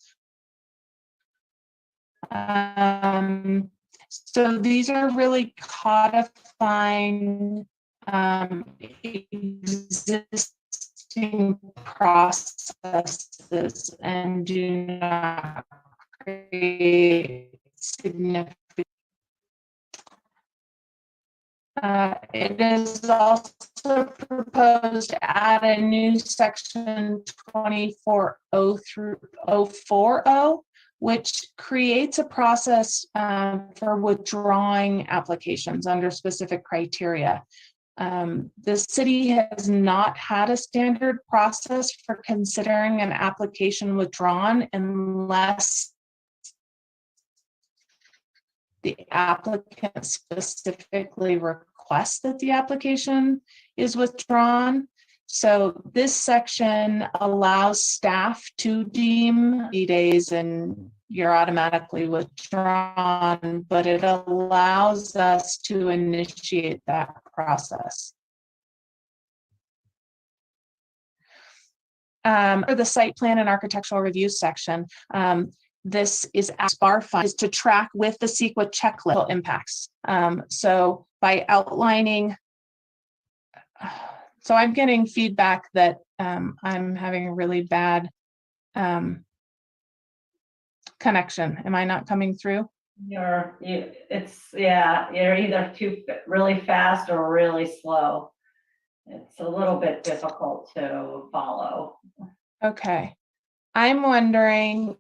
So these are really codifying existing processes and do not create significant. It is also proposed to add a new section 24.040, which creates a process for withdrawing applications under specific criteria. The city has not had a standard process for considering an application withdrawn unless the applicant specifically requests that the application is withdrawn. So this section allows staff to deem 30 days and you're automatically withdrawn, but it allows us to initiate that process. For the site plan and architectural review section, this is SPAR fund is to track with the CEQA checklist impacts. So by outlining, so I'm getting feedback that I'm having a really bad connection. Am I not coming through? You're either really fast or really slow. It's a little bit difficult to follow. Okay. I'm wondering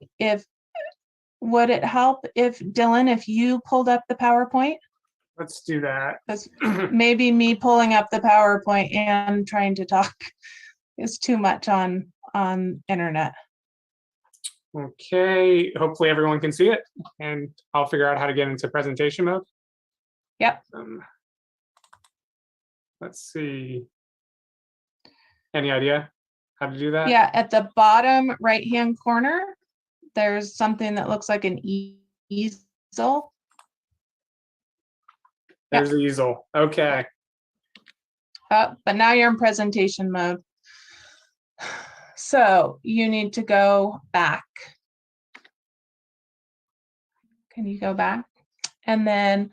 would it help if Dylan, if you pulled up the PowerPoint? Let's do that. Because maybe me pulling up the PowerPoint and trying to talk is too much on internet. Okay, hopefully everyone can see it, and I'll figure out how to get into presentation mode. Yep. Let's see. Any idea how to do that? Yeah, at the bottom right-hand corner, there's something that looks like an easel. There's the easel. Okay. But now you're in presentation mode. So you need to go back. Can you go back? And then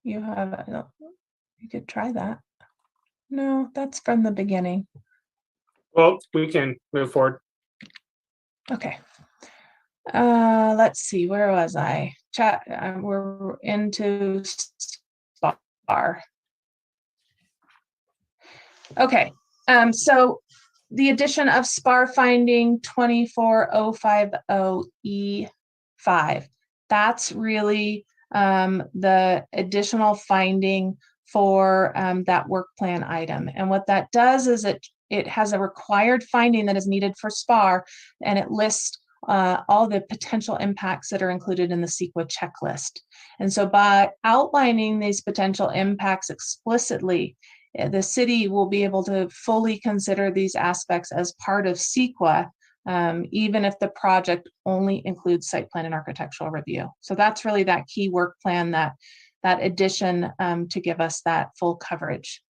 you have, you could try that. No, that's from the beginning. Well, we can move forward. Okay. Let's see, where was I? Chat, we're into SPAR. Okay, so the addition of SPAR finding 24050E5, that's really the additional finding for that work plan item. And what that does is it has a required finding that is needed for SPAR, and it lists all the potential impacts that are included in the CEQA checklist. And so by outlining these potential impacts explicitly, the city will be able to fully consider these aspects as part of CEQA, even if the project only includes site plan and architectural review. So that's really that key work plan, that addition to give us that full coverage.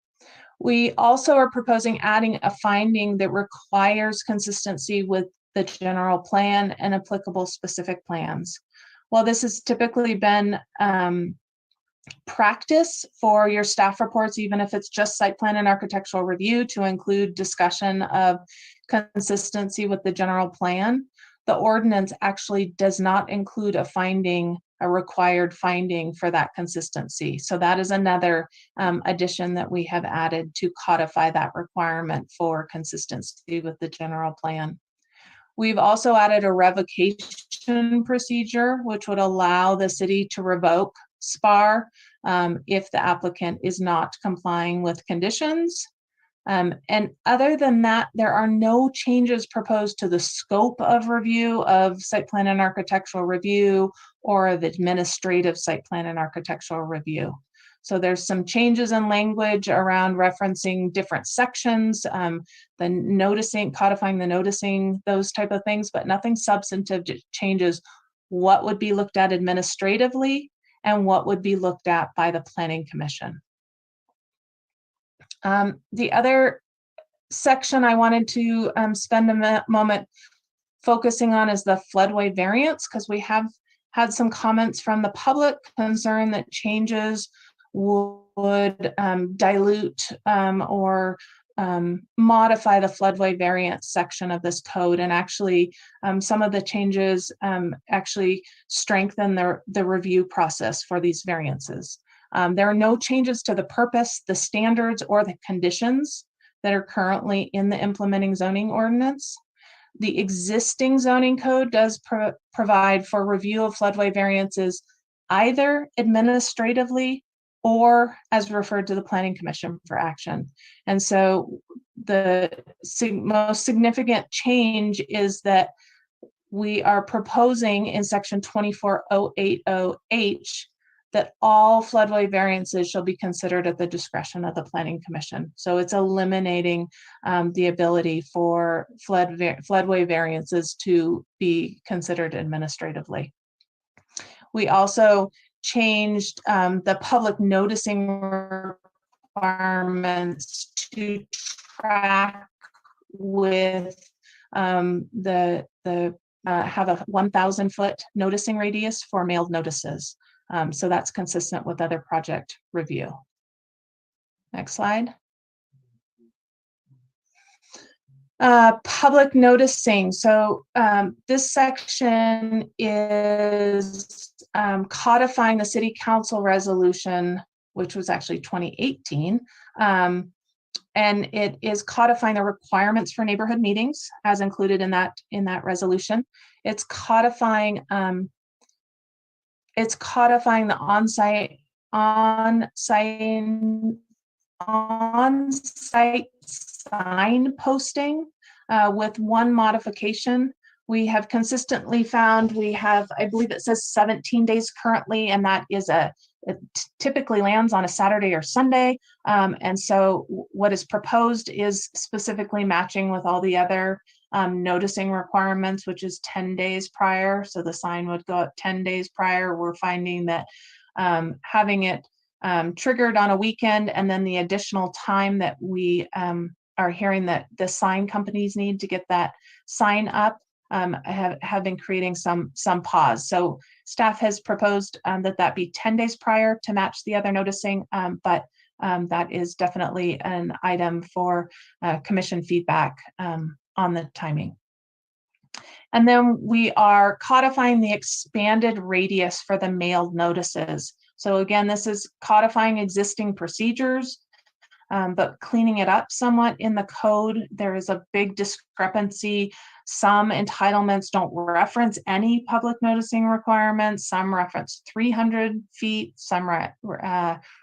We also are proposing adding a finding that requires consistency with the general plan and applicable specific plans. While this has typically been practice for your staff reports, even if it's just site plan and architectural review, to include discussion of consistency with the general plan. The ordinance actually does not include a required finding for that consistency. So that is another addition that we have added to codify that requirement for consistency with the general plan. We've also added a revocation procedure, which would allow the city to revoke SPAR if the applicant is not complying with conditions. And other than that, there are no changes proposed to the scope of review of site plan and architectural review or the administrative site plan and architectural review. So there's some changes in language around referencing different sections, the noticing, codifying the noticing, those type of things, but nothing substantive changes what would be looked at administratively and what would be looked at by the Planning Commission. The other section I wanted to spend a moment focusing on is the floodway variants, because we have had some comments from the public concern that changes would dilute or modify the floodway variance section of this code. And actually, some of the changes actually strengthen the review process for these variances. There are no changes to the purpose, the standards, or the conditions that are currently in the implementing zoning ordinance. The existing zoning code does provide for review of floodway variances either administratively or as referred to the Planning Commission for action. And so the most significant change is that we are proposing in section 24080H that all floodway variances shall be considered at the discretion of the Planning Commission. So it's eliminating the ability for floodway variances to be considered administratively. We also changed the public noticing requirements to track with have a 1,000 foot noticing radius for mailed notices. So that's consistent with other project review. Next slide. Public noticing. So this section is codifying the City Council resolution, which was actually 2018. And it is codifying the requirements for neighborhood meetings as included in that resolution. It's codifying the on-site sign posting with one modification. We have consistently found I believe it says 17 days currently, and that is it typically lands on a Saturday or Sunday. And so what is proposed is specifically matching with all the other noticing requirements, which is 10 days prior. So the sign would go up 10 days prior. We're finding that having it triggered on a weekend and then the additional time that we are hearing that the sign companies need to get that sign up have been creating some pause. So staff has proposed that be 10 days prior to match the other noticing, but that is definitely an item for commission feedback on the timing. And then we are codifying the expanded radius for the mailed notices. So again, this is codifying existing procedures, but cleaning it up somewhat in the code. There is a big discrepancy. Some entitlements don't reference any public noticing requirements. Some reference 300 feet, some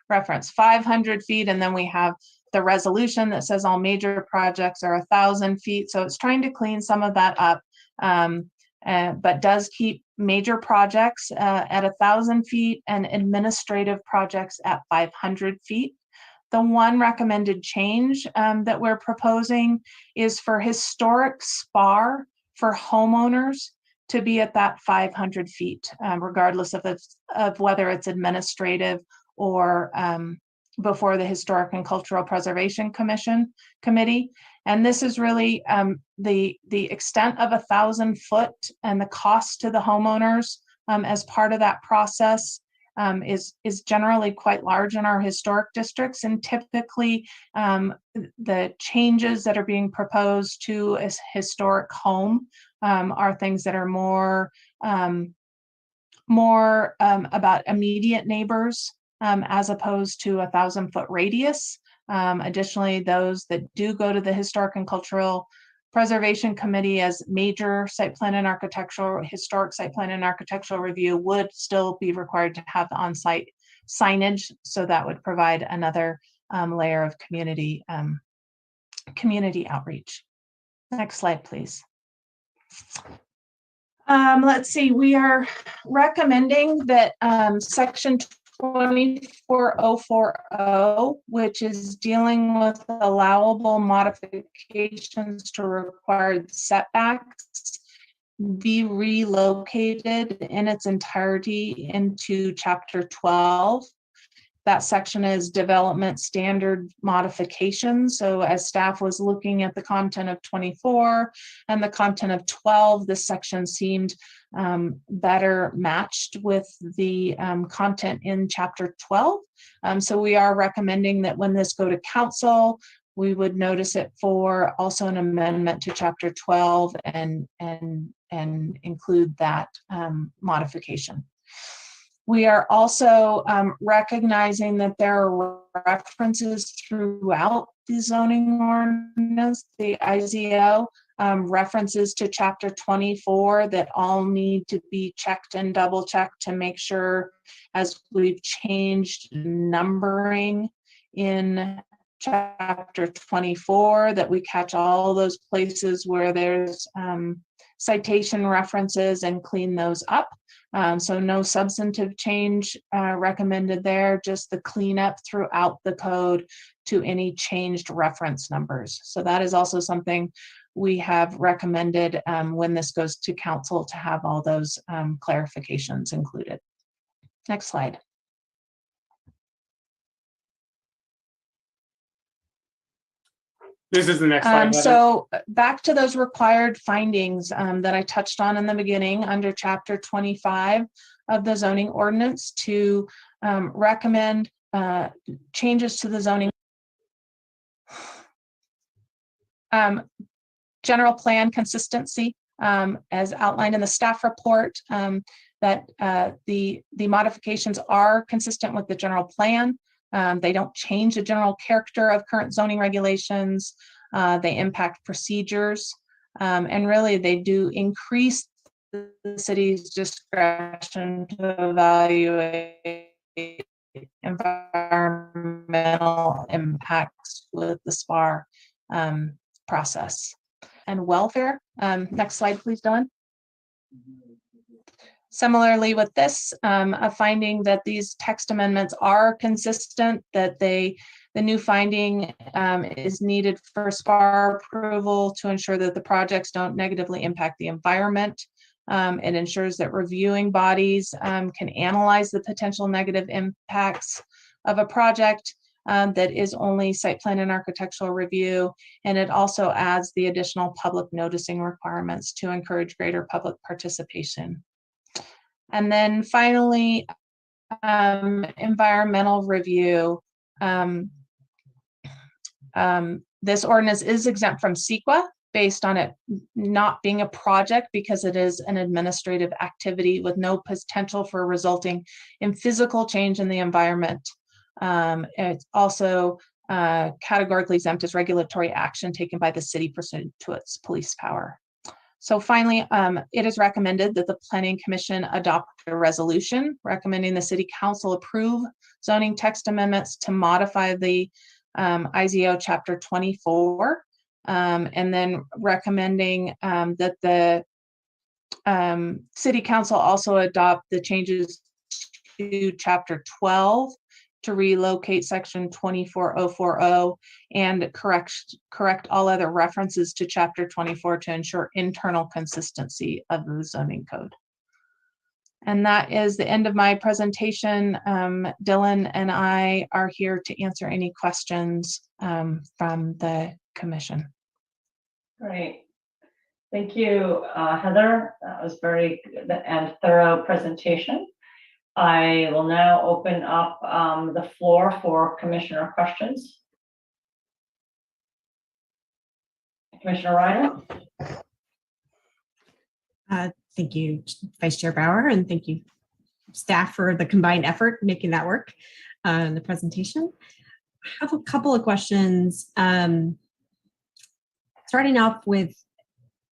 reference 500 feet. And then we have the resolution that says all major projects are 1,000 feet. So it's trying to clean some of that up, but does keep major projects at 1,000 feet and administrative projects at 500 feet. The one recommended change that we're proposing is for historic SPAR for homeowners to be at that 500 feet, regardless of whether it's administrative or before the Historic and Cultural Preservation Committee. And this is really the extent of 1,000 foot and the cost to the homeowners as part of that process. is generally quite large in our historic districts, and typically the changes that are being proposed to a historic home are things that are more about immediate neighbors as opposed to a 1,000-foot radius. Additionally, those that do go to the Historic and Cultural Preservation Committee as major site plan and architectural, historic site plan and architectural review would still be required to have on-site signage. So that would provide another layer of community outreach. Next slide, please. Let's see, we are recommending that section 24040, which is dealing with allowable modifications to required setbacks, be relocated in its entirety into chapter 12. That section is development standard modifications. So as staff was looking at the content of 24 and the content of 12, this section seemed better matched with the content in chapter 12. So we are recommending that when this go to council, we would notice it for also an amendment to chapter 12 and include that modification. We are also recognizing that there are references throughout the zoning ordinance, the IZO, references to chapter 24 that all need to be checked and double checked to make sure, as we've changed numbering in chapter 24, that we catch all those places where there's citation references and clean those up. So no substantive change recommended there, just the cleanup throughout the code to any changed reference numbers. So that is also something we have recommended when this goes to council to have all those clarifications included. Next slide. This is the next slide. So back to those required findings that I touched on in the beginning under chapter 25 of the zoning ordinance to recommend changes to the zoning. General plan consistency as outlined in the staff report, that the modifications are consistent with the general plan. They don't change the general character of current zoning regulations. They impact procedures, and really they do increase the city's discretion to evaluate environmental impacts with the SPAR process. And welfare. Next slide, please, Dawn. Similarly with this, a finding that these text amendments are consistent, that the new finding is needed for SPAR approval to ensure that the projects don't negatively impact the environment. It ensures that reviewing bodies can analyze the potential negative impacts of a project that is only site plan and architectural review. And it also adds the additional public noticing requirements to encourage greater public participation. And then finally, environmental review. This ordinance is exempt from CEQA based on it not being a project because it is an administrative activity with no potential for resulting in physical change in the environment. It's also categorically exempt as regulatory action taken by the city pursuant to its police power. So finally, it is recommended that the Planning Commission adopt a resolution recommending the City Council approve zoning text amendments to modify the IZO Chapter 24, and then recommending that the City Council also adopt the changes to Chapter 12 to relocate section 24040 and correct all other references to chapter 24 to ensure internal consistency of the zoning code. And that is the end of my presentation. Dylan and I are here to answer any questions from the commission. Great. Thank you, Heather. That was very good and thorough presentation. I will now open up the floor for commissioner questions. Commissioner Ryder? Thank you, Vice Chair Bauer, and thank you, staff, for the combined effort making that work in the presentation. I have a couple of questions. Starting off with,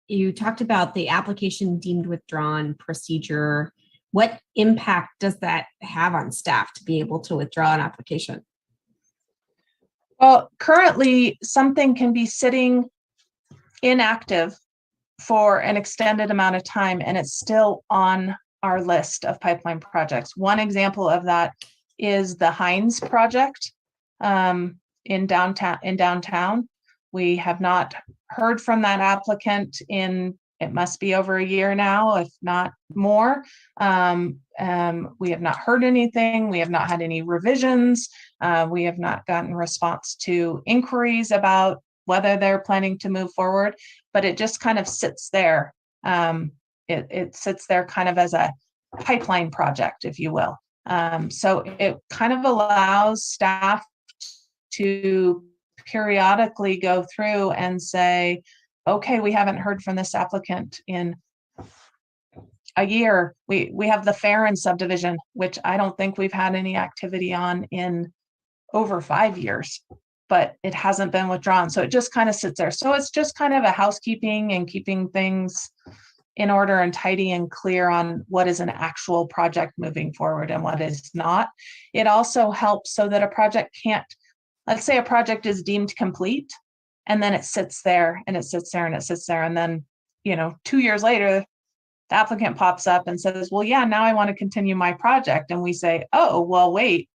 you talked about the application deemed withdrawn procedure. What impact does that have on staff to be able to withdraw an application? Well, currently something can be sitting inactive for an extended amount of time and it's still on our list of pipeline projects. One example of that is the Hines project in downtown. We have not heard from that applicant in, it must be over a year now, if not more. We have not heard anything. We have not had any revisions. We have not gotten response to inquiries about whether they're planning to move forward, but it just kind of sits there. It sits there kind of as a pipeline project, if you will. So it kind of allows staff to periodically go through and say, okay, we haven't heard from this applicant in a year. We have the Farron subdivision, which I don't think we've had any activity on in over 5 years, but it hasn't been withdrawn. So it just kind of sits there. So it's just kind of a housekeeping and keeping things in order and tidy and clear on what is an actual project moving forward and what is not. It also helps so that a project can't, let's say a project is deemed complete and then it sits there and it sits there and it sits there. And then, 2 years later, the applicant pops up and says, well, yeah, now I want to continue my project. And we say, oh, well, wait,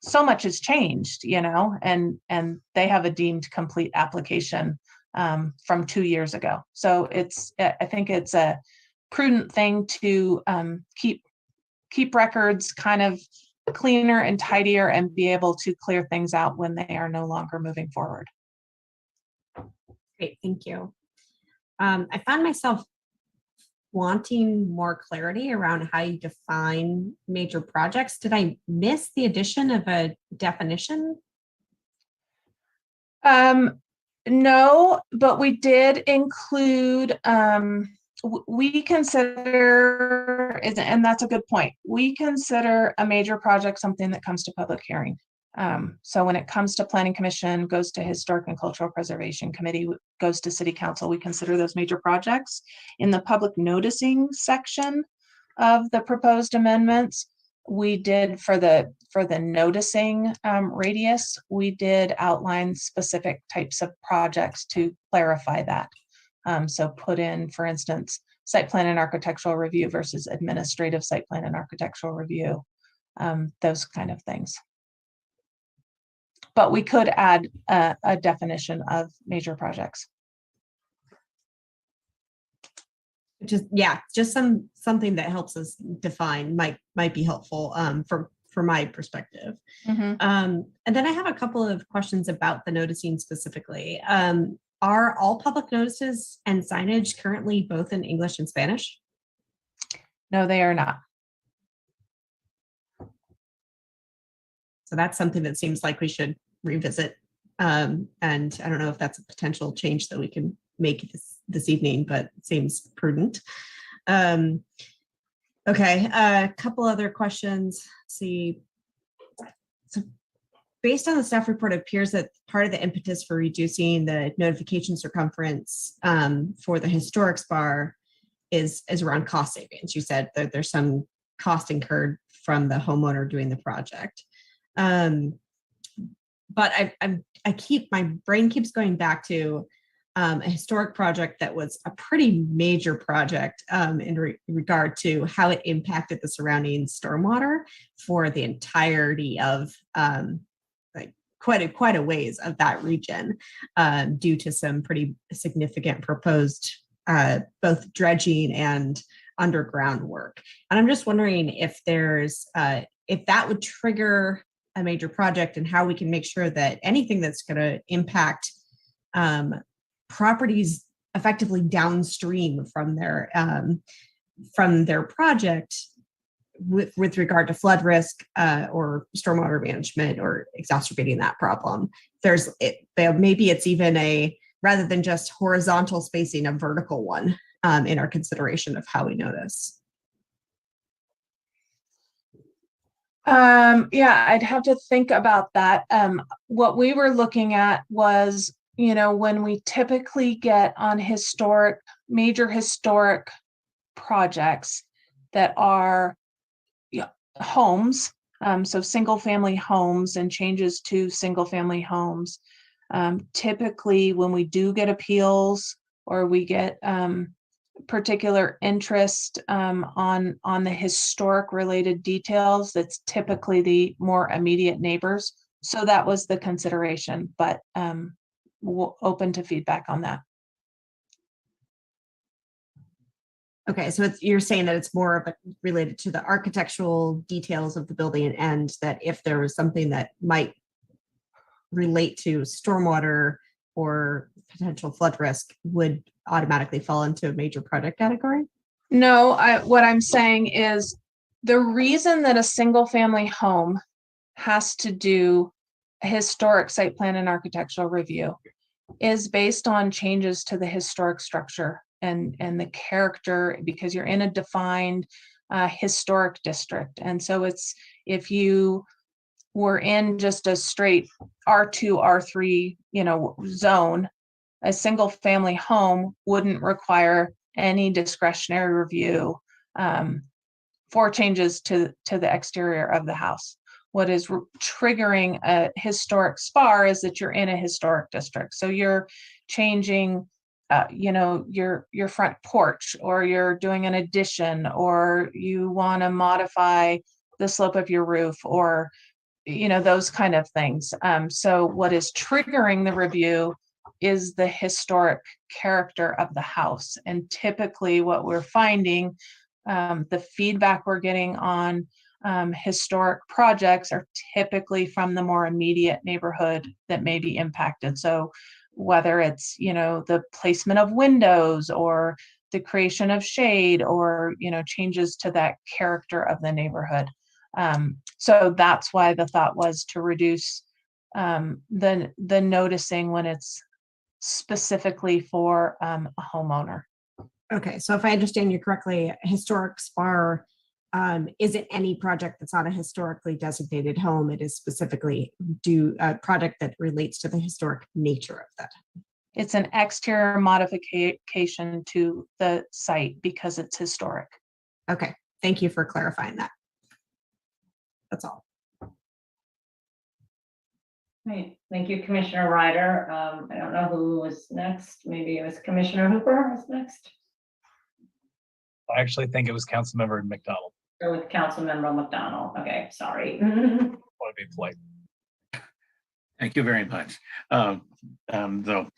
so much has changed, and they have a deemed complete application from 2 years ago. So I think it's a prudent thing to keep records kind of cleaner and tidier and be able to clear things out when they are no longer moving forward. Great, thank you. I found myself wanting more clarity around how you define major projects. Did I miss the addition of a definition? No, but we did include, we consider, and that's a good point, we consider a major project something that comes to public hearing. So when it comes to Planning Commission, goes to Historic and Cultural Preservation Committee, goes to City Council, we consider those major projects. In the public noticing section of the proposed amendments, we did for the noticing radius, we did outline specific types of projects to clarify that. So put in, for instance, site plan and architectural review versus administrative site plan and architectural review, those kind of things. But we could add a definition of major projects. Just something that helps us define might be helpful from my perspective. Mm-hmm. And then I have a couple of questions about the noticing specifically. Are all public notices and signage currently both in English and Spanish? No, they are not. So that's something that seems like we should revisit. And I don't know if that's a potential change that we can make this evening, but it seems prudent. Okay, a couple other questions. Let's see. So based on the staff report, it appears that part of the impetus for reducing the notification circumference for the historic spar is around cost savings. You said that there's some cost incurred from the homeowner doing the project. But my brain keeps going back to a historic project that was a pretty major project in regard to how it impacted the surrounding stormwater for the entirety of quite a ways of that region due to some pretty significant proposed both dredging and underground work. And I'm just wondering if there's if that would trigger a major project and how we can make sure that anything that's going to impact properties effectively downstream from their project with regard to flood risk or stormwater management or exacerbating that problem. Maybe it's even rather than just horizontal spacing, a vertical one in our consideration of how we know this. Yeah, I'd have to think about that. What we were looking at was, when we typically get on major historic projects that are homes, so single family homes and changes to single family homes. Typically, when we do get appeals or we get particular interest on the historic related details, that's typically the more immediate neighbors. So that was the consideration, but we're open to feedback on that. Okay, so you're saying that it's more of related to the architectural details of the building, and that if there was something that might relate to stormwater or potential flood risk would automatically fall into a major project category? No, what I'm saying is the reason that a single family home has to do a historic site plan and architectural review is based on changes to the historic structure and the character, because you're in a defined historic district. And so if you were in just a straight R2, R3, zone, a single family home wouldn't require any discretionary review for changes to the exterior of the house. What is triggering a historic SPAR is that you're in a historic district. So you're changing, your front porch, or you're doing an addition, or you want to modify the slope of your roof, or those kind of things. So what is triggering the review is the historic character of the house. And typically what we're finding, the feedback we're getting on historic projects are typically from the more immediate neighborhood that may be impacted. So whether it's, the placement of windows or the creation of shade or, changes to that character of the neighborhood. So that's why the thought was to reduce the noticing when it's specifically for a homeowner. Okay, so if I understand you correctly, historic SPAR isn't any project that's on a historically designated home. It is specifically a project that relates to the historic nature of that. It's an exterior modification to the site because it's historic. Okay, thank you for clarifying that. That's all. Right, thank you, Commissioner Ryder. I don't know who was next. Maybe it was Commissioner Hooper was next. I actually think it was Councilmember McDonald. Or with Councilmember McDonald. Okay, sorry. I want to be polite. Thank you very much. Though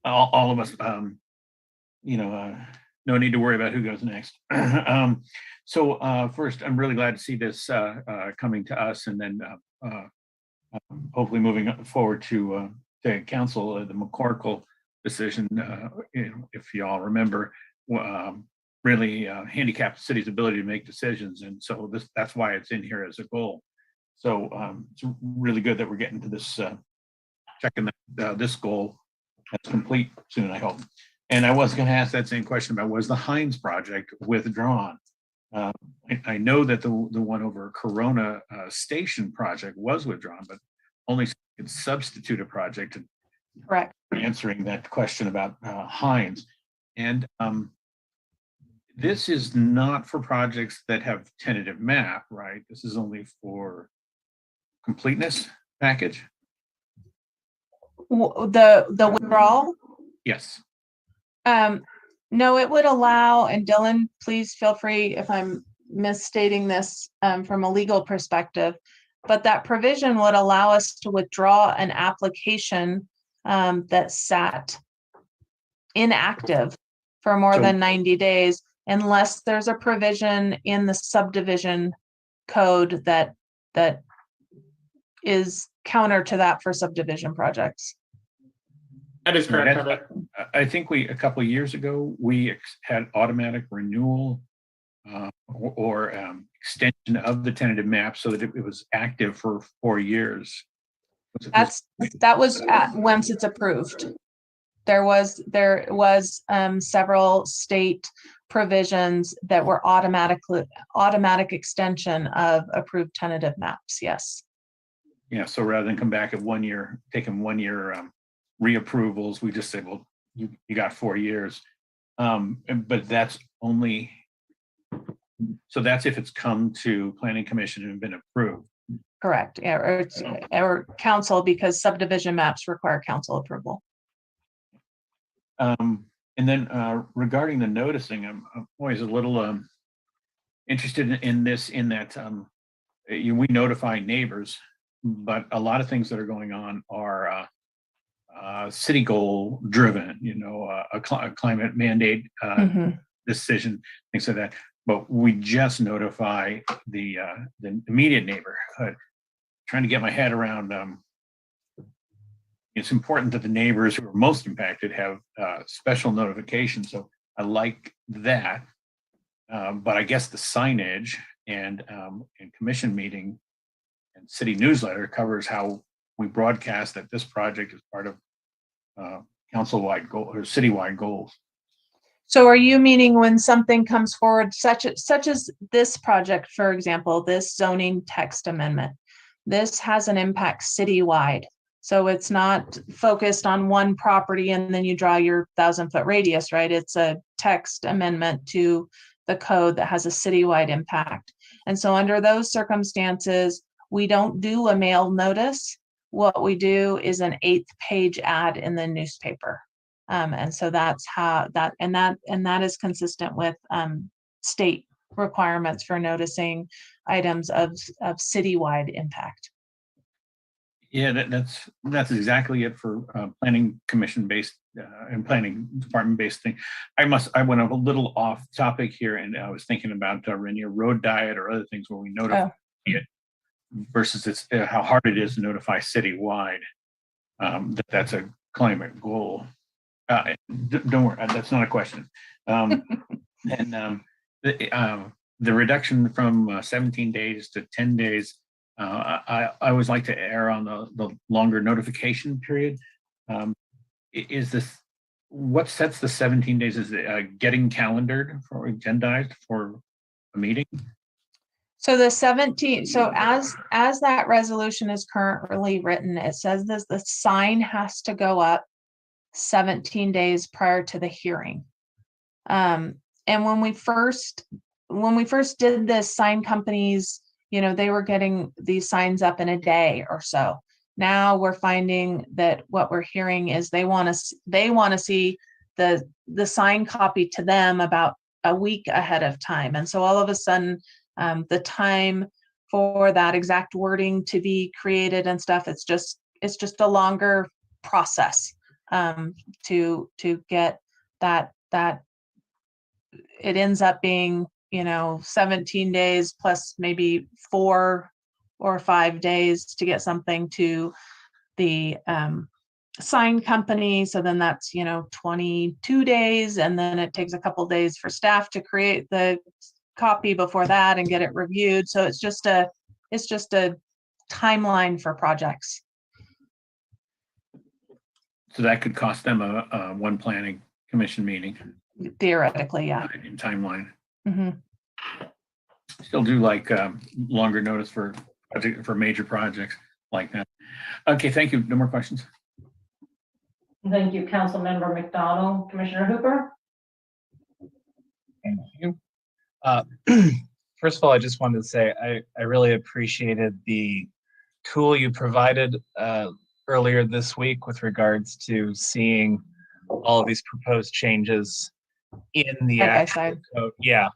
all of us, no need to worry about who goes next. So first, I'm really glad to see this coming to us, and then hopefully moving forward to council. The McCorkle decision, if you all remember, really handicapped the city's ability to make decisions, and so that's why it's in here as a goal. So it's really good that we're getting to this, checking that this goal that's complete soon, I hope. And I was going to ask that same question about, was the Hines project withdrawn? I know that the one over Corona Station project was withdrawn, but only could substitute a project. Correct. Answering that question about Hines. And this is not for projects that have tentative map, right? This is only for completeness package? The withdrawal? Yes. No, it would allow, and Dylan, please feel free if I'm misstating this from a legal perspective, but that provision would allow us to withdraw an application that sat inactive for more than 90 days, unless there's a provision in the subdivision code that is counter to that for subdivision projects. That is correct, Heather. I think a couple of years ago, we had automatic renewal or extension of the tentative map so that it was active for 4 years. That was once it's approved. There was several state provisions that were automatic extension of approved tentative maps. Yes. Yeah. So rather than come back at 1 year, taking 1 year reapprovals, we just said, well, you got 4 years. But that's only, so that's if it's come to Planning Commission and been approved. Correct. Or council, because subdivision maps require council approval. And then regarding the noticing, I'm always a little interested in this, in that we notify neighbors, but a lot of things that are going on are city goal driven, a climate mandate decision, things like that. But we just notify the immediate neighborhood. Trying to get my head around it's important that the neighbors who are most impacted have special notification. So I like that. But I guess the signage and commission meeting and city newsletter covers how we broadcast that this project is part of council-wide goal or citywide goals. So are you meaning when something comes forward, such as this project, for example, this zoning text amendment? This has an impact citywide. So it's not focused on one property and then you draw your 1,000-foot radius, right? It's a text amendment to the code that has a citywide impact. And so under those circumstances, we don't do a mail notice. What we do is an 8th-page ad in the newspaper. And so that's how that is consistent with state requirements for noticing items of citywide impact. Yeah, that's exactly it for planning commission based and planning department based thing. I went a little off topic here, and I was thinking about Rainier Road Diet or other things where we notify it versus it's how hard it is to notify citywide. That's a climate goal. Don't worry, that's not a question. And the reduction from 17 days to 10 days. I always like to err on the longer notification period. Is this what sets the 17 days? Is it getting calendared for agendized for a meeting? So the 17, so as that resolution is currently written, it says this: the sign has to go up 17 days prior to the hearing. And when we first did this, sign companies, they were getting these signs up in a day or so. Now we're finding that what we're hearing is they want to see the sign copy to them about a week ahead of time. And so all of a sudden, the time for that exact wording to be created and stuff, it's just a longer process to get that it ends up being 17 days plus maybe 4 or 5 days to get something to the sign company. So then that's 22 days, and then it takes a couple days for staff to create the copy before that and get it reviewed. So it's just a timeline for projects. So that could cost them a one planning commission meeting. Theoretically, yeah. In timeline. Mm-hmm. Still do like longer notice for major projects like that. Okay, thank you. No more questions. Thank you, Councilmember McDonald. Commissioner Hooper? Thank you. First of all, I just wanted to say I really appreciated the tool you provided earlier this week with regards to seeing all of these proposed changes in the actual code. Yeah,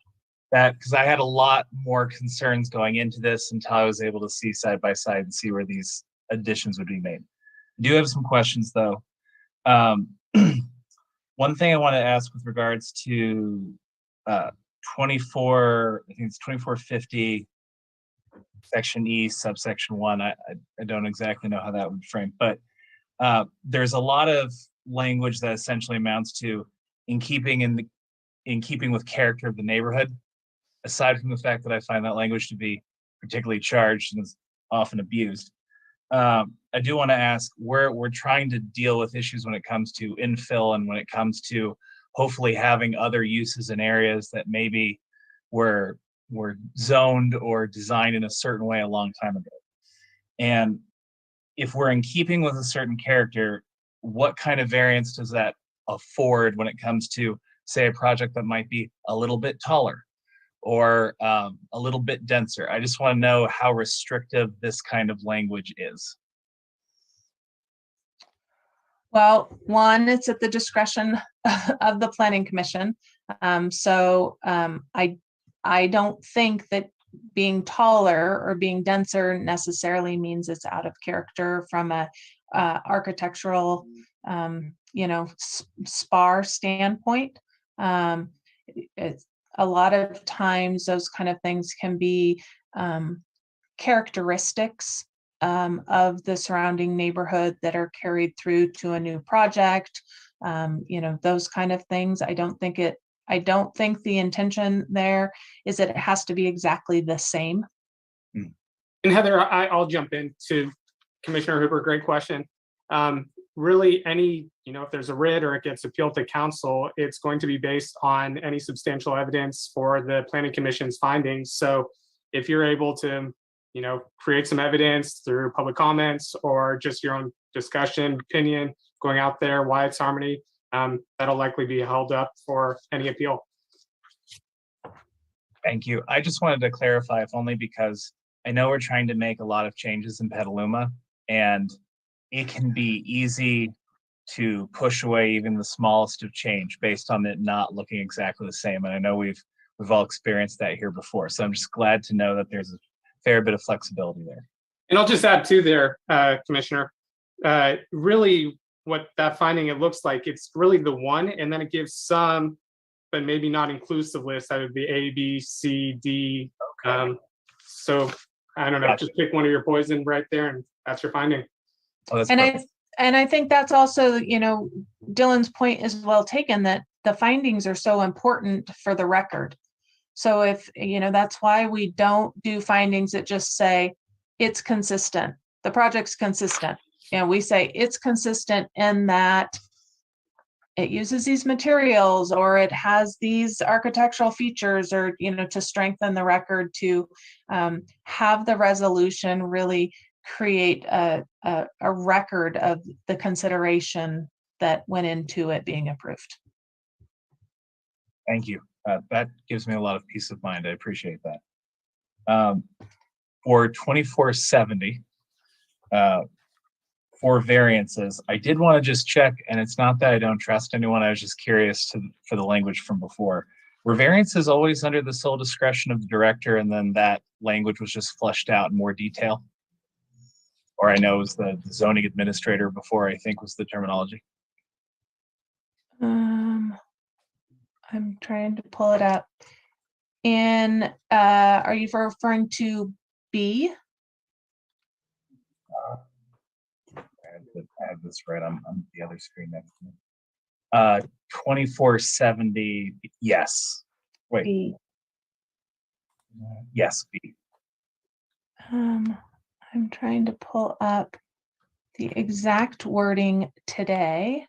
that, because I had a lot more concerns going into this until I was able to see side by side and see where these additions would be made. I do have some questions though. One thing I want to ask with regards to 24, I think it's 2450 section E subsection 1. I don't exactly know how that would frame, but there's a lot of language that essentially amounts to in keeping with character of the neighborhood. aside from the fact that I find that language to be particularly charged and is often abused, I do want to ask, we're trying to deal with issues when it comes to infill and when it comes to hopefully having other uses in areas that maybe were zoned or designed in a certain way a long time ago. And if we're in keeping with a certain character, what kind of variance does that afford when it comes to, say, a project that might be a little bit taller or a little bit denser? I just want to know how restrictive this kind of language is. Well, one, it's at the discretion of the planning commission. I don't think that being taller or being denser necessarily means it's out of character from a architectural, spar standpoint. It's, a lot of times those kind of things can be characteristics of the surrounding neighborhood that are carried through to a new project. Those kind of things. I don't think the intention there is that it has to be exactly the same. And Heather, I'll jump in to Commissioner Hooper. Great question. Really, if there's a writ or it gets appealed to council, it's going to be based on any substantial evidence for the planning commission's findings. So if you're able to, create some evidence through public comments or just your own discussion, opinion, going out there, why it's harmony, that'll likely be held up for any appeal. Thank you. I just wanted to clarify, if only because I know we're trying to make a lot of changes in Petaluma, and it can be easy to push away even the smallest of change based on it not looking exactly the same. And I know we've all experienced that here before. So I'm just glad to know that there's a fair bit of flexibility there. And I'll just add to there, Commissioner, really what that finding, it looks like it's really the one, and then it gives some, but maybe not inclusive list. That would be A, B, C, D. Okay. So I don't know, gotcha. Just pick one of your poison right there, and that's your finding. Oh, and I think that's also, Dylan's point is well taken, that the findings are so important for the record. So if, that's why we don't do findings that just say it's consistent, the project's consistent. We say it's consistent in that it uses these materials, or it has these architectural features, or, to strengthen the record, to have the resolution really create a record of the consideration that went into it being approved. Thank you. That gives me a lot of peace of mind. I appreciate that. For 2470, for variances, I did want to just check, and it's not that I don't trust anyone. I was just curious for the language from before. Were variances always under the sole discretion of the director, and then that language was just fleshed out in more detail? Or I know it was the zoning administrator before, I think was the terminology. I'm trying to pull it up. Are you referring to B? I have this right on the other screen next to me. 2470, yes. Wait. B. Yes, B. I'm trying to pull up the exact wording today.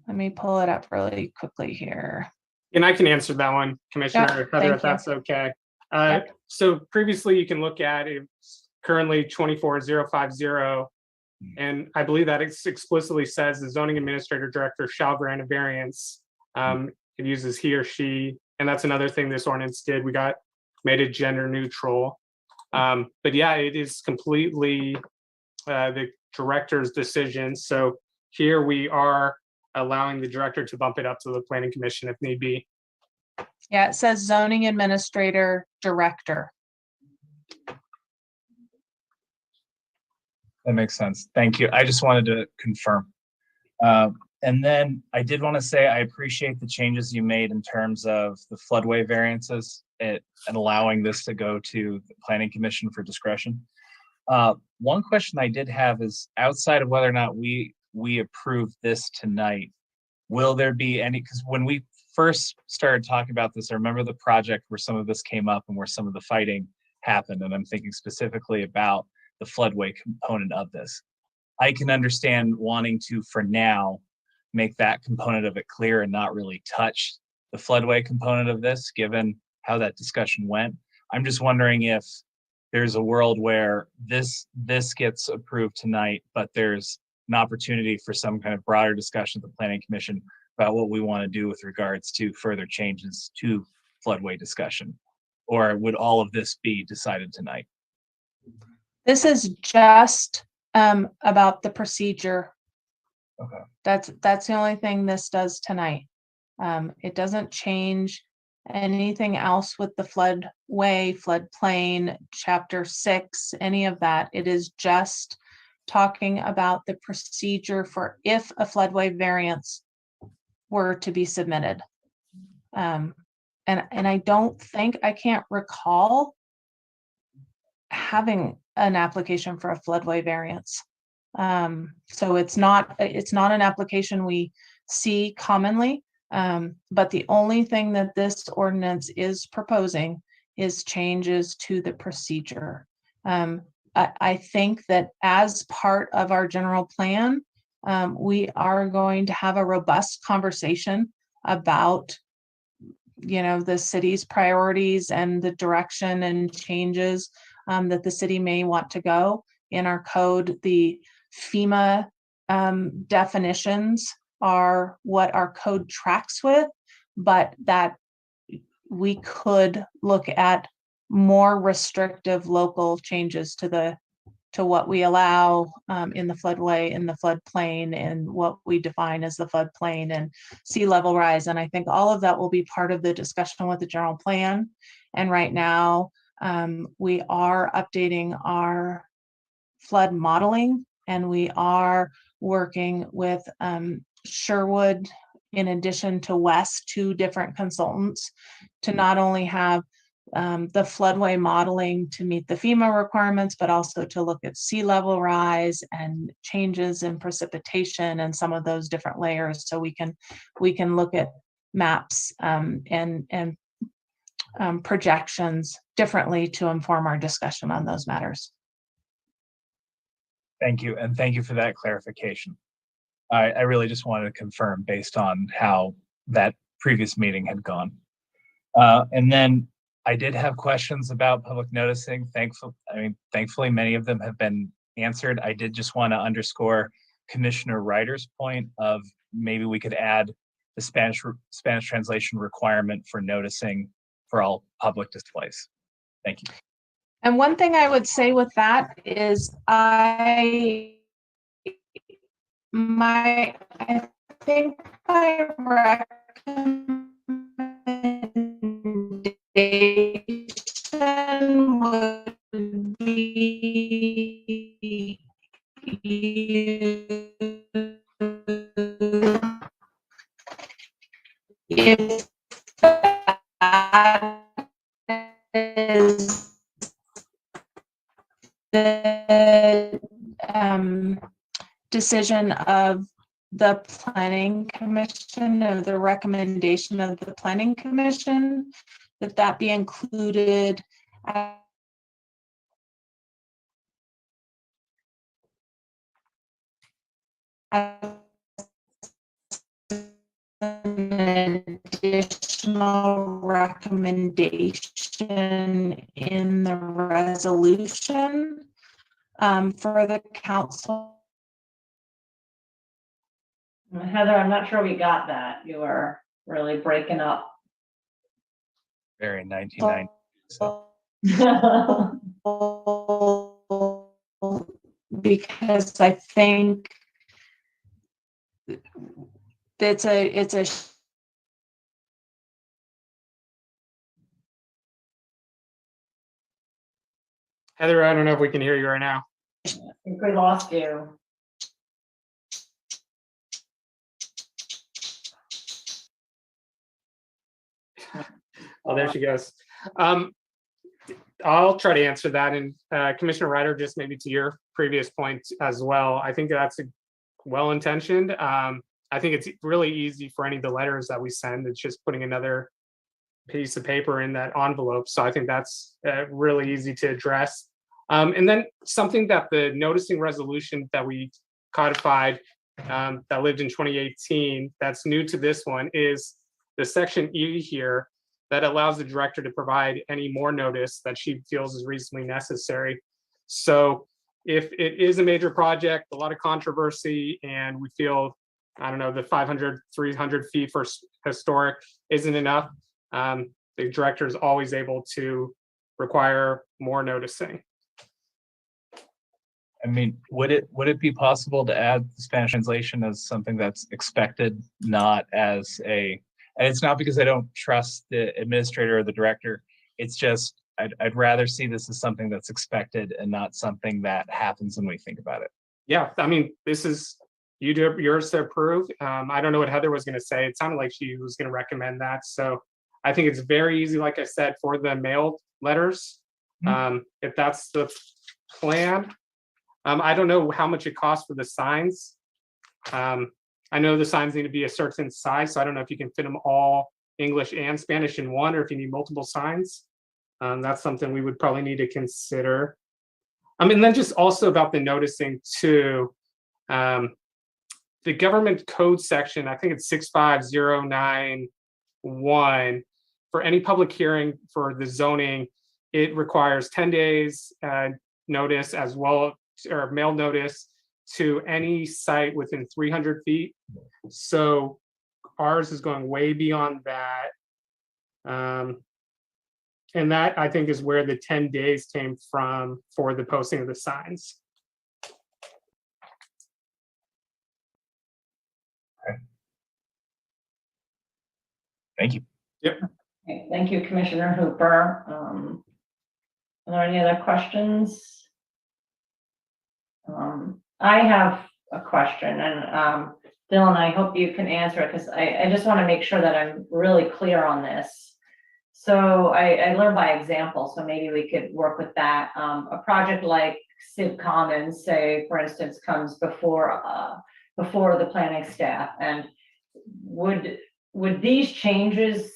Let me pull it up really quickly here. And I can answer that one, Commissioner, Heather, if that's okay. So previously you can look at it's currently 24050. And I believe that it explicitly says the zoning administrator director shall grant a variance. It uses he or she, and that's another thing this ordinance did. We made it gender neutral. But yeah, it is completely the director's decision. So here we are allowing the director to bump it up to the planning commission if need be. Yeah, it says zoning administrator director. That makes sense. Thank you. I just wanted to confirm. And then I did want to say I appreciate the changes you made in terms of the floodway variances and allowing this to go to the planning commission for discretion. One question I did have is, outside of whether or not we approve this tonight, will there be any, because when we first started talking about this, I remember the project where some of this came up and where some of the fighting happened. And I'm thinking specifically about the floodway component of this. I can understand wanting to, for now, make that component of it clear and not really touch the floodway component of this, given how that discussion went. I'm just wondering if there's a world where this gets approved tonight, but there's an opportunity for some kind of broader discussion at the Planning Commission about what we want to do with regards to further changes to floodway discussion. Or would all of this be decided tonight? This is just about the procedure. Okay. That's the only thing this does tonight. It doesn't change anything else with the floodway, floodplain, chapter 6, any of that. It is just talking about the procedure for if a floodway variance were to be submitted. And I don't think, I can't recall having an application for a floodway variance. So it's not an application we see commonly. But the only thing that this ordinance is proposing is changes to the procedure. I think that as part of our general plan, we are going to have a robust conversation about, the city's priorities and the direction and changes that the city may want to go in our code. The FEMA definitions are what our code tracks with, but that we could look at more restrictive local changes to what we allow in the floodway, in the floodplain, and what we define as the floodplain and sea level rise. And I think all of that will be part of the discussion with the general plan. And right now, we are updating our flood modeling, and we are working with Sherwood, in addition to West, 2 different consultants, to not only have the floodway modeling to meet the FEMA requirements, but also to look at sea level rise and changes in precipitation and some of those different layers. So we can look at maps and projections differently to inform our discussion on those matters. Thank you. And thank you for that clarification. I really just wanted to confirm based on how that previous meeting had gone. And then I did have questions about public noticing. Thankfully, many of them have been answered. I did just want to underscore Commissioner Ryder's point of maybe we could add the Spanish translation requirement for noticing for all public displays. Thank you. And one thing I would say with that is I think my recommendation would be if that is the decision of the Planning Commission, or the recommendation of the Planning Commission, that be included as an additional recommendation in the resolution for the council. Heather, I'm not sure we got that. You are really breaking up. Very 1990. So. Because I think it's a Heather, I don't know if we can hear you right now. I think we lost you. Oh, there she goes. I'll try to answer that. And Commissioner Ryder, just maybe to your previous point as well, I think that's well-intentioned. I I think it's really easy for any of the letters that we send. It's just putting another piece of paper in that envelope. So I think that's really easy to address. And then something that the noticing resolution that we codified that lived in 2018, that's new to this one, is the section E here that allows the director to provide any more notice that she feels is reasonably necessary. So if it is a major project, a lot of controversy, and we feel, I don't know, the 500, 300 feet for historic isn't enough, the director is always able to require more noticing. I mean, would it be possible to add the Spanish translation as something that's expected, not as a, and it's not because I don't trust the administrator or the director, it's just, I'd rather see this as something that's expected and not something that happens when we think about it. Yeah, I mean, this is, you do yours to approve. I don't know what Heather was going to say. It sounded like she was going to recommend that. So I think it's very easy, like I said, for the mailed letters. If that's the plan. I don't know how much it costs for the signs. I know the signs need to be a certain size, so I don't know if you can fit them all English and Spanish in one, or if you need multiple signs. That's something we would probably need to consider. And then just also about the noticing too. The government code section, I think it's 65091, for any public hearing for the zoning, it requires 10 days notice, as well, or mail notice to any site within 300 feet. So ours is going way beyond that. And that, I think, is where the 10 days came from for the posting of the signs. Thank you. Yep. Okay, thank you, Commissioner Hooper. Are there any other questions? I have a question, and Dylan, I hope you can answer it, because I just want to make sure that I'm really clear on this. So I learned by example, so maybe we could work with that. A project like Civ Commons, say, for instance, comes before the planning staff, and would these changes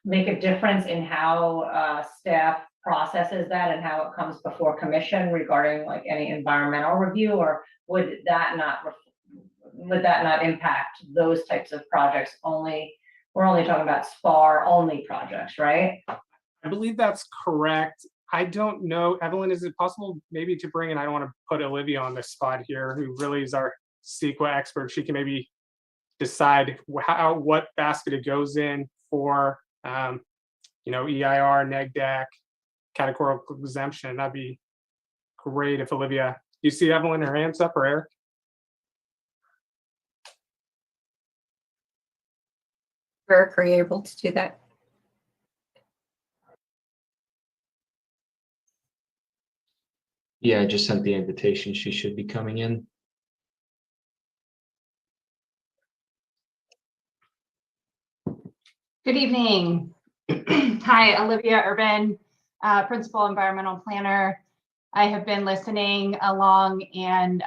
make a difference in how staff processes that and how it comes before commission regarding like any environmental review, or would that not impact those types of projects? We're only talking about SPAR only projects, right? I believe that's correct. I don't know, Evelyn, is it possible maybe to bring in, I don't want to put Olivia on the spot here, who really is our CEQA expert. She can maybe decide what basket it goes in for, EIR, NEGDAC, categorical exemption. That'd be great if Olivia, do you see Evelyn, her hands up, or Eric? Eric, are you able to do that? Yeah, I just sent the invitation. She should be coming in. Good evening. Hi, Olivia Urban, Principal Environmental Planner. I have been listening along, and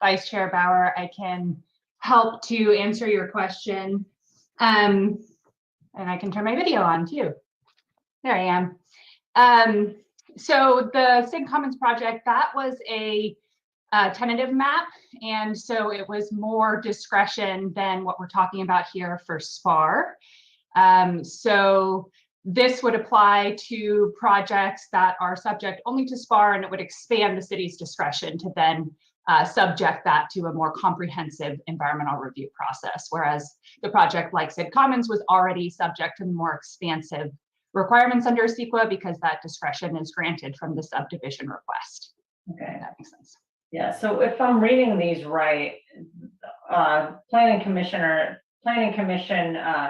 Vice Chair Bauer, I can help to answer your question. And I can turn my video on too. There I am. So the Sig Commons project, that was a tentative map, and so it was more discretion than what we're talking about here for SPAR. So this would apply to projects that are subject only to SPAR, and it would expand the city's discretion to then subject that to a more comprehensive environmental review process, whereas the project like Sig Commons was already subject to more expansive requirements under CEQA because that discretion is granted from the subdivision request. Okay, that makes sense. Yeah, so if I'm reading these right, planning commission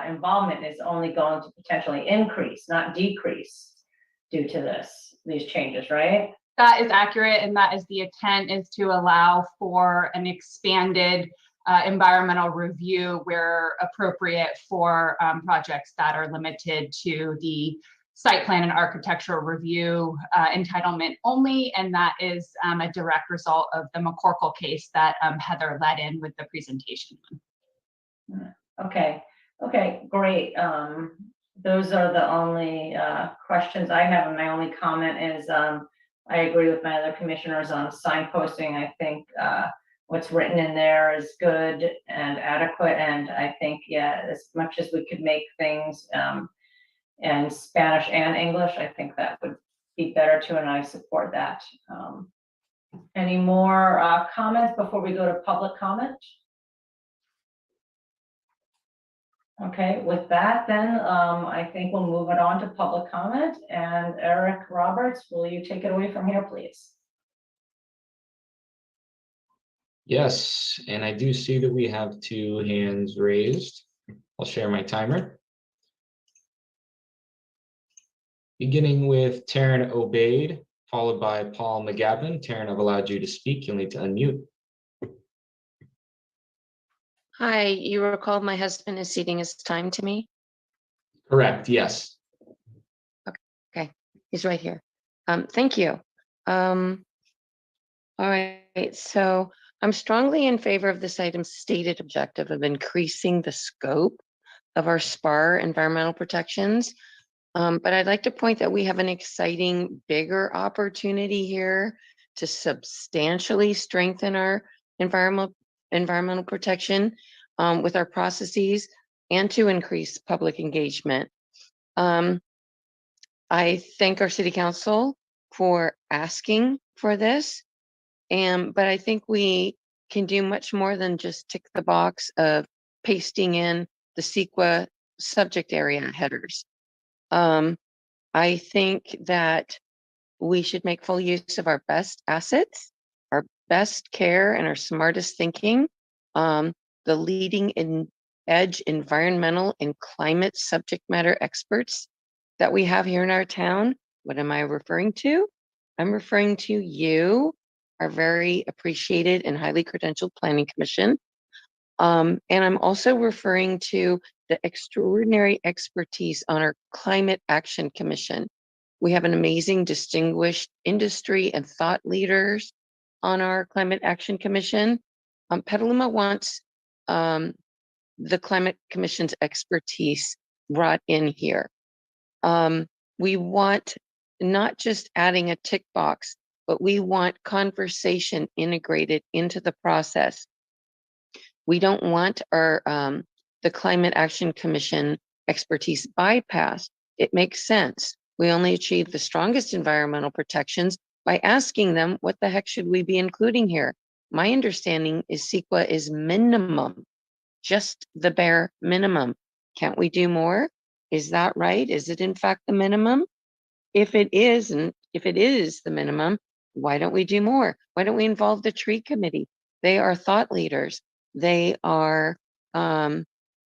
involvement is only going to potentially increase, not decrease, due to these changes, right? That is accurate, and that is the intent, is to allow for an expanded environmental review where appropriate for projects that are limited to the site plan and architectural review entitlement only, and that is a direct result of the McCorkle case that Heather led in with the presentation. Okay, great. Those are the only questions I have, and my only comment is I agree with my other commissioners on signposting. I think what's written in there is good and adequate, and I think, yeah, as much as we could make things in Spanish and English, I think that would be better too, and I support that. Any more comments before we go to public comment? Okay, with that then, I think we'll move it on to public comment, and Eric Roberts, will you take it away from here, please? Yes, and I do see that we have 2 hands raised. I'll share my timer. Beginning with Taryn Obaid, followed by Paul McGavin. Taryn, I've allowed you to speak. You'll need to unmute. Hi, you recall my husband is ceding his time to me? Correct, yes. Okay, he's right here. Thank you. All right, so I'm strongly in favor of this item's stated objective of increasing the scope of our SPAR environmental protections. But I'd like to point that we have an exciting, bigger opportunity here to substantially strengthen our environmental protection with our processes and to increase public engagement. I thank our city council for asking for this, but I think we can do much more than just tick the box of pasting in the CEQA subject area headers. I think that we should make full use of our best assets, our best care, and our smartest thinking. The leading edge environmental and climate subject matter experts that we have here in our town. What am I referring to? I'm referring to you, our very appreciated and highly credentialed Planning Commission. And I'm also referring to the extraordinary expertise on our Climate Action Commission. We have an amazing, distinguished industry and thought leaders on our Climate Action Commission. Petaluma wants the Climate Commission's expertise brought in here. We want not just adding a tick box, but we want conversation integrated into the process. We don't want our the Climate Action Commission expertise bypassed. It makes sense. We only achieve the strongest environmental protections by asking them, what the heck should we be including here? My understanding is CEQA is minimum, just the bare minimum. Can't we do more? Is that right? Is it in fact the minimum? If it is, and if it is the minimum, why don't we do more? Why don't we involve the tree committee? They are thought leaders. They are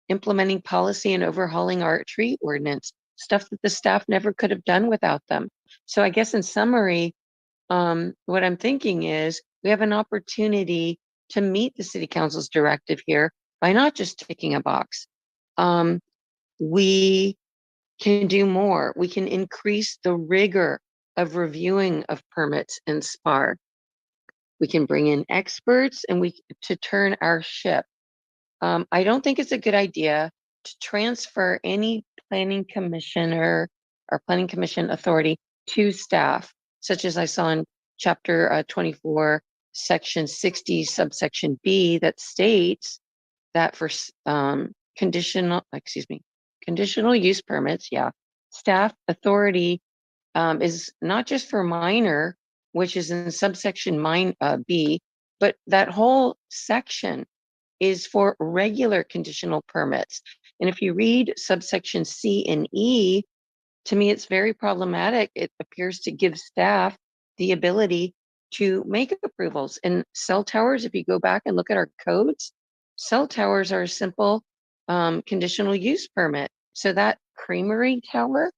implementing policy and overhauling our tree ordinance, stuff that the staff never could have done without them. So I guess in summary, what I'm thinking is we have an opportunity to meet the city council's directive here by not just ticking a box. We can do more. We can increase the rigor of reviewing of permits and SPAR. We can bring in experts and to turn our ship. I don't think it's a good idea to transfer any planning commissioner or planning commission authority to staff, such as I saw in chapter 24, section 60, subsection B, that states that for conditional use permits, staff authority is not just for minor, which is in subsection B, but that whole section is for regular conditional permits. And if you read subsection C and E, to me, it's very problematic. It appears to give staff the ability to make approvals. And cell towers, if you go back and look at our codes, cell towers are a simple conditional use permit. So that creamery tower,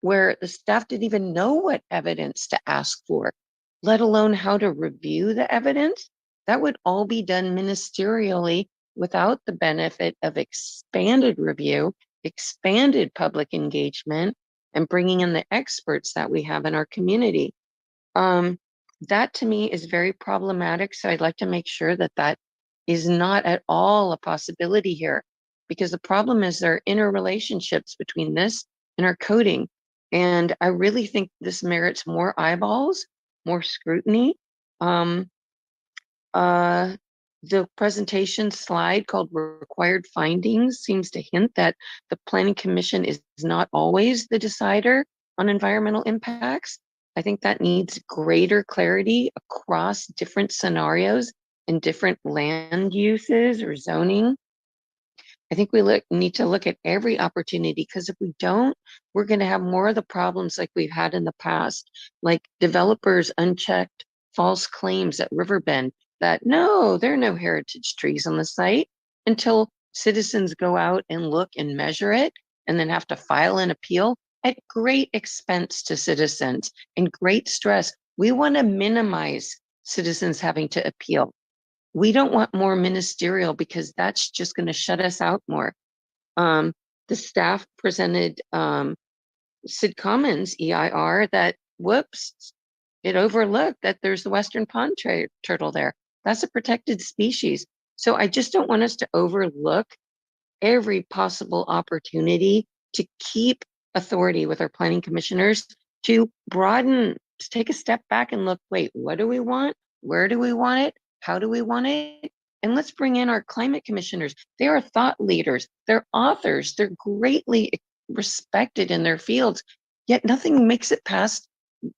where the staff didn't even know what evidence to ask for, let alone how to review the evidence, that would all be done ministerially without the benefit of expanded review, expanded public engagement, and bringing in the experts that we have in our community. That to me is very problematic. So I'd like to make sure that that is not at all a possibility here, because the problem is there are interrelationships between this and our coding. And I really think this merits more eyeballs, more scrutiny. The presentation slide called required findings seems to hint that the Planning Commission is not always the decider on environmental impacts. I think that needs greater clarity across different scenarios and different land uses or zoning. I think we need to look at every opportunity, because if we don't, we're going to have more of the problems like we've had in the past, like developers unchecked false claims at Riverbend that no, there are no heritage trees on the site, until citizens go out and look and measure it and then have to file an appeal at great expense to citizens and great stress. We want to minimize citizens having to appeal. We don't want more ministerial, because that's just going to shut us out more. The staff presented Sid Commons EIR that, whoops, it overlooked that there's the Western pond turtle there. That's a protected species. So I just don't want us to overlook every possible opportunity to keep authority with our planning commissioners, to broaden, to take a step back and look, wait, what do we want? Where do we want it? How do we want it? And let's bring in our climate commissioners. They are thought leaders. They're authors. They're greatly respected in their fields, yet nothing makes it past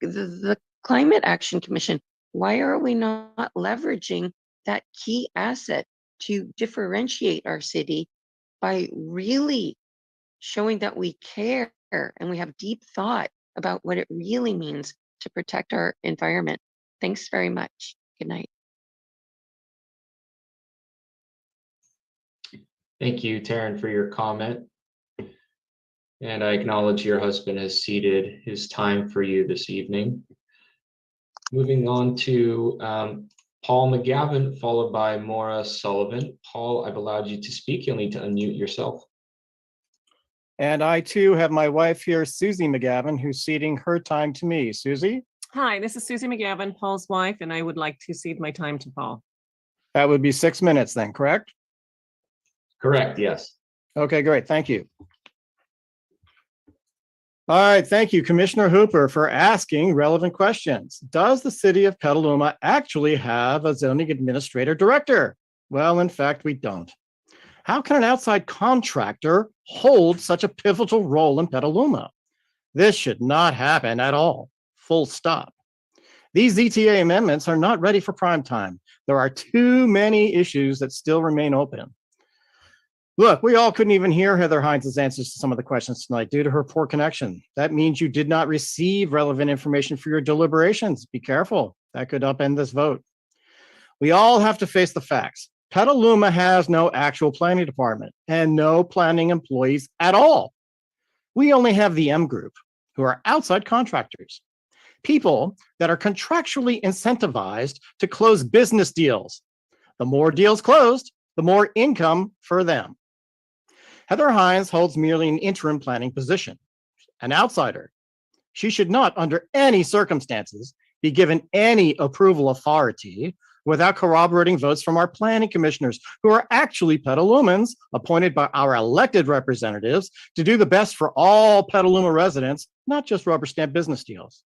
the Climate Action Commission. Why are we not leveraging that key asset to differentiate our city by really showing that we care and we have deep thought about what it really means to protect our environment? Thanks very much. Good night. Thank you, Taryn, for your comment. And I acknowledge your husband has ceded his time for you this evening. Moving on to Paul McGavin, followed by Maura Sullivan. Paul, I've allowed you to speak. You'll need to unmute yourself. And I too have my wife here, Susie McGavin, who's ceding her time to me. Susie? Hi, this is Susie McGavin, Paul's wife, and I would like to cede my time to Paul. That would be 6 minutes then, correct? Correct, yes. Okay, great. Thank you. All right, thank you, Commissioner Hooper, for asking relevant questions. Does the city of Petaluma actually have a zoning administrator director? Well, in fact, we don't. How can an outside contractor hold such a pivotal role in Petaluma? This should not happen at all. Full stop. These ZTA amendments are not ready for prime time. There are too many issues that still remain open. Look, we all couldn't even hear Heather Hines' answers to some of the questions tonight due to her poor connection. That means you did not receive relevant information for your deliberations. Be careful. That could upend this vote. We all have to face the facts. Petaluma has no actual planning department and no planning employees at all. We only have the M Group, who are outside contractors, people that are contractually incentivized to close business deals. The more deals closed, the more income for them. Heather Hines holds merely an interim planning position, an outsider. She should not, under any circumstances, be given any approval authority without corroborating votes from our planning commissioners, who are actually Petalumans appointed by our elected representatives to do the best for all Petaluma residents, not just rubber stamp business deals.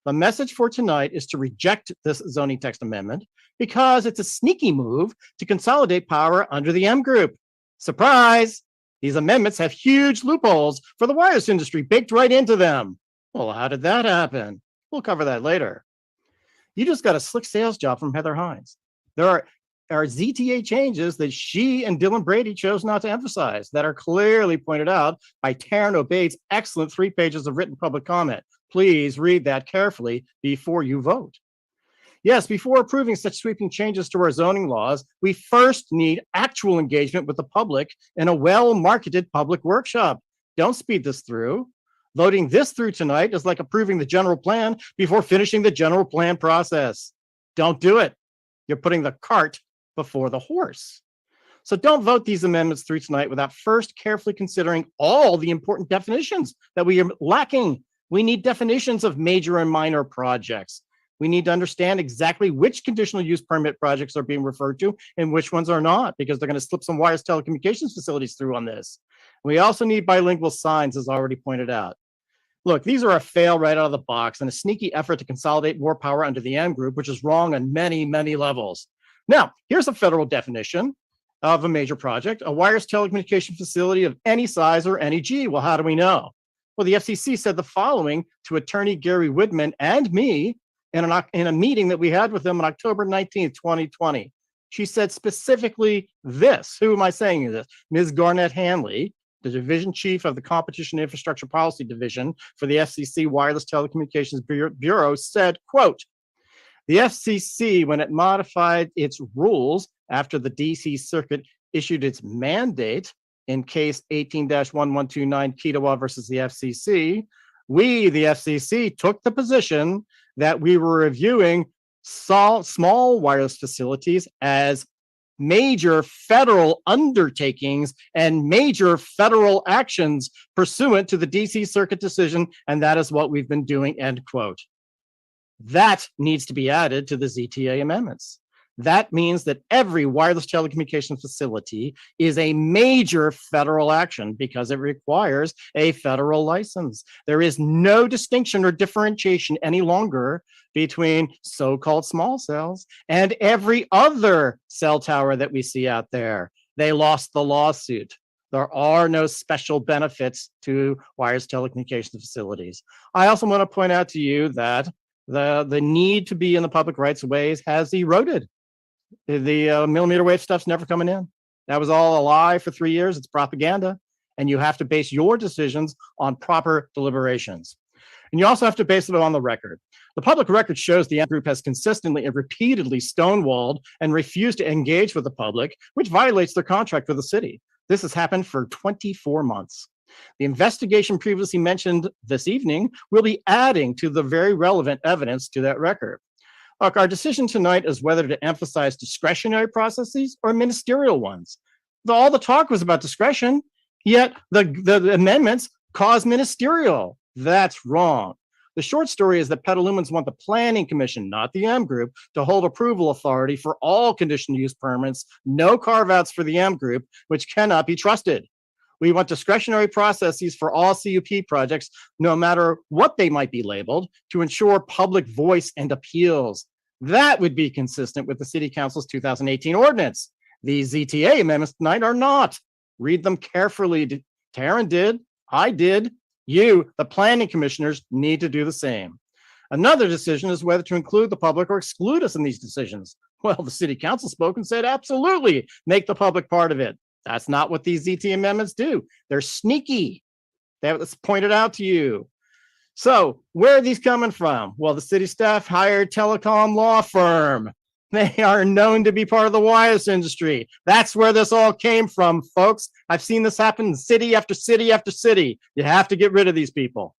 The message for tonight is to reject this zoning text amendment because it's a sneaky move to consolidate power under the M Group. Surprise! These amendments have huge loopholes for the wireless industry baked right into them. Well, how did that happen? We'll cover that later. You just got a slick sales job from Heather Hines. There are ZTA changes that she and Dylan Brady chose not to emphasize that are clearly pointed out by Taryn Obaid's excellent 3 pages of written public comment. Please read that carefully before you vote. Yes, before approving such sweeping changes to our zoning laws, we first need actual engagement with the public in a well-marketed public workshop. Don't speed this through. Voting this through tonight is like approving the general plan before finishing the general plan process. Don't do it. You're putting the cart before the horse. So don't vote these amendments through tonight without first carefully considering all the important definitions that we are lacking. We need definitions of major and minor projects. We need to understand exactly which conditional use permit projects are being referred to and which ones are not, because they're going to slip some wireless telecommunications facilities through on this. We also need bilingual signs, as already pointed out. Look, these are a fail right out of the box and a sneaky effort to consolidate more power under the M group, which is wrong on many, many levels. Now, here's a federal definition of a major project: a wireless telecommunication facility of any size or any G. Well, how do we know? Well, the FCC said the following to Attorney Gary Woodman and me in a meeting that we had with them on October 19th, 2020. She said specifically this. Who am I saying this? Ms. Garnett Hanley, the Division Chief of the Competition Infrastructure Policy Division for the FCC Wireless Telecommunications Bureau, said, quote, "The FCC, when it modified its rules after the DC Circuit issued its mandate in case 18-1129 Kitawa versus the FCC, we, the FCC, took the position that we were reviewing small wireless facilities as major federal undertakings and major federal actions pursuant to the DC Circuit decision, and that is what we've been doing," end quote. That needs to be added to the ZTA amendments. That means that every wireless telecommunications facility is a major federal action because it requires a federal license. There is no distinction or differentiation any longer between so-called small cells and every other cell tower that we see out there. They lost the lawsuit. There are no special benefits to wireless telecommunications facilities. I also want to point out to you that the need to be in the public rights of ways has eroded. The millimeter wave stuff's never coming in. That was all a lie for 3 years. It's propaganda. And you have to base your decisions on proper deliberations. And you also have to base it on the record. The public record shows the M group has consistently and repeatedly stonewalled and refused to engage with the public, which violates their contract with the city. This has happened for 24 months. The investigation previously mentioned this evening will be adding to the very relevant evidence to that record. Look, our decision tonight is whether to emphasize discretionary processes or ministerial ones. All the talk was about discretion, yet the amendments cause ministerial. That's wrong. The short story is that Petalumans want the Planning Commission, not the M Group, to hold approval authority for all conditional use permits, no carve-outs for the M Group, which cannot be trusted. We want discretionary processes for all CUP projects, no matter what they might be labeled, to ensure public voice and appeals. That would be consistent with the City Council's 2018 ordinance. These ZTA amendments tonight are not. Read them carefully. Taryn did. I did. You, the planning commissioners, need to do the same. Another decision is whether to include the public or exclude us in these decisions. Well, the City Council spoke and said, absolutely, make the public part of it. That's not what these ZT amendments do. They're sneaky. That's pointed out to you. So where are these coming from? Well, the city staff hired telecom law firm. They are known to be part of the wireless industry. That's where this all came from, folks. I've seen this happen in city after city after city. You have to get rid of these people.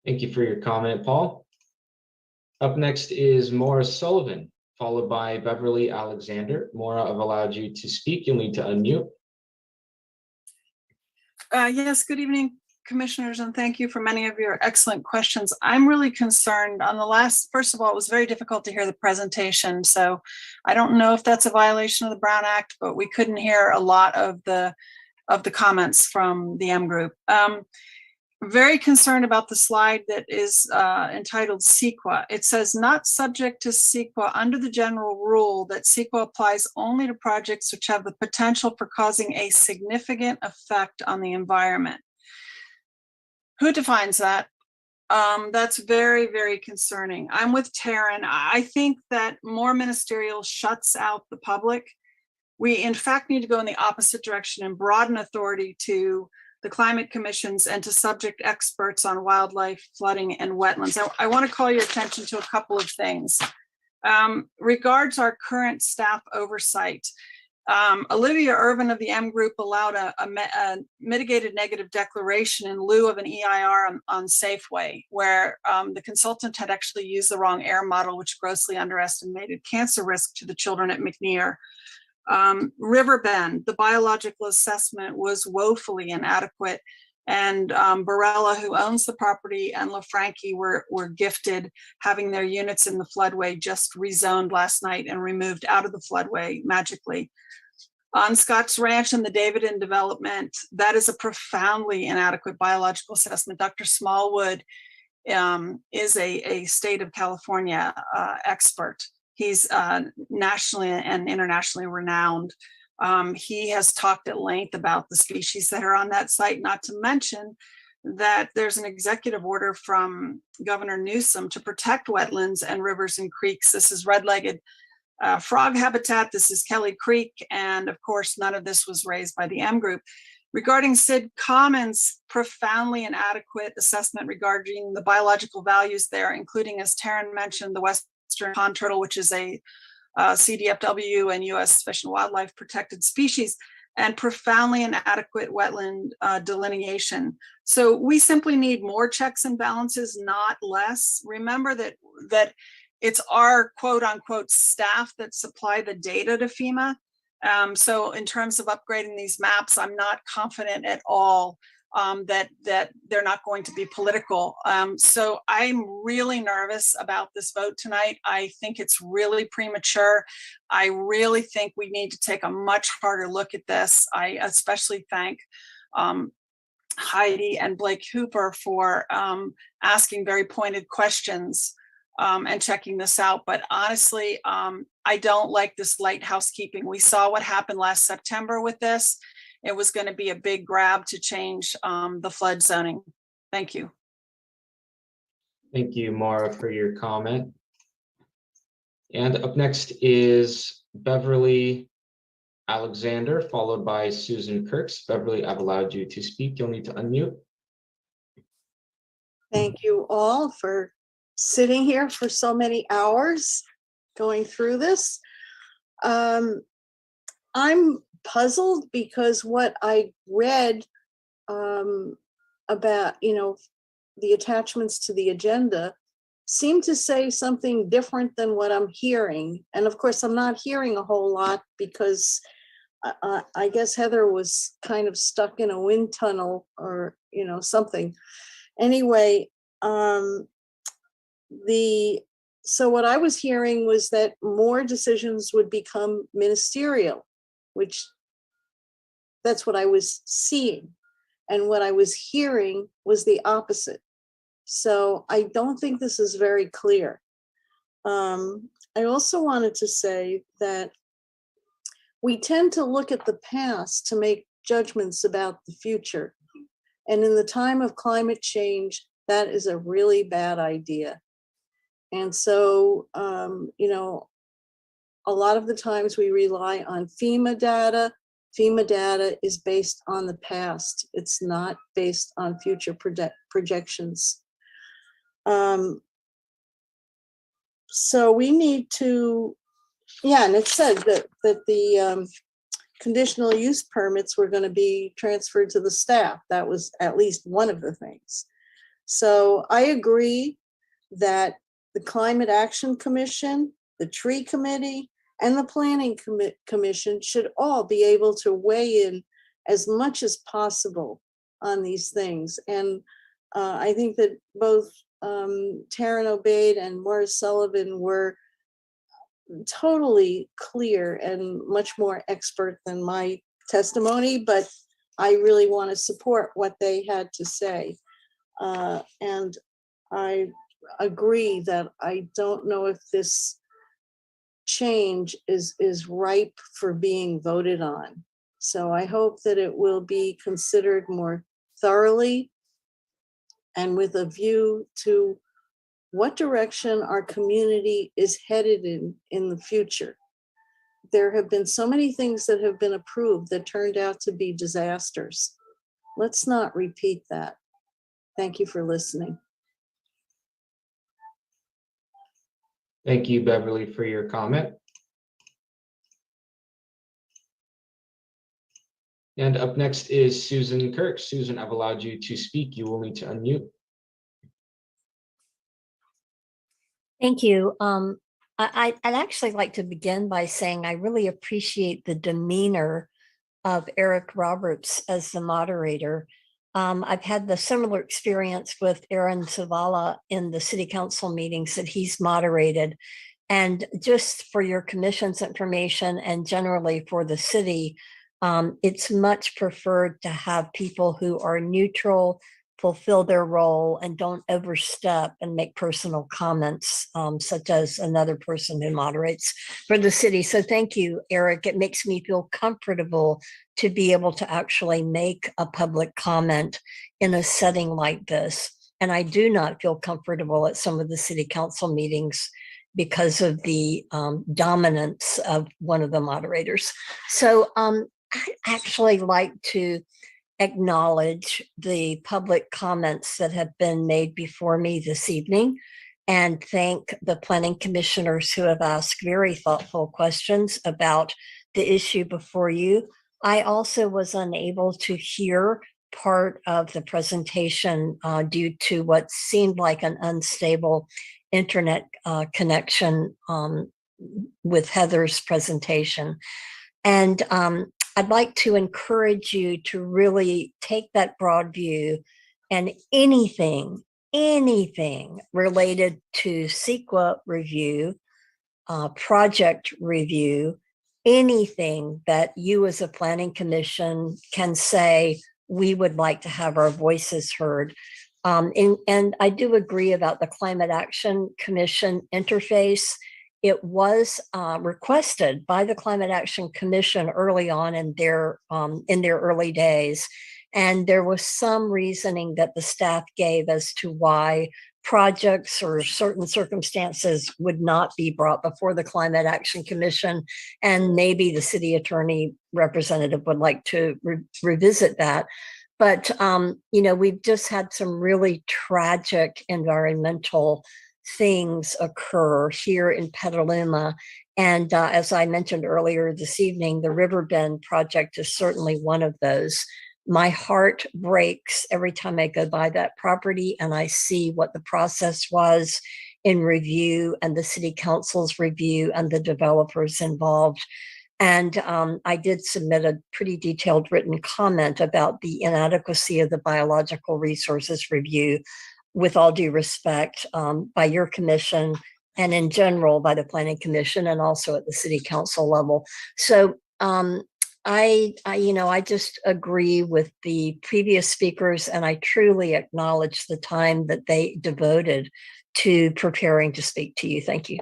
Thank you for your comment, Paul. Up next is Maura Sullivan, followed by Beverly Alexander. Maura, I've allowed you to speak. You'll need to unmute. Yes, good evening, commissioners, and thank you for many of your excellent questions. I'm really concerned on the last, first of all, it was very difficult to hear the presentation. So I don't know if that's a violation of the Brown Act, but we couldn't hear a lot of the comments from the M group. Very concerned about the slide that is entitled CEQA. It says not subject to CEQA under the general rule that CEQA applies only to projects which have the potential for causing a significant effect on the environment. Who defines that? That's very, very concerning. I'm with Taryn. I think that more ministerial shuts out the public. We in fact need to go in the opposite direction and broaden authority to the climate commissions and to subject experts on wildlife, flooding, and wetlands. I want to call your attention to a couple of things. Regards our current staff oversight. Olivia Urban of the M Group allowed a mitigated negative declaration in lieu of an EIR on Safeway, where the consultant had actually used the wrong air model, which grossly underestimated cancer risk to the children at McNear. Riverbend, the biological assessment was woefully inadequate, and Barella, who owns the property, and LaFranchi were gifted having their units in the floodway just rezoned last night and removed out of the floodway magically. On Scott's Ranch and the Davidson development, that is a profoundly inadequate biological assessment. Dr. Smallwood is a state of California expert. He's nationally and internationally renowned. He has talked at length about the species that are on that site, not to mention that there's an executive order from Governor Newsom to protect wetlands and rivers and creeks. This is red-legged frog habitat, this is Kelly Creek, and of course, none of this was raised by the M Group. Regarding Sid Commons, profoundly inadequate assessment regarding the biological values there, including, as Taryn mentioned, the western pond turtle, which is a CDFW and U.S. Fish and Wildlife protected species, and profoundly inadequate wetland delineation. So we simply need more checks and balances, not less. Remember that it's our quote unquote staff that supply the data to FEMA. So in terms of upgrading these maps, I'm not confident at all that they're not going to be political. So I'm really nervous about this vote tonight. I think it's really premature. I really think we need to take a much harder look at this. I especially thank Heidi and Blake Hooper for asking very pointed questions and checking this out. But honestly, I don't like this light housekeeping. We saw what happened last September with this. It was going to be a big grab to change the flood zoning. Thank you. Thank you, Mara, for your comment. And up next is Beverly Alexander, followed by Susan Kirks. Beverly, I've allowed you to speak. You'll need to unmute. Thank you all for sitting here for so many hours going through this. I'm puzzled because what I read about, the attachments to the agenda seem to say something different than what I'm hearing. And of course, I'm not hearing a whole lot because I guess Heather was kind of stuck in a wind tunnel or, something. Anyway, so what I was hearing was that more decisions would become ministerial, which that's what I was seeing. And what I was hearing was the opposite. So I don't think this is very clear. I also wanted to say that we tend to look at the past to make judgments about the future. And in the time of climate change, that is a really bad idea. And so, a lot of the times we rely on FEMA data. FEMA data is based on the past. It's not based on future projections. So we need to, and it said that the conditional use permits were going to be transferred to the staff. That was at least one of the things. So I agree that the Climate Action Commission, the Tree Committee, and the Planning Commission should all be able to weigh in as much as possible on these things. And I think that both Taryn Obaid and Morris Sullivan were totally clear and much more expert than my testimony, but I really want to support what they had to say. And I agree that I don't know if this change is ripe for being voted on. So I hope that it will be considered more thoroughly and with a view to what direction our community is headed in the future. There have been so many things that have been approved that turned out to be disasters. Let's not repeat that. Thank you for listening. Thank you, Beverly, for your comment. And up next is Susan Kirk. Susan, I've allowed you to speak. You will need to unmute. Thank you. I'd actually like to begin by saying I really appreciate the demeanor of Eric Roberts as the moderator. I've had the similar experience with Aaron Zavala in the city council meetings that he's moderated. And just for your commission's information and generally for the city, it's much preferred to have people who are neutral, fulfill their role, and don't overstep and make personal comments, such as another person who moderates for the city. So thank you, Eric. It makes me feel comfortable to be able to actually make a public comment in a setting like this. And I do not feel comfortable at some of the city council meetings because of the dominance of one of the moderators. So I'd actually like to acknowledge the public comments that have been made before me this evening and thank the planning commissioners who have asked very thoughtful questions about the issue before you. I also was unable to hear part of the presentation due to what seemed like an unstable internet connection with Heather's presentation. And I'd like to encourage you to really take that broad view, and anything related to CEQA review, project review, anything that you as a planning commission can say, we would like to have our voices heard. And I do agree about the Climate Action Commission interface. It was requested by the Climate Action Commission early on in their early days. And there was some reasoning that the staff gave as to why projects or certain circumstances would not be brought before the Climate Action Commission. And maybe the city attorney representative would like to revisit that. But, we've just had some really tragic environmental things occur here in Petaluma. And as I mentioned earlier this evening, the Riverbend project is certainly one of those. My heart breaks every time I go by that property and I see what the process was in review and the city council's review and the developers involved. And I did submit a pretty detailed written comment about the inadequacy of the biological resources review, with all due respect, by your commission and in general by the planning commission and also at the city council level. So I just agree with the previous speakers, and I truly acknowledge the time that they devoted to preparing to speak to you. Thank you.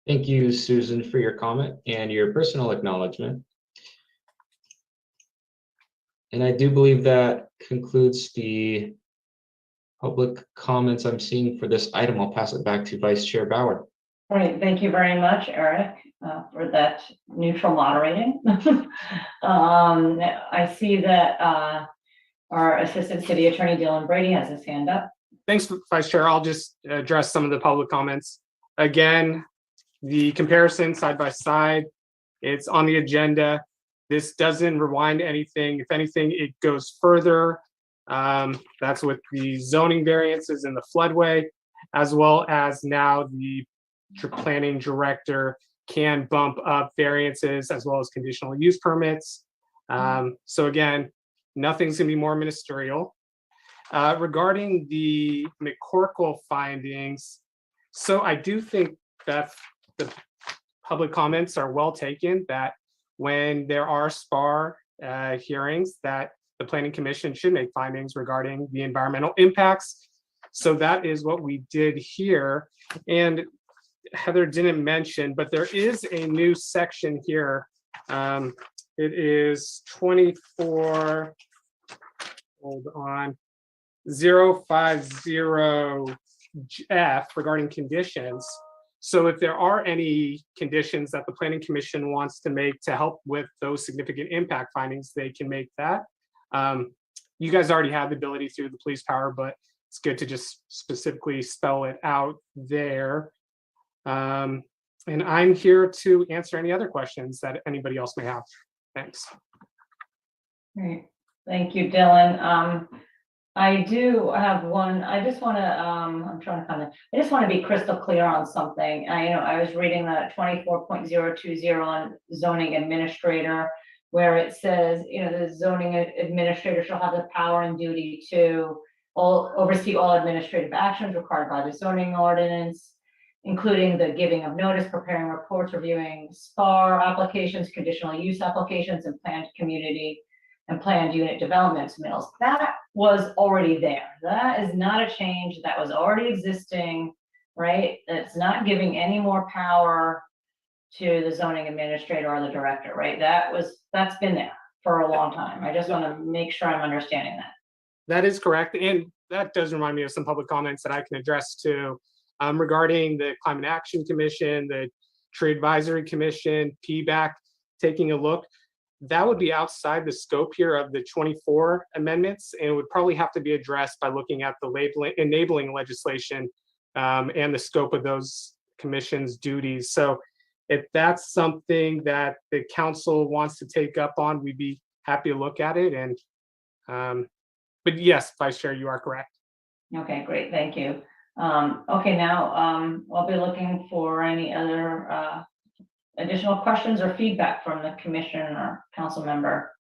Thank you, Susan, for your comment and your personal acknowledgement. And I do believe that concludes the public comments I'm seeing for this item. I'll pass it back to Vice Chair Bauer. All right, thank you very much, Eric, for that neutral moderating. I see that our Assistant City Attorney Dylan Brady has his hand up. Thanks, Vice Chair. I'll just address some of the public comments. Again, the comparison side by side, it's on the agenda. This doesn't rewind anything. If anything, it goes further. That's with the zoning variances in the floodway, as well as now the planning director can bump up variances as well as conditional use permits. So again, nothing's gonna be more ministerial. Regarding the McCorkle findings, so I do think that the public comments are well taken, that when there are SPAR hearings, that the Planning Commission should make findings regarding the environmental impacts. So that is what we did here. And Heather didn't mention, but there is a new section here. It is 24, hold on, 050F regarding conditions. So if there are any conditions that the Planning Commission wants to make to help with those significant impact findings, they can make that. You guys already have the ability through the police power, but it's good to just specifically spell it out there. And I'm here to answer any other questions that anybody else may have. Thanks. Great. Thank you, Dylan. I do have one, I just want to, I'm trying to find it. I just want to be crystal clear on something. I was reading the 24.020 on zoning administrator, where it says, the zoning administrator shall have the power and duty to oversee all administrative actions required by the zoning ordinance, including the giving of notice, preparing reports, reviewing SPAR applications, conditional use applications, and planned community and planned unit developments mills. That was already there. That is not a change. That was already existing, right? It's not giving any more power to the zoning administrator or the director, right? That's been there for a long time. I just want to make sure I'm understanding that. That is correct. And that does remind me of some public comments that I can address too, regarding the Climate Action Commission, the Tree Advisory Commission, PBAC, taking a look. That would be outside the scope here of the 24 amendments, and it would probably have to be addressed by looking at the enabling legislation and the scope of those commissions' duties. So if that's something that the council wants to take up on, we'd be happy to look at it. And but yes, Vice Chair, you are correct. Okay, great, thank you. Okay, now I'll be looking for any other additional questions or feedback from the commission or council member.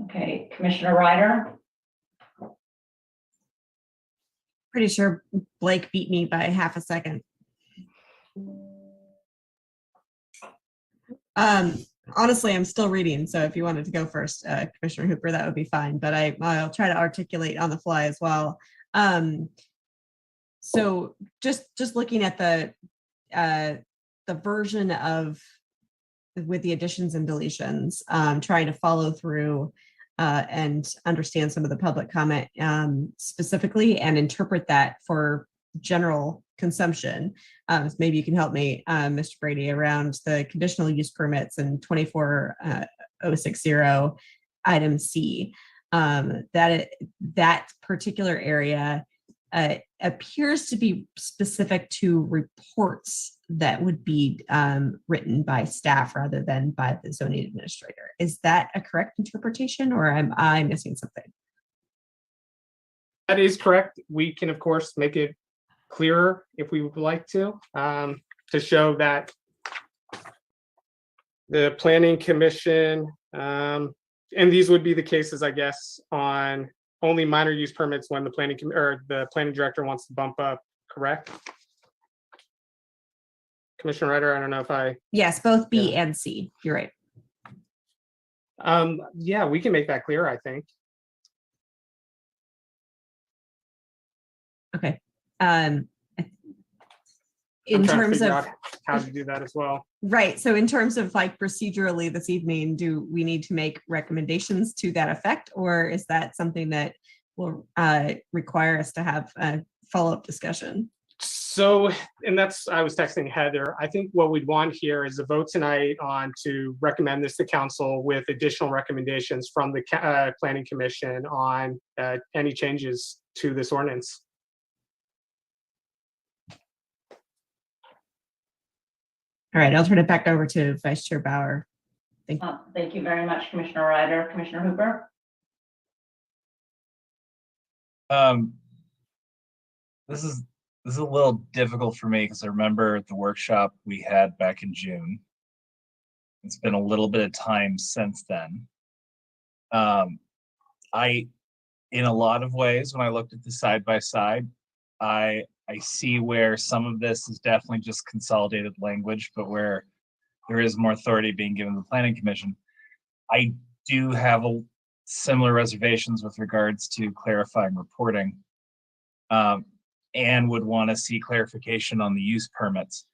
Okay, Commissioner Ryder. Pretty sure Blake beat me by half a second. Honestly, I'm still reading, so if you wanted to go first, Commissioner Hooper, that would be fine, but I'll try to articulate on the fly as well. So just looking at the version of with the additions and deletions, trying to follow through and understand some of the public comment specifically and interpret that for general consumption. Maybe you can help me, Mr. Brady, around the conditional use permits and 24060 item C. That particular area appears to be specific to reports that would be written by staff rather than by the zoning administrator. Is that a correct interpretation, or am I missing something? That is correct. We can, of course, make it clearer if we would like to show that the Planning Commission, and these would be the cases, I guess, on only minor use permits when the planning director wants to bump up, correct? Commissioner Ryder, I don't know if I. Yes, both B and C. You're right. Yeah, we can make that clear, I think. Okay. I'm In trying to terms figure of out how to do that as well. right, so in terms of like procedurally this evening, do we need to make recommendations to that effect, or is that something that will require us to have a follow-up discussion? So, and that's, I was texting Heather, I think what we'd want here is a vote tonight on to recommend this to council with additional recommendations from the Planning Commission on any changes to this ordinance. All right, I'll turn it back over to Vice Chair Bauer. Thank you. Thank you very much, Commissioner Ryder. Commissioner Hooper? This is a little difficult for me because I remember the workshop we had back in June. It's been a little bit of time since then. In a lot of ways, when I looked at the side by side, I see where some of this is definitely just consolidated language, but where there is more authority being given to the Planning Commission. I do have similar reservations with regards to clarifying reporting, and would want to see clarification on the use permits.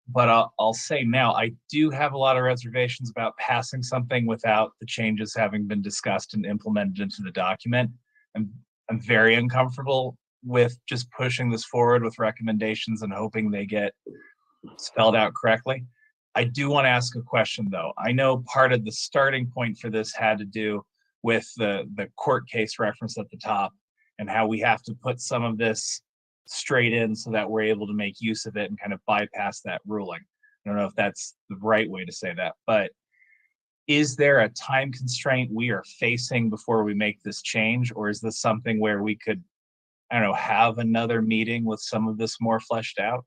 But I'll say now, I do have a lot of reservations about passing something without the changes having been discussed and implemented into the document. I'm very uncomfortable with just pushing this forward with recommendations and hoping they get spelled out correctly. I do want to ask a question though. I know part of the starting point for this had to do with the court case reference at the top and how we have to put some of this straight in so that we're able to make use of it and kind of bypass that ruling. I don't know if that's the right way to say that, but is there a time constraint we are facing before we make this change? Or is this something where we could, I don't know, have another meeting with some of this more fleshed out?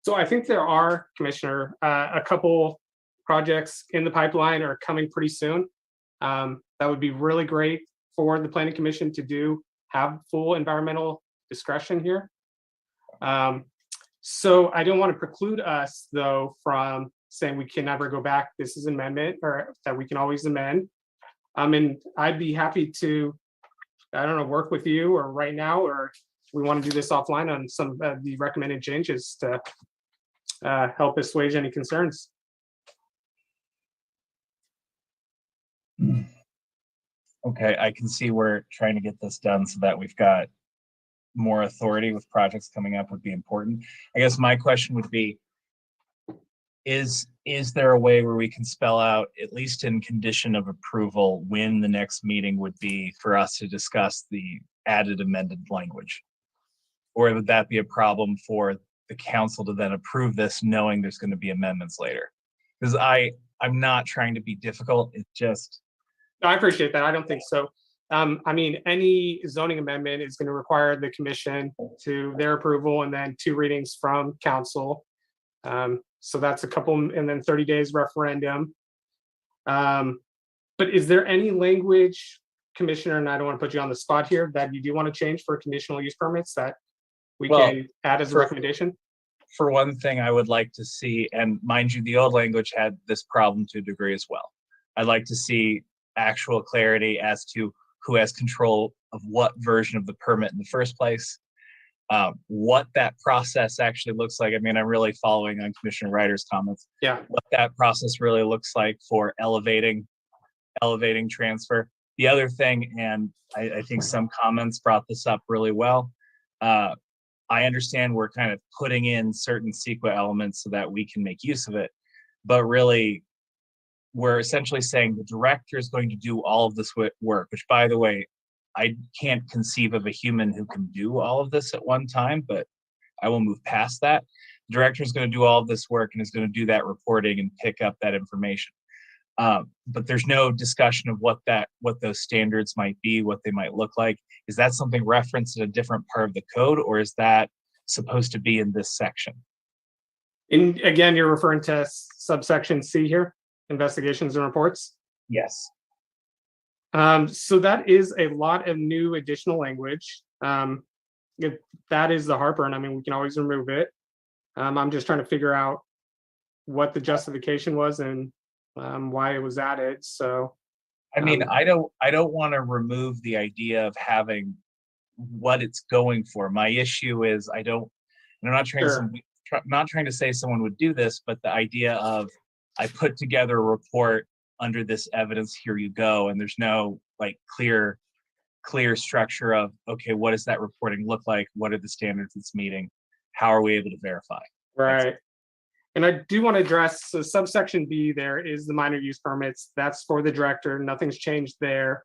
So I think there are, Commissioner, a couple projects in the pipeline are coming pretty soon. That would be really great for the Planning Commission to have full environmental discretion here. So I don't want to preclude us, though, from saying we can never go back. This is an amendment, or that we can always amend. And I'd be happy to, I don't know, work with you or right now, or we want to do this offline on some of the recommended changes to help assuage any concerns. Okay, I can see we're trying to get this done so that we've got more authority with projects coming up would be important. I guess my question would be, is there a way where we can spell out, at least in condition of approval, when the next meeting would be for us to discuss the added amended language? Or would that be a problem for the council to then approve this knowing there's going to be amendments later? Because I'm not trying to be difficult, it's just. No, I appreciate that. I don't think so. I mean, any zoning amendment is going to require the commission to their approval and then 2 readings from council. So that's a couple, and then 30 days referendum. But is there any language, Commissioner, and I don't want to put you on the spot here, that you do want to change for conditional use permits that we can add as a recommendation? For one thing, I would like to see, and mind you, the old language had this problem to a degree as well. I'd like to see actual clarity as to who has control of what version of the permit in the first place, what that process actually looks like. I mean, I'm really following on Commissioner Ryder's comments. Yeah. What that process really looks like for elevating transfer. The other thing, and I think some comments brought this up really well. I understand we're kind of putting in certain CEQA elements so that we can make use of it, but really, we're essentially saying the director is going to do all of this work, which, by the way, I can't conceive of a human who can do all of this at one time, but I will move past that. The director is going to do all of this work and is going to do that reporting and pick up that information. But there's no discussion of what those standards might be, what they might look like. Is that something referenced in a different part of the code, or is that supposed to be in this section? And again, you're referring to subsection C here, investigations and reports? Yes. So that is a lot of new additional language. If that is the heartburn, I mean, we can always remove it. I'm just trying to figure out what the justification was and why it was added. So, I mean, I don't want to remove the idea of having what it's going for. My issue is I'm not trying not trying to say someone would do this, but the idea of I put together a report under this evidence, here you go, and there's no like clear structure of, okay, what does that reporting look like? What are the standards it's meeting? How are we able to verify? Right. And I do want to address, so subsection B there is the minor use permits. That's for the director. Nothing's changed there.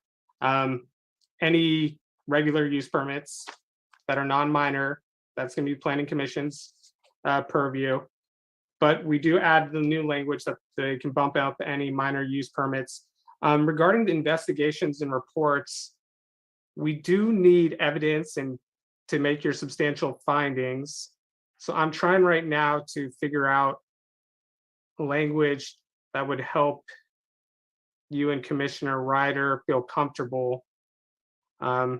Any regular use permits that are non-minor, that's going to be planning commission's purview. But we do add the new language that they can bump up any minor use permits. Regarding the investigations and reports, we do need evidence and to make your substantial findings. So I'm trying right now to figure out language that would help you and Commissioner Ryder feel comfortable. We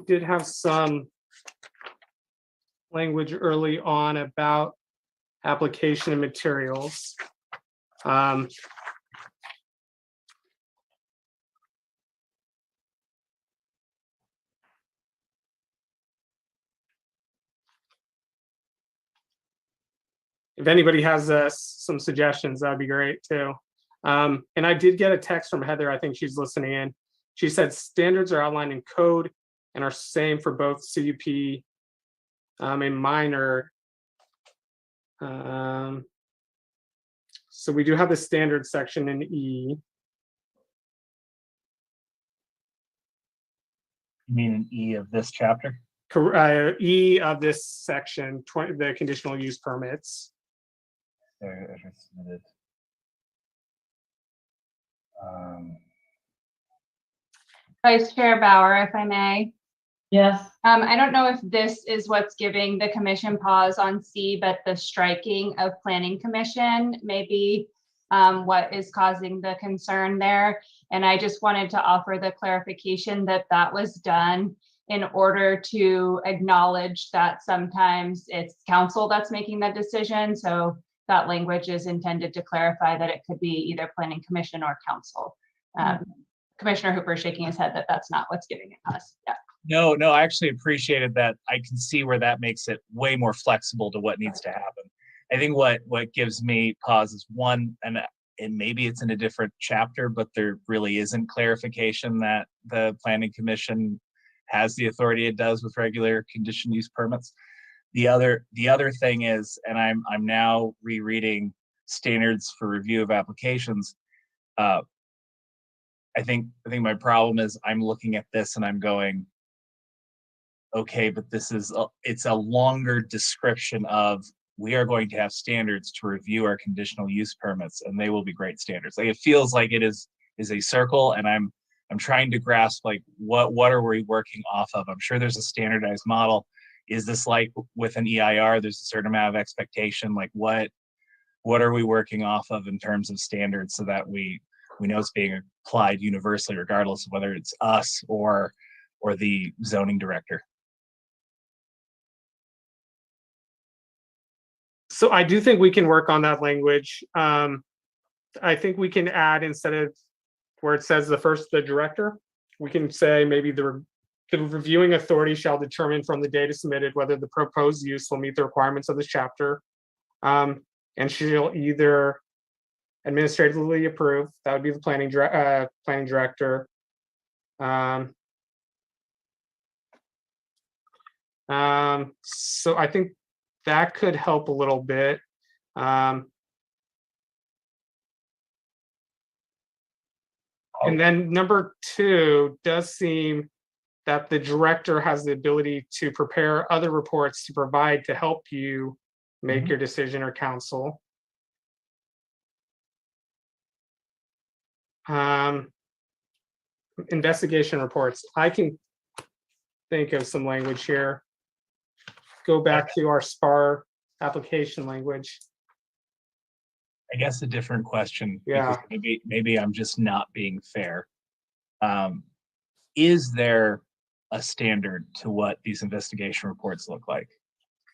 did have some language early on about application of materials. If anybody has some suggestions, that'd be great too. And I did get a text from Heather. I think she's listening in. She said standards are outlined in code and are same for both CUP and minor. So we do have the standard section in E. You mean an E of this chapter? E of this section, the conditional use permits. There, as submitted. Vice Chair Bauer, if I may. Yes. I don't know if this is what's giving the commission pause on C, but the striking of planning commission may be what is causing the concern there. And I just wanted to offer the clarification that that was done in order to acknowledge that sometimes it's council that's making that decision. So that language is intended to clarify that it could be either planning commission or council. Commissioner Hooper is shaking his head that that's not what's giving it us. Yeah. No, I actually appreciated that. I can see where that makes it way more flexible to what needs to happen. I think what gives me pause is one, and maybe it's in a different chapter, but there really isn't clarification that the planning commission has the authority it does with regular conditional use permits. The other thing is, and I'm now rereading standards for review of applications. I think my problem is I'm looking at this and I'm going, okay, but it's a longer description of, we are going to have standards to review our conditional use permits, and they will be great standards. Like, it feels like it is a circle, and I'm trying to grasp, like, what are we working off of? I'm sure there's a standardized model. Is this like with an EIR, there's a certain amount of expectation? Like, what are we working off of in terms of standards, so that we know it's being applied universally, regardless of whether it's us or the zoning director? So I do think we can work on that language. I think we can add, instead of where it says the director, we can say maybe the reviewing authority shall determine from the data submitted whether the proposed use will meet the requirements of this chapter. And she'll either administratively approve, that would be the planning director. So I think that could help a little bit. And then number 2 does seem that the director has the ability to prepare other reports to provide to help you make your decision, or counsel. Investigation reports. I can think of some language here. Go back to our SPAR application language. I guess a different question. Yeah. Because maybe I'm just not being fair. Is there a standard to what these investigation reports look like?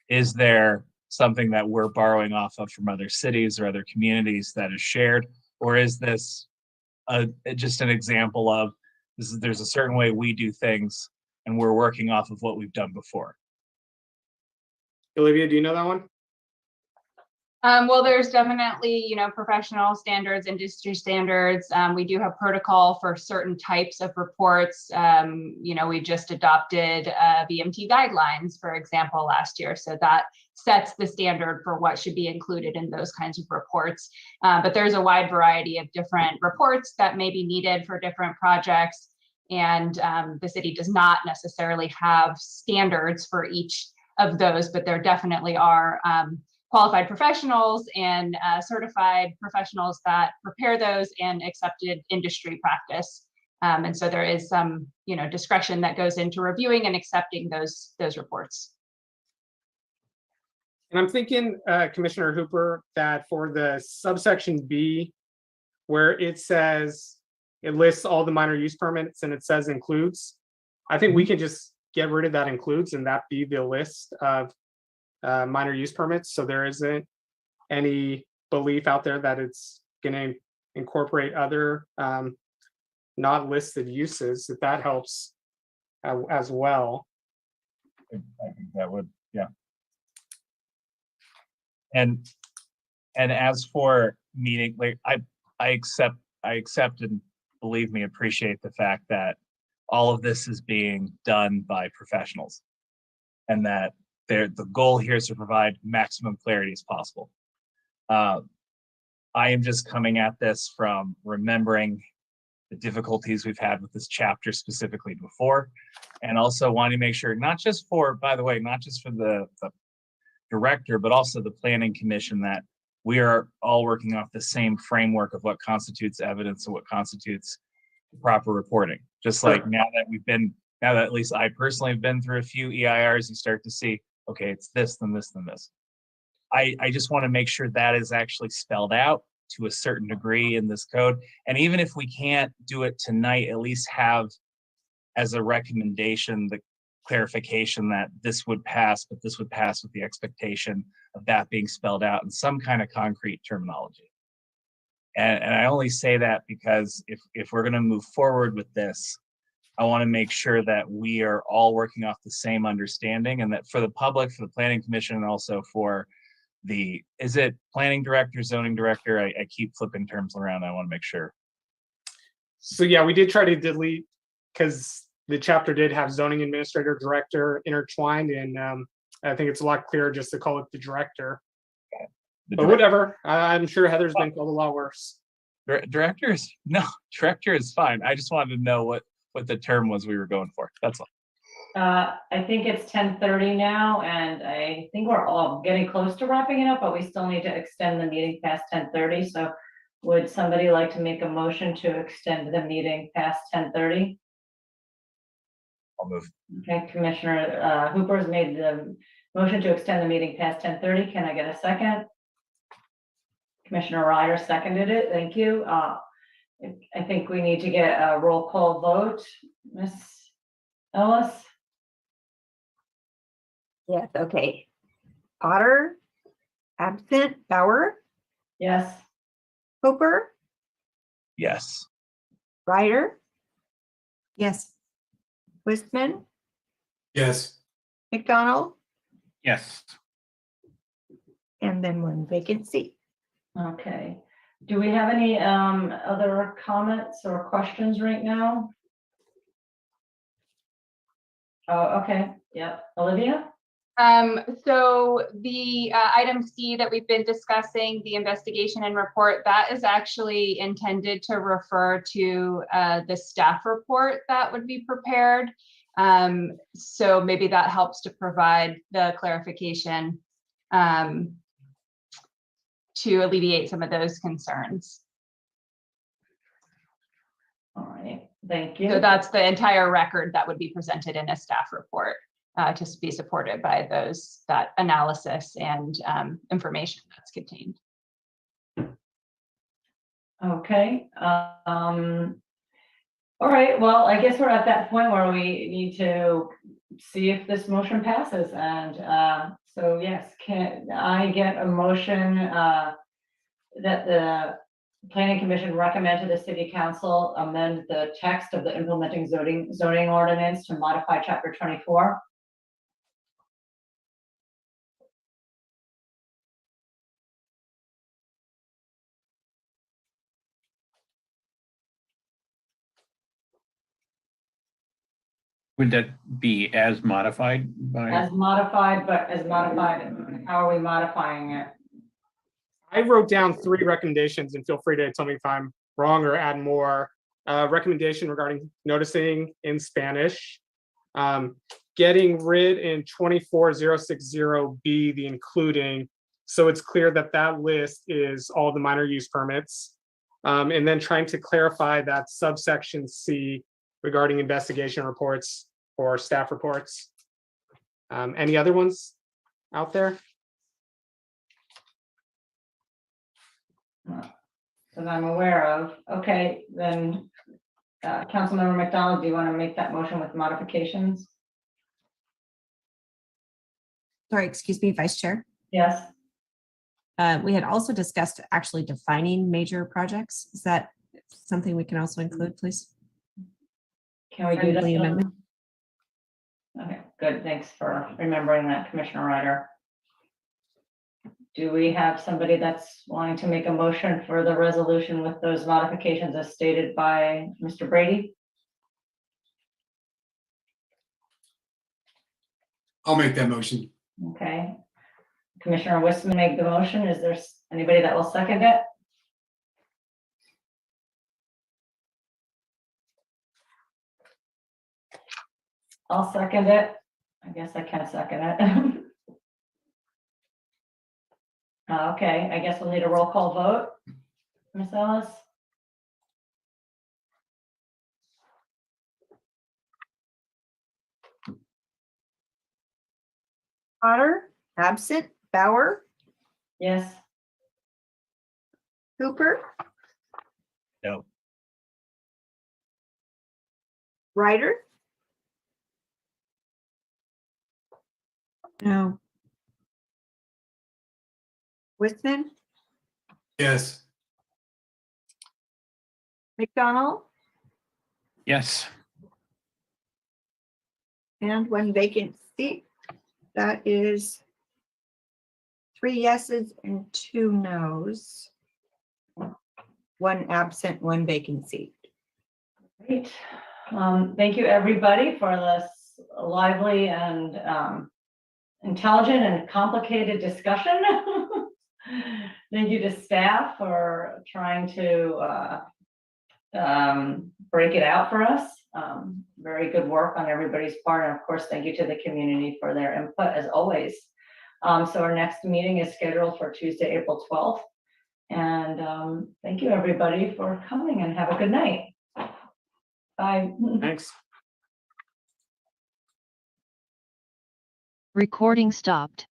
Is there something that we're borrowing off of from other cities or other communities that is shared? Or is this just an example of there's a certain way we do things and we're working off of what we've done before? Olivia, do you know that one? Well, there's definitely, professional standards, industry standards. We do have protocol for certain types of reports. We just adopted VMT guidelines, for example, last year. So that sets the standard for what should be included in those kinds of reports. But there's a wide variety of different reports that may be needed for different projects. And the city does not necessarily have standards for each of those, but there definitely are qualified professionals and certified professionals that prepare those and accepted industry practice. And so there is some, discretion that goes into reviewing and accepting those reports. And I'm thinking, Commissioner Hooper, that for the subsection B, where it says, it lists all the minor use permits and it says includes, I think we can just get rid of that includes and that be the list of minor use permits. So there isn't any belief out there that it's going to incorporate other not listed uses, if that helps as well. I think that would, yeah. And as for meeting, like I accept and believe me, appreciate the fact that all of this is being done by professionals, and that the goal here is to provide maximum clarity as possible. I am just coming at this from remembering the difficulties we've had with this chapter specifically before. And also wanting to make sure, not just for, by the way, not just for the director, but also the planning commission, that we are all working off the same framework of what constitutes evidence and what constitutes proper reporting. Just like now that at least I personally have been through a few EIRs, you start to see, okay, it's this, then this, then this. I just want to make sure that is actually spelled out to a certain degree in this code. And even if we can't do it tonight, at least have as a recommendation the clarification that this would pass, but this would pass with the expectation of that being spelled out in some kind of concrete terminology. And I only say that because if we're going to move forward with this, I want to make sure that we are all working off the same understanding, and that for the public, for the planning commission, and also for is it planning director, zoning director? I keep flipping terms around. I want to make sure. So yeah, we did try to delete, because the chapter did have zoning administrator director intertwined, and I think it's a lot clearer just to call it the director. But whatever, I'm sure Heather's been called a lot worse. Director is fine. I just wanted to know what the term was we were going for. That's all. I think it's 10:30 now, and I think we're all getting close to wrapping it up, but we still need to extend the meeting past 10:30. So would somebody like to make a motion to extend the meeting past 10:30? I'll move. Okay, Commissioner Hooper's made the motion to extend the meeting past 10:30. Can I get a second? Commissioner Ryder seconded it. Thank you. I think we need to get a roll call vote. Ms. Ellis? Yes, okay. Otter, absent. Bauer, Yes. Hooper, Yes. Ryder, Yes. Wistman, Yes. McDonald, Yes. and then one vacancy. Okay. Do we have any other comments or questions right now? Oh, okay. Yep. Olivia? So the item C that we've been discussing, the investigation and report, that is actually intended to refer to the staff report that would be prepared. So maybe that helps to provide the clarification to alleviate some of those concerns. All right. Thank you. So that's the entire record that would be presented in a staff report to be supported by that analysis and information that's contained. Okay. All right. Well, I guess we're at that point where we need to see if this motion passes. And so, yes, can I get a motion that the Planning Commission recommend to the City Council amend the text of the implementing zoning ordinance to modify Chapter 24? Would that be as modified by? As modified, but as modified, how are we modifying it? I wrote down 3 recommendations, and feel free to tell me if I'm wrong or add more. Recommendation regarding noticing in Spanish, getting rid in 24060B, the including, so it's clear that that list is all the minor use permits, and then trying to clarify that subsection C regarding investigation reports or staff reports. Any other ones out there? That I'm aware of. Okay, then Councilmember McDonald, do you want to make that motion with modifications? Sorry, excuse me, Vice Chair. Yes. We had also discussed actually defining major projects. Is that something we can also include, please? Can we do that? Friendly amendment. Okay, good. Thanks for remembering that, Commissioner Ryder. Do we have somebody that's wanting to make a motion for the resolution with those modifications as stated by Mr. Brady? I'll make that motion. Okay. Commissioner Wistman made the motion. Is there anybody that will second it? I'll second it. I guess I can second it. Okay, I guess we'll need a roll call vote. Ms. Ellis? Potter, absent. Bauer, Yes. Hooper, No. Ryder, No. Wiseman, Yes. McDonald, Yes. and one vacant seat. That is 3 yeses and 2 nos. 1 absent, 1 vacant seat. Great. Thank you, everybody, for this lively and intelligent and complicated discussion. Thank you to staff for trying to break it out for us. Very good work on everybody's part. And of course, thank you to the community for their input as always. So our next meeting is scheduled for Tuesday, April 12th. And thank you, everybody, for coming, and have a good night. Bye. Thanks. Recording stopped.